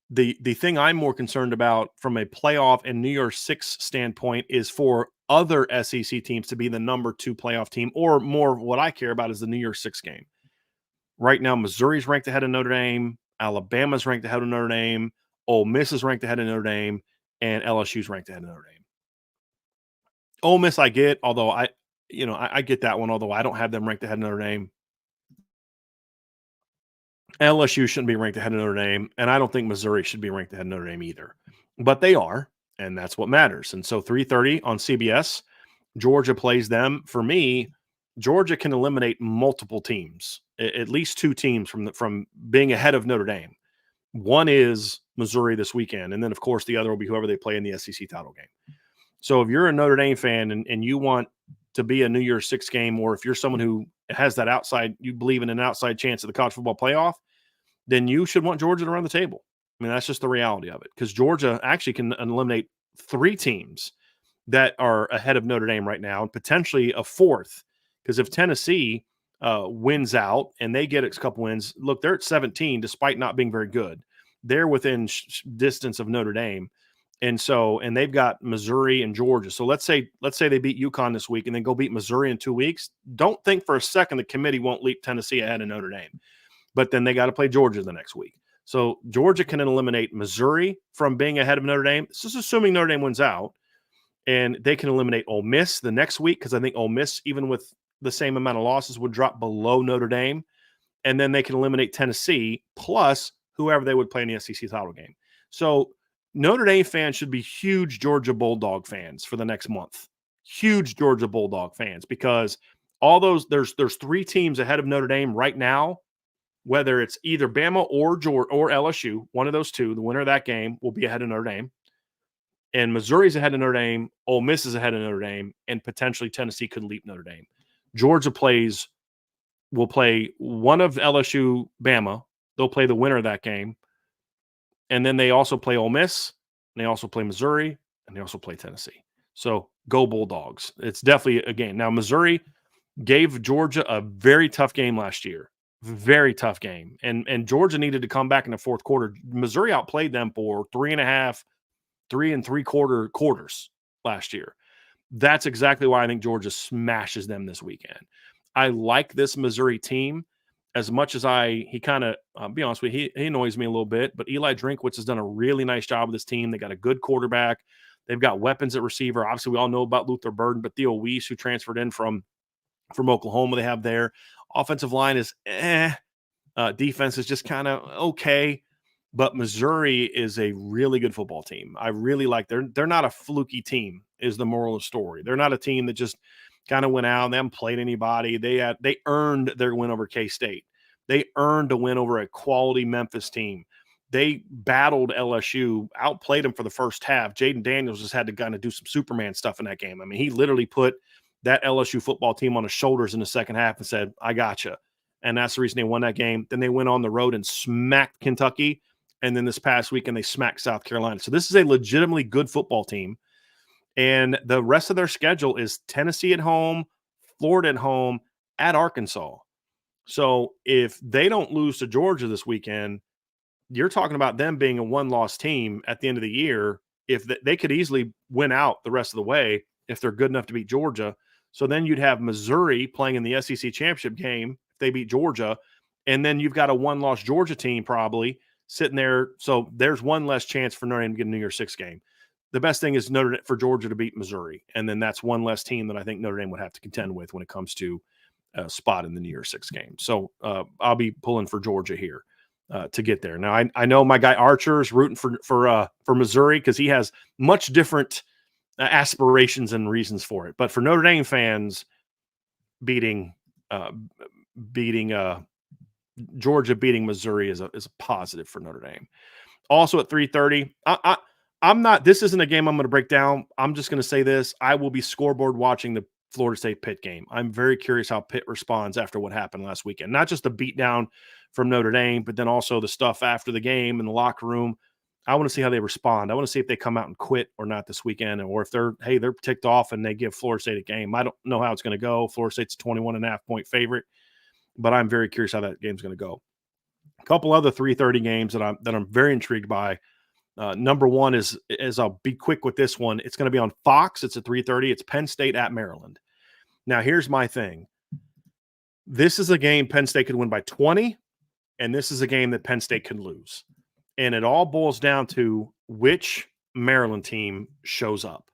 Speaker 1: The thing I'm more concerned about from a playoff and New Year's Six standpoint is for other SEC teams to be the number 2 playoff team, or more what I care about is the New Year's Six game. Right now, Missouri's ranked ahead of Notre Dame, Alabama's ranked ahead of Notre Dame, Ole Miss is ranked ahead of Notre Dame, and LSU's ranked ahead of Notre Dame. Ole Miss I get, although I get that one, although I don't have them ranked ahead of Notre Dame. LSU shouldn't be ranked ahead of Notre Dame, and I don't think Missouri should be ranked ahead of Notre Dame either. But they are, and that's what matters. And so 3:30 on CBS, Georgia plays them. For me, Georgia can eliminate multiple teams, at least 2 teams from being ahead of Notre Dame. One is Missouri this weekend, and then, of course, the other will be whoever they play in the SEC title game. So if you're a Notre Dame fan and you want to be a New Year's Six game, or if you're someone who has that outside, you believe in an outside chance of the college football playoff, then you should want Georgia to run the table. I mean, that's just the reality of it, because Georgia actually can eliminate 3 teams that are ahead of Notre Dame right now, and potentially a 4th. Because if Tennessee wins out and they get a couple wins, look, they're at 17 despite not being very good. They're within distance of Notre Dame. And they've got Missouri and Georgia. So let's say they beat UConn this week and then go beat Missouri in 2 weeks. Don't think for a second the committee won't leap Tennessee ahead of Notre Dame. But then they got to play Georgia the next week. So Georgia can eliminate Missouri from being ahead of Notre Dame. This is assuming Notre Dame wins out. And they can eliminate Ole Miss the next week, because I think Ole Miss, even with the same amount of losses, would drop below Notre Dame. And then they can eliminate Tennessee plus whoever they would play in the SEC title game. So Notre Dame fans should be huge Georgia Bulldog fans for the next month. Huge Georgia Bulldog fans, because all those there's 3 teams ahead of Notre Dame right now, whether it's either Bama or Georgia or LSU, one of those 2, the winner of that game will be ahead of Notre Dame. And Missouri's ahead of Notre Dame, Ole Miss is ahead of Notre Dame, and potentially Tennessee could leap Notre Dame. Georgia will play one of LSU, Bama. They'll play the winner of that game. And then they also play Ole Miss, and they also play Missouri, and they also play Tennessee. So go Bulldogs. It's definitely a game. Now, Missouri gave Georgia a very tough game last year. Very tough game. And Georgia needed to come back in the 4th quarter. Missouri outplayed them for 3 3.75 quarters last year. That's exactly why I think Georgia smashes them this weekend. I like this Missouri team as much as he kind of, I'll be honest with you, he annoys me a little bit, but Eli Drinkwitz has done a really nice job with this team. They got a good quarterback. They've got weapons at receiver. Obviously, we all know about Luther Burden, but Theo Weiss, who transferred in from Oklahoma, they have there. Offensive line is defense is just kind of okay. But Missouri is a really good football team. I really like they're not a fluky team, is the moral of the story. They're not a team that just kind of went out and they haven't played anybody. They earned their win over K-State. They earned a win over a quality Memphis team. They battled LSU, outplayed them for the first half. Jaden Daniels just had to kind of do some Superman stuff in that game. I mean, he literally put that LSU football team on his shoulders in the second half and said, I gotcha. And that's the reason they won that game. Then they went on the road and smacked Kentucky. And then this past weekend, they smacked South Carolina. So this is a legitimately good football team. And the rest of their schedule is Tennessee at home, Florida at home, at Arkansas. So if they don't lose to Georgia this weekend, you're talking about them being a one-loss team at the end of the year. If they could easily win out the rest of the way if they're good enough to beat Georgia. So then you'd have Missouri playing in the SEC championship game if they beat Georgia. And then you've got a one-loss Georgia team probably sitting there. So there's one less chance for Notre Dame to get a New Year's Six game. The best thing is for Georgia to beat Missouri. And then that's one less team that I think Notre Dame would have to contend with when it comes to a spot in the New Year's Six game. So I'll be pulling for Georgia here to get there. Now, I know my guy Archer is rooting for Missouri because he has much different aspirations and reasons for it. But for Notre Dame fans, beating Georgia beating Missouri is a positive for Notre Dame. Also at 3:30, I'm not. This isn't a game I'm going to break down. I'm just going to say this: I will be scoreboard watching the Florida State Pitt game. I'm very curious how Pitt responds after what happened last weekend. Not just the beatdown from Notre Dame, but then also the stuff after the game in the locker room. I want to see how they respond. I want to see if they come out and quit or not this weekend, or if they're ticked off and they give Florida State a game. I don't know how it's going to go. Florida State's a 21.5-point favorite, but I'm very curious how that game's going to go. A couple other 3:30 games that I'm very intrigued by. Number one is I'll be quick with this one. It's going to be on Fox. It's at 3:30. It's Penn State at Maryland. Now, here's my thing. This is a game Penn State could win by 20, and this is a game that Penn State could lose. And it all boils down to which Maryland team shows up.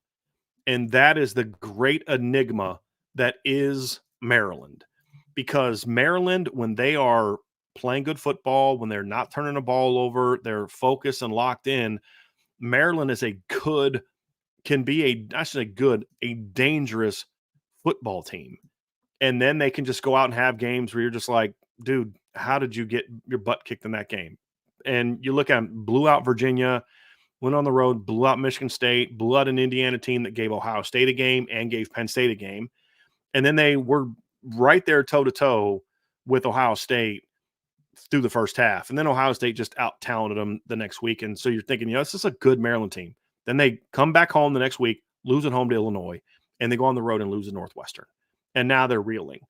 Speaker 1: And that is the great enigma that is Maryland. Because Maryland, when they are playing good football, when they're not turning the ball over, they're focused and locked in, Maryland is a dangerous football team. And then they can just go out and have games where you're just like, dude, how did you get your butt kicked in that game? And you look at them, blew out Virginia, went on the road, blew out Michigan State, blew out an Indiana team that gave Ohio State a game and gave Penn State a game. And then they were right there toe-to-toe with Ohio State through the first half. And then Ohio State just out-talented them the next week. And so you're thinking, this is a good Maryland team. Then they come back home the next week, lose at home to Illinois, and they go on the road and lose to Northwestern. And now they're reeling.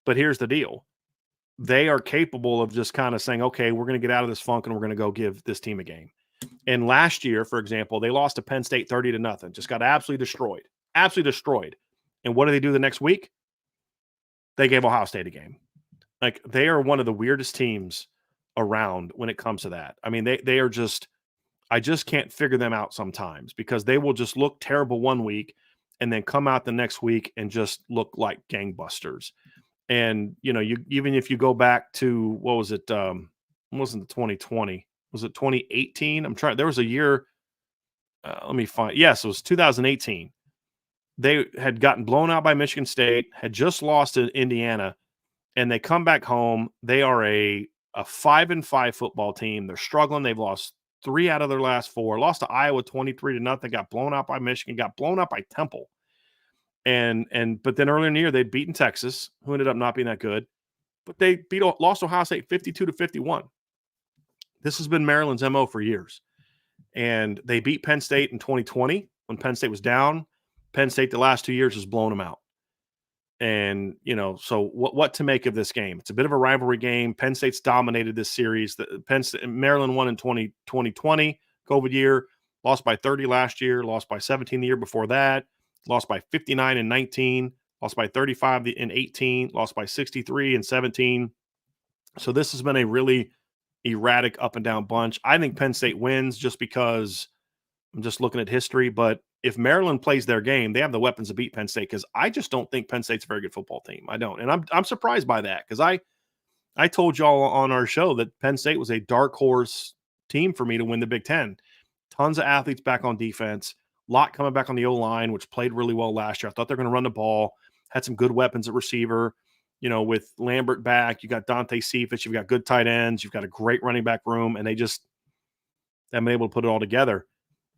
Speaker 1: But here's the deal. They are capable of just kind of saying, okay, we're going to get out of this funk and we're going to go give this team a game. And last year, for example, they lost to Penn State 30-0, just got absolutely destroyed. And what do they do the next week? They gave Ohio State a game. Like, they are one of the weirdest teams around when it comes to that. I mean, they are just, I just can't figure them out sometimes, because they will just look terrible one week and then come out the next week and just look like gangbusters. And, even if you go back to, what was it? It wasn't 2020. Was it 2018? There was a year. Let me find. Yes, it was 2018. They had gotten blown out by Michigan State, had just lost to Indiana, and they come back home. They are a 5-5 football team. They're struggling. They've lost 3 out of their last 4. Lost to Iowa 23-0. Got blown out by Michigan. Got blown out by Temple. But then earlier in the year, they'd beaten Texas, who ended up not being that good. But they lost Ohio State 52-51. This has been Maryland's MO for years. And they beat Penn State in 2020 when Penn State was down. Penn State the last 2 years has blown them out. And, so what to make of this game? It's a bit of a rivalry game. Penn State's dominated this series. Maryland won in 2020, COVID year, lost by 30 last year, lost by 17 the year before that. Lost by 59 in 19, lost by 35 in 18, lost by 63 in 17. So this has been a really erratic up and down bunch. I think Penn State wins just because I'm just looking at history. But if Maryland plays their game, they have the weapons to beat Penn State, because I just don't think Penn State's a very good football team. I don't. And I'm surprised by that, because I told y'all on our show that Penn State was a dark horse team for me to win the Big Ten. Tons of athletes back on defense. Lot coming back on the O-line, which played really well last year. I thought they were going to run the ball. Had some good weapons at receiver. With Lambert back, you got Dante Cephas, you've got good tight ends, you've got a great running back room, and they've been able to put it all together.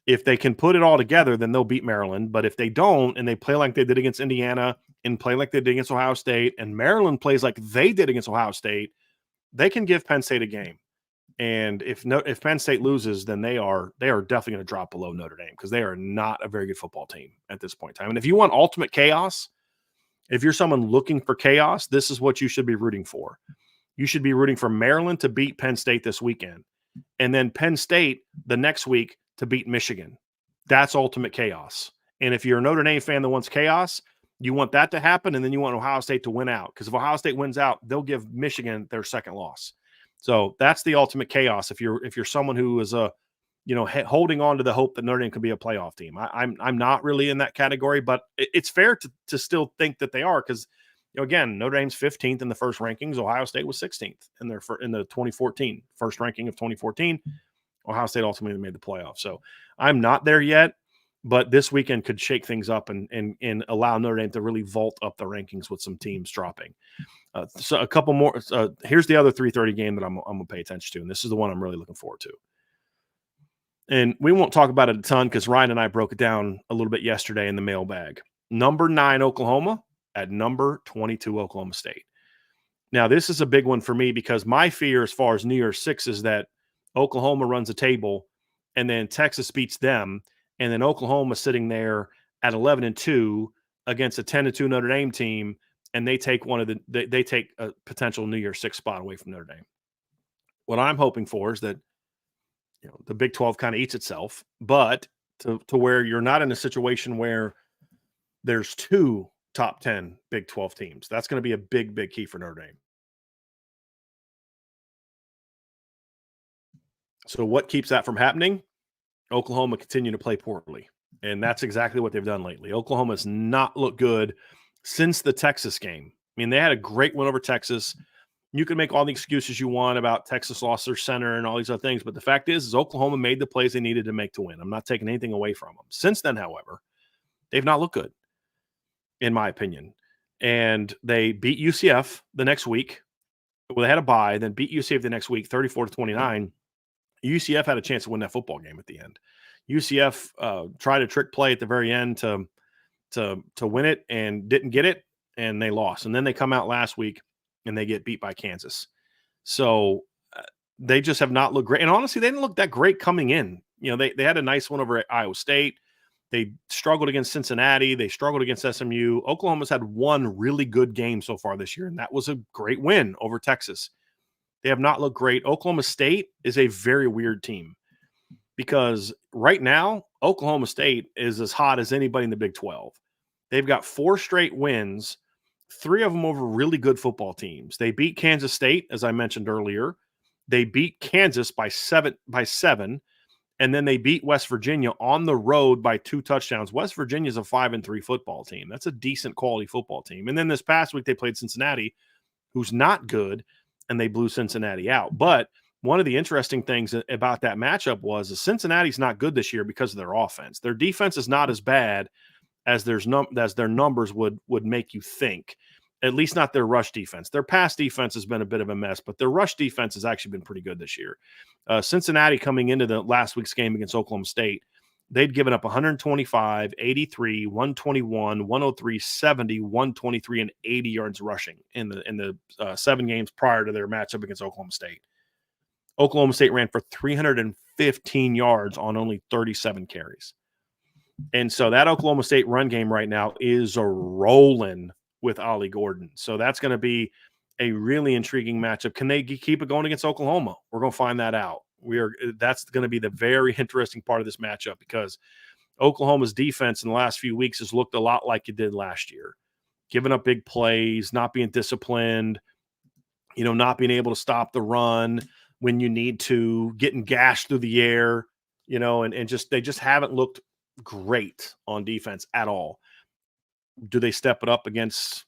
Speaker 1: If they can put it all together, then they'll beat Maryland. But if they don't, and they play like they did against Indiana and play like they did against Ohio State, and Maryland plays like they did against Ohio State, they can give Penn State a game. And if Penn State loses, then they are definitely going to drop below Notre Dame, because they are not a very good football team at this point in time. And if you want ultimate chaos, if you're someone looking for chaos, this is what you should be rooting for. You should be rooting for Maryland to beat Penn State this weekend, and then Penn State the next week to beat Michigan. That's ultimate chaos. And if you're a Notre Dame fan that wants chaos, you want that to happen, and then you want Ohio State to win out, because if Ohio State wins out, they'll give Michigan their second loss. So that's the ultimate chaos. If you're someone who is holding on to the hope that Notre Dame could be a playoff team, I'm not really in that category, but it's fair to still think that they are, because again, Notre Dame's 15th in the first rankings. Ohio State was 16th in the 2014 first ranking of 2014. Ohio State ultimately made the playoff. So I'm not there yet, but this weekend could shake things up and allow Notre Dame to really vault up the rankings with some teams dropping. So a couple more. Here's the other 3:30 game that I'm going to pay attention to, and this is the one I'm really looking forward to. And we won't talk about it a ton, because Ryan and I broke it down a little bit yesterday in the mailbag. Number 9 Oklahoma at number 22 Oklahoma State. Now, this is a big one for me, because my fear as far as New Year's 6 is that Oklahoma runs a table and then Texas beats them, and then Oklahoma sitting there at 11-2 against a 10-2 Notre Dame team, and they take they take a potential New Year's Six spot away from Notre Dame. What I'm hoping for is that the Big 12 kind of eats itself, but to where you're not in a situation where there's two top 10 Big 12 teams. That's going to be a big, big key for Notre Dame. So what keeps that from happening? Oklahoma continue to play poorly. And that's exactly what they've done lately. Oklahoma has not looked good since the Texas game. I mean, they had a great win over Texas. You can make all the excuses you want about Texas lost their center and all these other things, but the fact is Oklahoma made the plays they needed to make to win. I'm not taking anything away from them. Since then, however, they've not looked good, in my opinion. And they beat UCF the next week. Well, they had a bye, then beat UCF the next week, 34-29. UCF had a chance to win that football game at the end. UCF tried a trick play at the very end to win it and didn't get it, and they lost. And then they come out last week and they get beat by Kansas. So they just have not looked great. And honestly, they didn't look that great coming in. They had a nice one over at Iowa State. They struggled against Cincinnati. They struggled against SMU. Oklahoma's had one really good game so far this year, and that was a great win over Texas. They have not looked great. Oklahoma State is a very weird team because right now, Oklahoma State is as hot as anybody in the Big 12. They've got 4 straight wins, 3 of them over really good football teams. They beat Kansas State, as I mentioned earlier. They beat Kansas by seven, and then they beat West Virginia on the road by 2 touchdowns. West Virginia is a 5-3 football team. That's a decent quality football team. And then this past week, they played Cincinnati, who's not good, and they blew Cincinnati out. But one of the interesting things about that matchup was Cincinnati's not good this year because of their offense. Their defense is not as bad as their numbers would make you think. At least not their rush defense. Their pass defense has been a bit of a mess, but their rush defense has actually been pretty good this year. Cincinnati coming into the last week's game against Oklahoma State, they'd given up 125, 83, 121, 103, 70, 123, and 80 yards rushing in the 7 games prior to their matchup against Oklahoma State. Oklahoma State ran for 315 yards on only 37 carries. And so that Oklahoma State run game right now is a rolling with Ollie Gordon. So that's going to be a really intriguing matchup. Can they keep it going against Oklahoma? We're going to find that out. That's going to be the very interesting part of this matchup because Oklahoma's defense in the last few weeks has looked a lot like it did last year, giving up big plays, not being disciplined, not being able to stop the run when you need to, getting gashed through the air, and they just haven't looked great on defense at all. Do they step it up against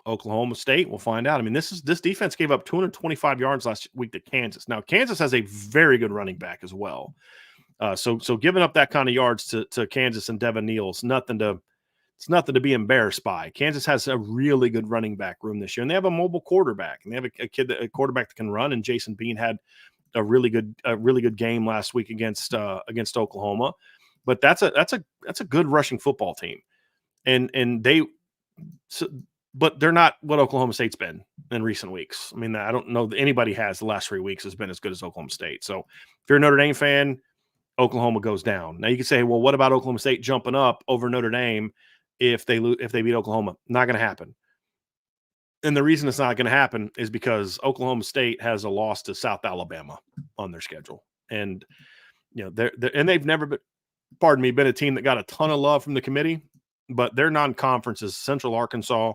Speaker 1: Oklahoma State? We'll find out. I mean, this defense gave up 225 yards last week to Kansas. Now, Kansas has a very good running back as well. So giving up that kind of yards to Kansas and Devin Neal is nothing to be embarrassed by. Kansas has a really good running back room this year, and they have a mobile quarterback, and they have a quarterback that can run. And Jason Bean had a really good game last week against Oklahoma. But that's a good rushing football team. But they're not what Oklahoma State's been in recent weeks. I mean, I don't know that anybody has the last 3 weeks has been as good as Oklahoma State. So if you're a Notre Dame fan, Oklahoma goes down. Now you can say, well, what about Oklahoma State jumping up over Notre Dame if they beat Oklahoma? Not going to happen. And the reason it's not going to happen is because Oklahoma State has a loss to South Alabama on their schedule, and they've never been a team that got a ton of love from the committee. But their non-conference is Central Arkansas,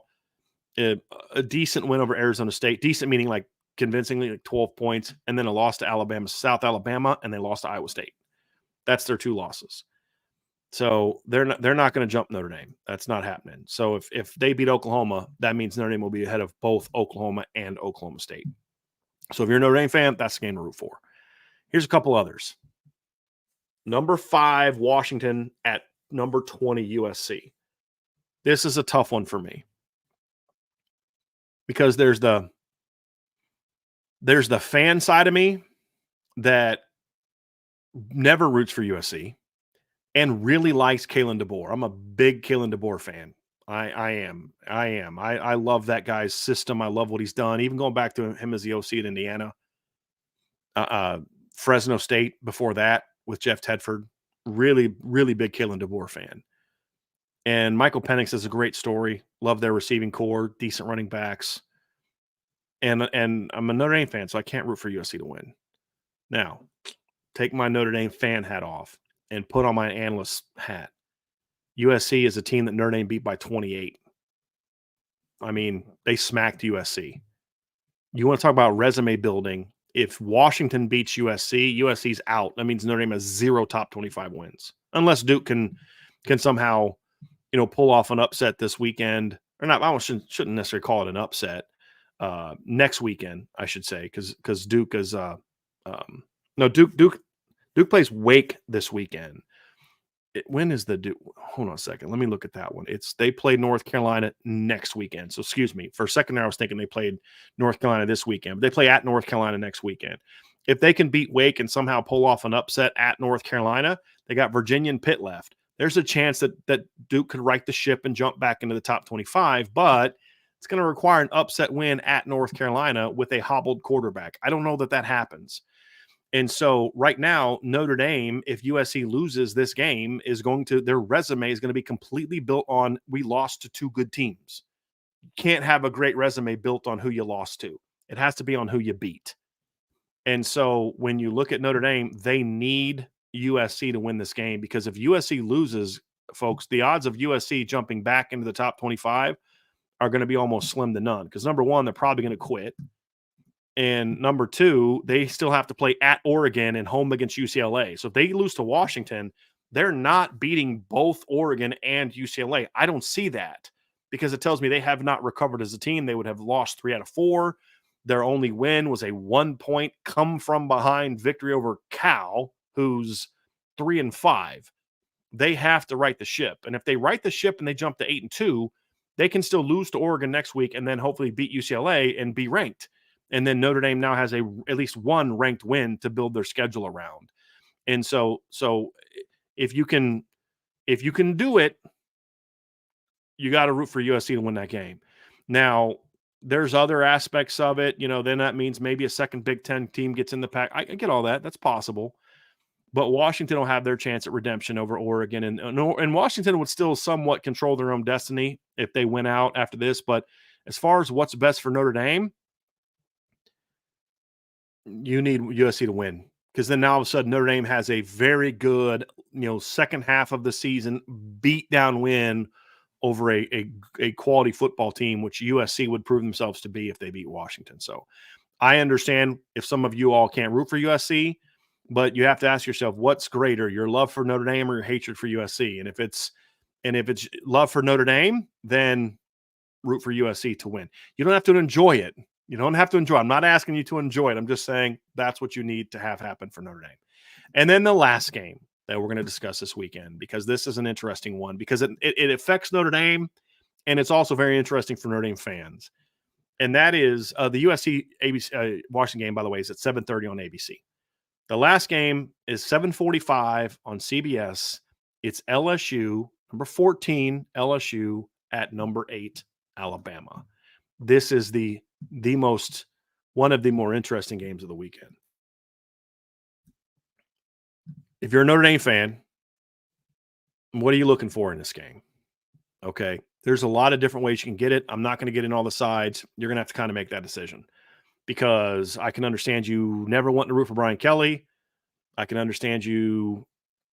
Speaker 1: a decent win over Arizona State, decent meaning like convincingly, like 12 points, and then a loss to Alabama, South Alabama, and they lost to Iowa State. That's their 2 losses. So they're not going to jump Notre Dame. That's not happening. So if they beat Oklahoma, that means Notre Dame will be ahead of both Oklahoma and Oklahoma State. So if you're a Notre Dame fan, that's the game to root for. Here's a couple others. Number 5, Washington at number 20, USC. This is a tough one for me because there's the fan side of me that never roots for USC and really likes Kalen DeBoer. I'm a big Kalen DeBoer fan. I am. I love that guy's system. I love what he's done. Even going back to him as the OC at Indiana, Fresno State before that. with Jeff Tedford. Really, really big Kalen DeBoer fan. And Michael Penix is a great story. Love their receiving core, decent running backs. And I'm a Notre Dame fan, so I can't root for USC to win. Now, take my Notre Dame fan hat off and put on my analyst hat. USC is a team that Notre Dame beat by 28. I mean, they smacked USC. You want to talk about resume building? If Washington beats USC, USC's out. That means Notre Dame has 0 top 25 wins, unless Duke can somehow, pull off an upset this weekend, or not. I shouldn't necessarily call it an upset. Next weekend, I should say, because Duke is no Duke plays Wake this weekend. When is the Duke? Hold on a second. Let me look at that one. They played North Carolina next weekend. So excuse me. For a second there, I was thinking they played North Carolina this weekend. But they play at North Carolina next weekend. If they can beat Wake and somehow pull off an upset at North Carolina, they got Virginia and Pitt left. There's a chance that Duke could right the ship and jump back into the top 25, but it's going to require an upset win at North Carolina with a hobbled quarterback. I don't know that happens. And so right now, Notre Dame, if USC loses this game, their resume is going to be completely built on we lost to 2 good teams. You can't have a great resume built on who you lost to. It has to be on who you beat. And so when you look at Notre Dame, they need USC to win this game, because if USC loses, folks, the odds of USC jumping back into the top 25 are going to be almost slim to none, because number one, they're probably going to quit. And number two, they still have to play at Oregon and home against UCLA. So if they lose to Washington, they're not beating both Oregon and UCLA. I don't see that, because it tells me they have not recovered as a team. They would have lost 3 out of 4. Their only win was a 1-point come from behind victory over Cal, who's 3-5. They have to right the ship. And if they right the ship and they jump to 8-2, they can still lose to Oregon next week and then hopefully beat UCLA and be ranked. And then Notre Dame now has at least one ranked win to build their schedule around. And so if you can do it, you got to root for USC to win that game. Now, there's other aspects of it. Then that means maybe a second Big Ten team gets in the pack. I get all that. That's possible. But Washington will have their chance at redemption over Oregon. And Washington would still somewhat control their own destiny if they win out after this. But as far as what's best for Notre Dame, you need USC to win, because then now all of a sudden Notre Dame has a very good, second half of the season beat down win over a quality football team, which USC would prove themselves to be if they beat Washington. So I understand if some of you all can't root for USC, but you have to ask yourself, what's greater, your love for Notre Dame or your hatred for USC? And if it's love for Notre Dame, then root for USC to win. You don't have to enjoy it. You don't have to enjoy it. I'm not asking you to enjoy it. I'm just saying that's what you need to have happen for Notre Dame. And then the last game that we're going to discuss this weekend, because this is an interesting one, because it affects Notre Dame, and it's also very interesting for Notre Dame fans. And that is the USC ABC, Washington game, by the way, is at 7:30 on ABC. The last game is 7:45 on CBS. It's LSU, number 14, LSU at number 8, Alabama. This is one of the more interesting games of the weekend. If you're a Notre Dame fan, what are you looking for in this game? Okay, there's a lot of different ways you can get it. I'm not going to get in all the sides. You're going to have to kind of make that decision, because I can understand you never wanting to root for Brian Kelly. I can understand you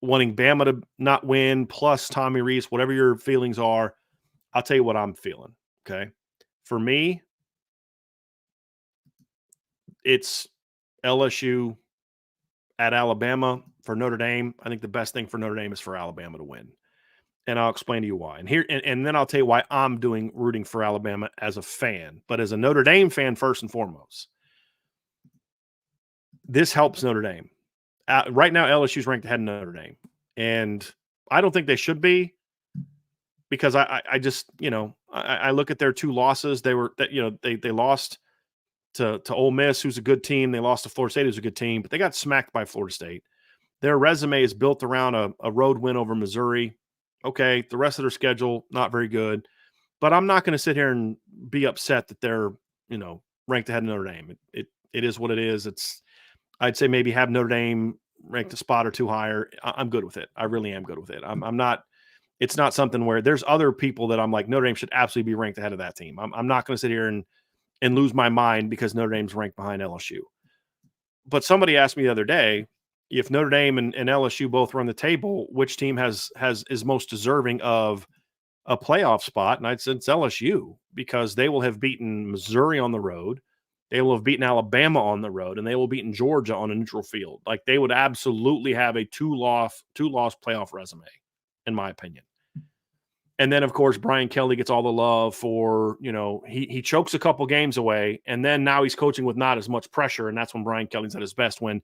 Speaker 1: wanting Bama to not win, plus Tommy Rees, whatever your feelings are. I'll tell you what I'm feeling, okay? For me, it's LSU at Alabama. For Notre Dame, I think the best thing for Notre Dame is for Alabama to win. And I'll explain to you why. And then I'll tell you why I'm rooting for Alabama as a fan. But as a Notre Dame fan, first and foremost, this helps Notre Dame. Right now, LSU's ranked ahead of Notre Dame. And I don't think they should be, because I just, I look at their 2 losses. They lost to Ole Miss, who's a good team. They lost to Florida State, who's a good team, but they got smacked by Florida State. Their resume is built around a road win over Missouri. Okay, the rest of their schedule, not very good. But I'm not going to sit here and be upset that they're, ranked ahead of Notre Dame. It is what it is. I'd say maybe have Notre Dame ranked a spot or two higher, I'm good with it. I really am good with it. I'm not. It's not something where there's other people that I'm like Notre Dame should absolutely be ranked ahead of that team. I'm not going to sit here and lose my mind because Notre Dame's ranked behind LSU. But somebody asked me the other day, if Notre Dame and LSU both run the table, which team is most deserving of a playoff spot? And I'd said it's LSU, because they will have beaten Missouri on the road, they will have beaten Alabama on the road, and they will have beaten Georgia on a neutral field. Like, they would absolutely have a two-loss playoff resume, in my opinion. And then, of course, Brian Kelly gets all the love for, he chokes a couple games away, and then now he's coaching with not as much pressure, and that's when Brian Kelly's at his best, when,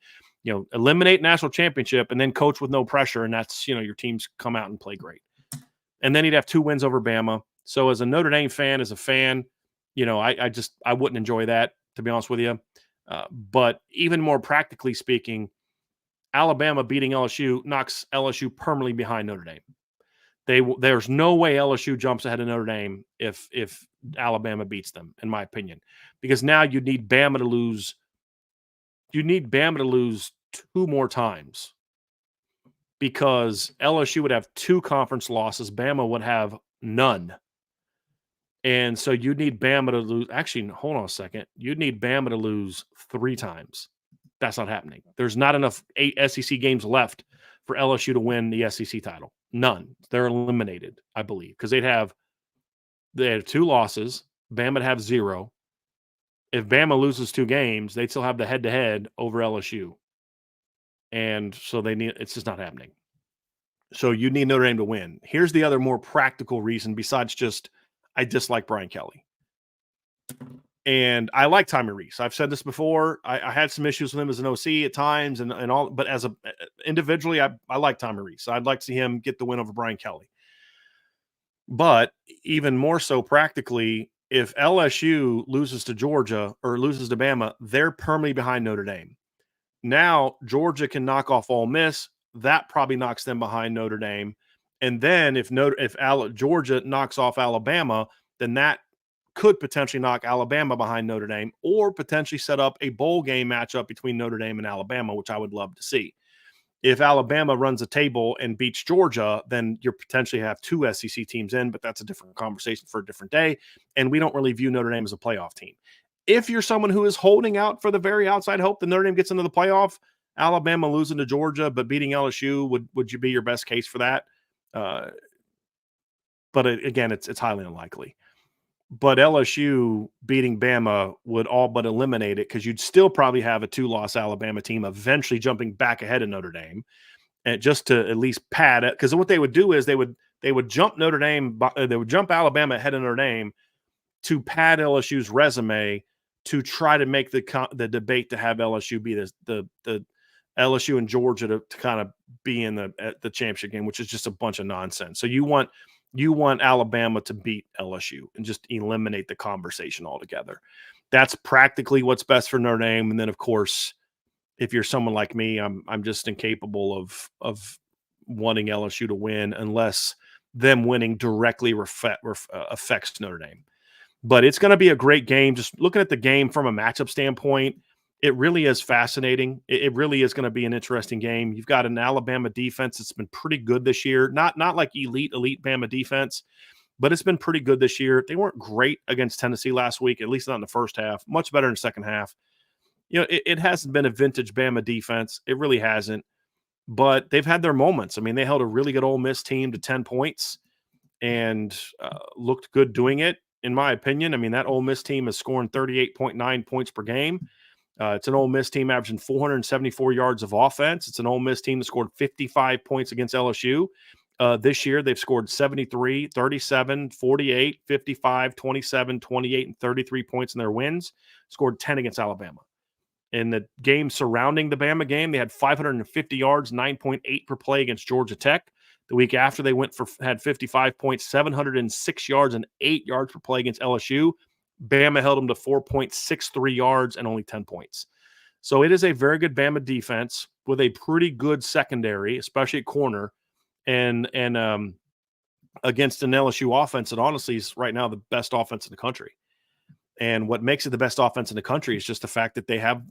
Speaker 1: eliminate national championship and then coach with no pressure, and that's, your teams come out and play great. And then he'd have 2 wins over Bama. So as a Notre Dame fan, I wouldn't enjoy that, to be honest with you. But even more practically speaking, Alabama beating LSU knocks LSU permanently behind Notre Dame. There's no way LSU jumps ahead of Notre Dame if Alabama beats them, in my opinion, because now you need Bama to lose. You need Bama to lose 2 more times, because LSU would have 2 conference losses, Bama would have none, and so you'd need Bama to lose. Actually, hold on a second. You'd need Bama to lose 3 times. That's not happening. There's not enough SEC games left for LSU to win the SEC title. None. They're eliminated, I believe, because they have 2 losses. Bama would have 0. If Bama loses 2 games, they'd still have the head-to-head over LSU. And so it's just not happening. So you need Notre Dame to win. Here's the other more practical reason, besides just I dislike Brian Kelly. And I like Tommy Rees. I've said this before. I had some issues with him as an OC at times and all, but as individually, I like Tommy Rees. I'd like to see him get the win over Brian Kelly. But even more so practically, if LSU loses to Georgia or loses to Bama, they're permanently behind Notre Dame. Now Georgia can knock off Ole Miss. That probably knocks them behind Notre Dame. And then if Georgia knocks off Alabama, then that could potentially knock Alabama behind Notre Dame, or potentially set up a bowl game matchup between Notre Dame and Alabama, which I would love to see. If Alabama runs a table and beats Georgia, then you potentially have 2 SEC teams in, but that's a different conversation for a different day. And we don't really view Notre Dame as a playoff team. If you're someone who is holding out for the very outside hope that Notre Dame gets into the playoff, Alabama losing to Georgia but beating LSU, would you be your best case for that? But again, it's highly unlikely. But LSU beating Bama would all but eliminate it, because you'd still probably have a 2-loss Alabama team eventually jumping back ahead of Notre Dame, and just to at least pad it. Because what they would do is they would jump Notre Dame, they would jump Alabama ahead of Notre Dame to pad LSU's resume, to try to make the debate to have LSU be the LSU and Georgia to kind of be in the championship game, which is just a bunch of nonsense. So you want Alabama to beat LSU and just eliminate the conversation altogether. That's practically what's best for Notre Dame. And then, of course, if you're someone like me, I'm just incapable of wanting LSU to win unless them winning directly affects Notre Dame. But it's going to be a great game. Just looking at the game from a matchup standpoint, it really is fascinating. It really is going to be an interesting game. You've got an Alabama defense that's been pretty good this year. Not like elite Bama defense, but it's been pretty good this year. They weren't great against Tennessee last week, at least not in the first half. Much better in the second half. It hasn't been a vintage Bama defense. It really hasn't. But they've had their moments. I mean, they held a really good Ole Miss team to 10 points and looked good doing it, in my opinion. I mean, that Ole Miss team is scoring 38.9 points per game. It's an Ole Miss team averaging 474 yards of offense. It's an Ole Miss team that scored 55 points against LSU. This year, they've scored 73, 37, 48, 55, 27, 28, and 33 points in their wins. Scored 10 against Alabama. In the game surrounding the Bama game, they had 550 yards, 9.8 per play against Georgia Tech. The week after, they had 55 points, 706 yards, and 8 yards per play against LSU. Bama held them to 4.63 yards and only 10 points. So it is a very good Bama defense with a pretty good secondary, especially at corner, and against an LSU offense that honestly is right now the best offense in the country. And what makes it the best offense in the country is just the fact that they have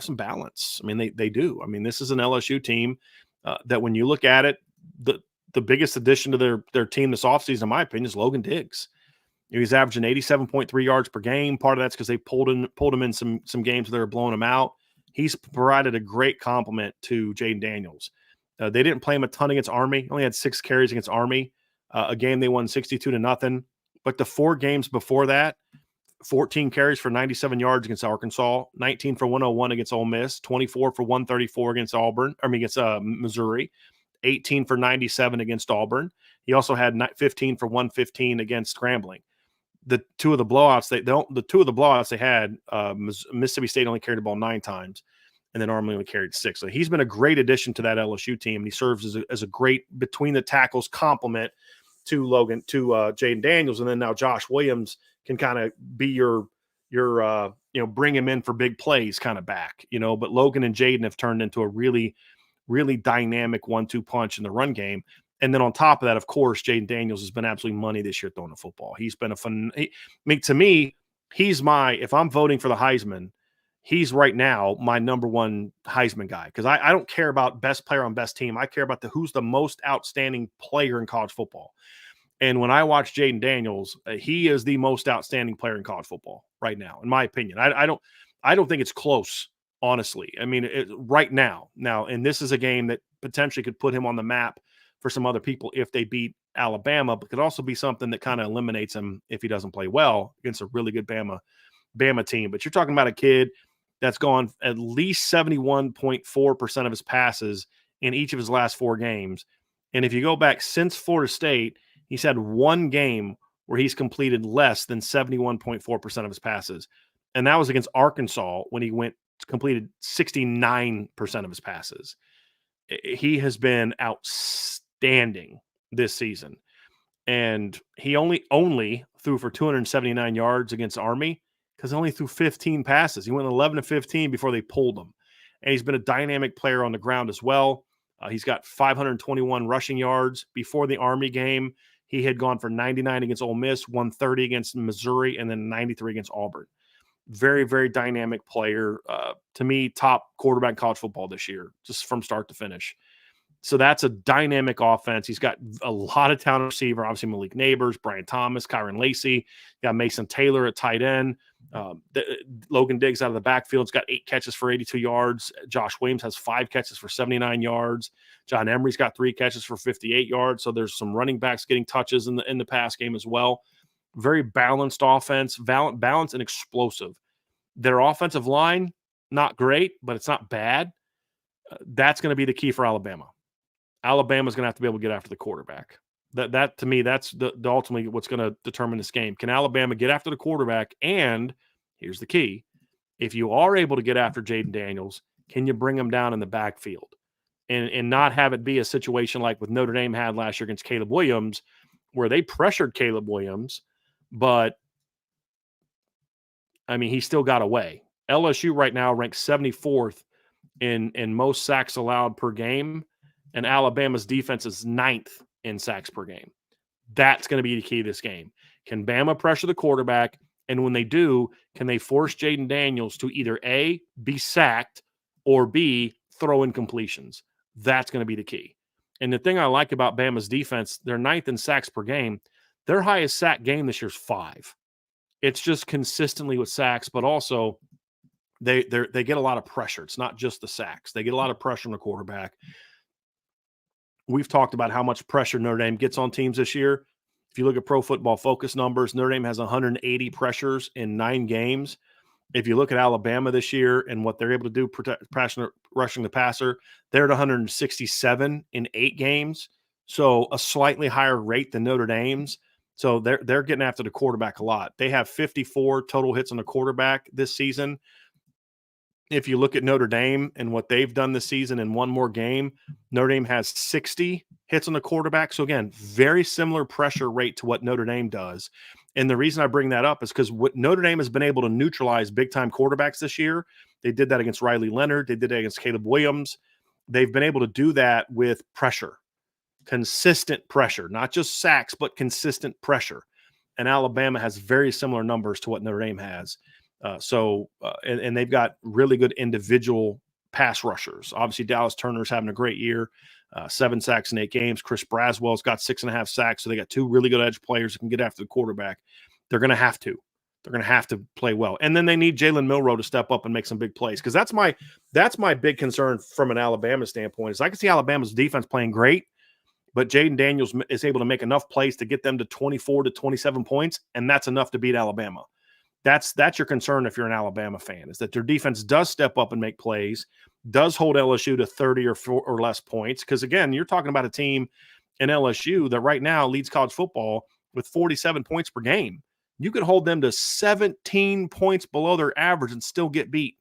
Speaker 1: some balance. I mean, they do. I mean, this is an LSU team that when you look at it, the biggest addition to their team this offseason, in my opinion, is Logan Diggs. He's averaging 87.3 yards per game. Part of that's because they pulled him in some games where they were blowing him out. He's provided a great complement to Jaden Daniels. They didn't play him a ton against Army. Only had 6 carries against Army. A game they won 62-0. But the 4 games before that, 14 carries for 97 yards against Arkansas, 19 for 101 against Ole Miss, 24 for 134 against Missouri, 18 for 97 against Auburn. He also had 15 for 115 against Grambling. The two of the blowouts they had, Mississippi State only carried the ball 9 times, and then Army only carried 6. So he's been a great addition to that LSU team, and he serves as a great between the tackles complement to Jaden Daniels, and then now Josh Williams can kind of be your bring him in for big plays kind of back, But Logan and Jaden have turned into a really, really dynamic 1-2 punch in the run game. And then on top of that, of course, Jaden Daniels has been absolutely money this year throwing the football. He's been to me, if I'm voting for the Heisman, he's right now my number one Heisman guy, because I don't care about best player on best team. I care about who's the most outstanding player in college football. And when I watch Jaden Daniels, he is the most outstanding player in college football right now, in my opinion. I don't think it's close, honestly. I mean, right now, and this is a game that potentially could put him on the map for some other people if they beat Alabama, but could also be something that kind of eliminates him if he doesn't play well against a really good Bama team. But you're talking about a kid that's gone at least 71.4% of his passes in each of his last 4 games. And if you go back since Florida State, he's had 1 game where he's completed less than 71.4% of his passes. And that was against Arkansas when he completed 69% of his passes. He has been outstanding this season. And he only threw for 279 yards against Army because he only threw 15 passes. He went 11-15 before they pulled him. And he's been a dynamic player on the ground as well. He's got 521 rushing yards. Before the Army game, he had gone for 99 against Ole Miss, 130 against Missouri, and then 93 against Auburn. Very, very dynamic player. To me, top quarterback in college football this year, just from start to finish. So that's a dynamic offense. He's got a lot of talent receiver. Obviously, Malik Neighbors, Brian Thomas, Kyron Lacey. Got Mason Taylor at tight end. Logan Diggs out of the backfield. He's got 8 catches for 82 yards. Josh Williams has 5 catches for 79 yards. John Emery's got 3 catches for 58 yards. So there's some running backs getting touches in the pass game as well. Very balanced offense, balanced and explosive. Their offensive line, not great, but it's not bad. That's going to be the key for Alabama. Alabama's going to have to be able to get after the quarterback. That to me, that's the ultimately what's going to determine this game. Can Alabama get after the quarterback? And here's the key. If you are able to get after Jaden Daniels, can you bring him down in the backfield and not have it be a situation like what Notre Dame had last year against Caleb Williams, where they pressured Caleb Williams, but I mean, he still got away. LSU right now ranks 74th in most sacks allowed per game, and Alabama's defense is 9th in sacks per game. That's going to be the key to this game. Can Bama pressure the quarterback? And when they do, can they force Jaden Daniels to either A, be sacked, or B, throw incompletions? That's going to be the key. And the thing I like about Bama's defense, they're 9th in sacks per game. Their highest sack game this year is 5. It's just consistently with sacks, but also they get a lot of pressure. It's not just the sacks. They get a lot of pressure on the quarterback. We've talked about how much pressure Notre Dame gets on teams this year. If you look at Pro Football Focus numbers, Notre Dame has 180 pressures in 9 games. If you look at Alabama this year and what they're able to do rushing the passer, they're at 167 in 8 games. So a slightly higher rate than Notre Dame's. So they're getting after the quarterback a lot. They have 54 total hits on the quarterback this season. If you look at Notre Dame and what they've done this season in one more game, Notre Dame has 60 hits on the quarterback. So again, very similar pressure rate to what Notre Dame does. And the reason I bring that up is because what Notre Dame has been able to neutralize big-time quarterbacks this year. They did that against Riley Leonard. They did that against Caleb Williams. They've been able to do that with pressure, consistent pressure, not just sacks, but consistent pressure. and Alabama has very similar numbers to what Notre Dame has. And they've got really good individual pass rushers. Obviously, Dallas Turner's having a great year, 7 sacks in 8 games. Chris Braswell's got 6.5 sacks. So they got 2 really good edge players that can get after the quarterback. They're going to have to. They're going to have to play well. And then they need Jalen Milroe to step up and make some big plays, because that's my big concern from an Alabama standpoint. Is I can see Alabama's defense playing great, but Jaden Daniels is able to make enough plays to get them to 24 to 27 points, and that's enough to beat Alabama. That's your concern if you're an Alabama fan, is that their defense does step up and make plays, does hold LSU to 30 or less points. Because, again, you're talking about a team in LSU that right now leads college football with 47 points per game. You could hold them to 17 points below their average and still get beat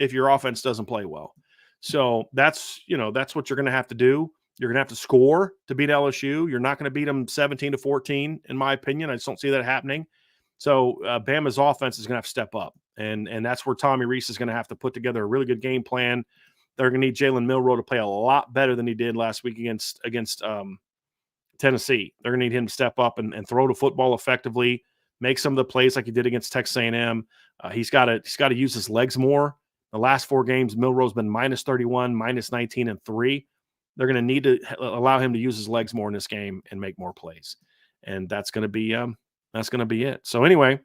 Speaker 1: if your offense doesn't play well. So that's what you're going to have to do. You're going to have to score to beat LSU. You're not going to beat them 17-14, in my opinion. I just don't see that happening. So Bama's offense is going to have to step up, and that's where Tommy Rees is going to have to put together a really good game plan. They're going to need Jalen Milroe to play a lot better than he did last week against Tennessee. They're going to need him to step up and throw the football effectively, make some of the plays like he did against Texas A&M. He's got to use his legs more. The last 4 games, Milroe's been -31, -19, and 3. They're going to need to allow him to use his legs more in this game and make more plays, and that's going to be it. So anyway,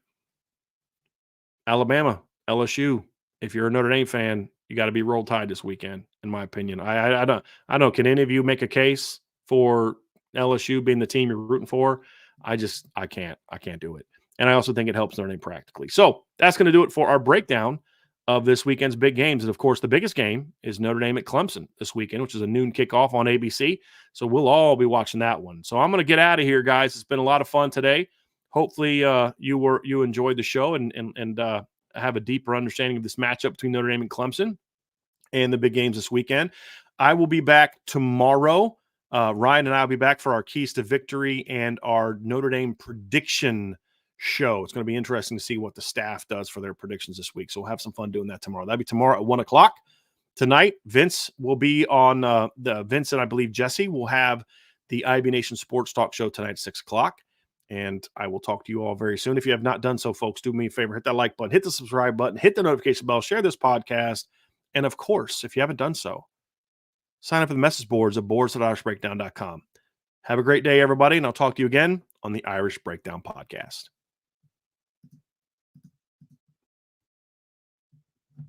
Speaker 1: Alabama, LSU. If you're a Notre Dame fan, you got to be Roll Tide this weekend, in my opinion. I don't. Can any of you make a case for LSU being the team you're rooting for? I can't do it. And I also think it helps Notre Dame practically. So that's going to do it for our breakdown of this weekend's big games. And, of course, the biggest game is Notre Dame at Clemson this weekend, which is a noon kickoff on ABC. So we'll all be watching that one. So I'm going to get out of here, guys. It's been a lot of fun today. Hopefully you enjoyed the show and have a deeper understanding of this matchup between Notre Dame and Clemson and the big games this weekend. I will be back tomorrow. Ryan and I will be back for our Keys to Victory and our Notre Dame prediction show. It's going to be interesting to see what the staff does for their predictions this week. So we'll have some fun doing that tomorrow. That'll be tomorrow at 1 o'clock. Tonight, Vince will be on Vince and I believe Jesse will have the IB Nation Sports Talk show tonight at 6 o'clock. And I will talk to you all very soon. If you have not done so, folks, do me a favor. Hit that like button, hit the subscribe button, hit the notification bell, share this podcast. And, of course, if you haven't done so, sign up for the message boards at boards.irishbreakdown.com. Have a great day, everybody, and I'll talk to you again on the Irish Breakdown Podcast.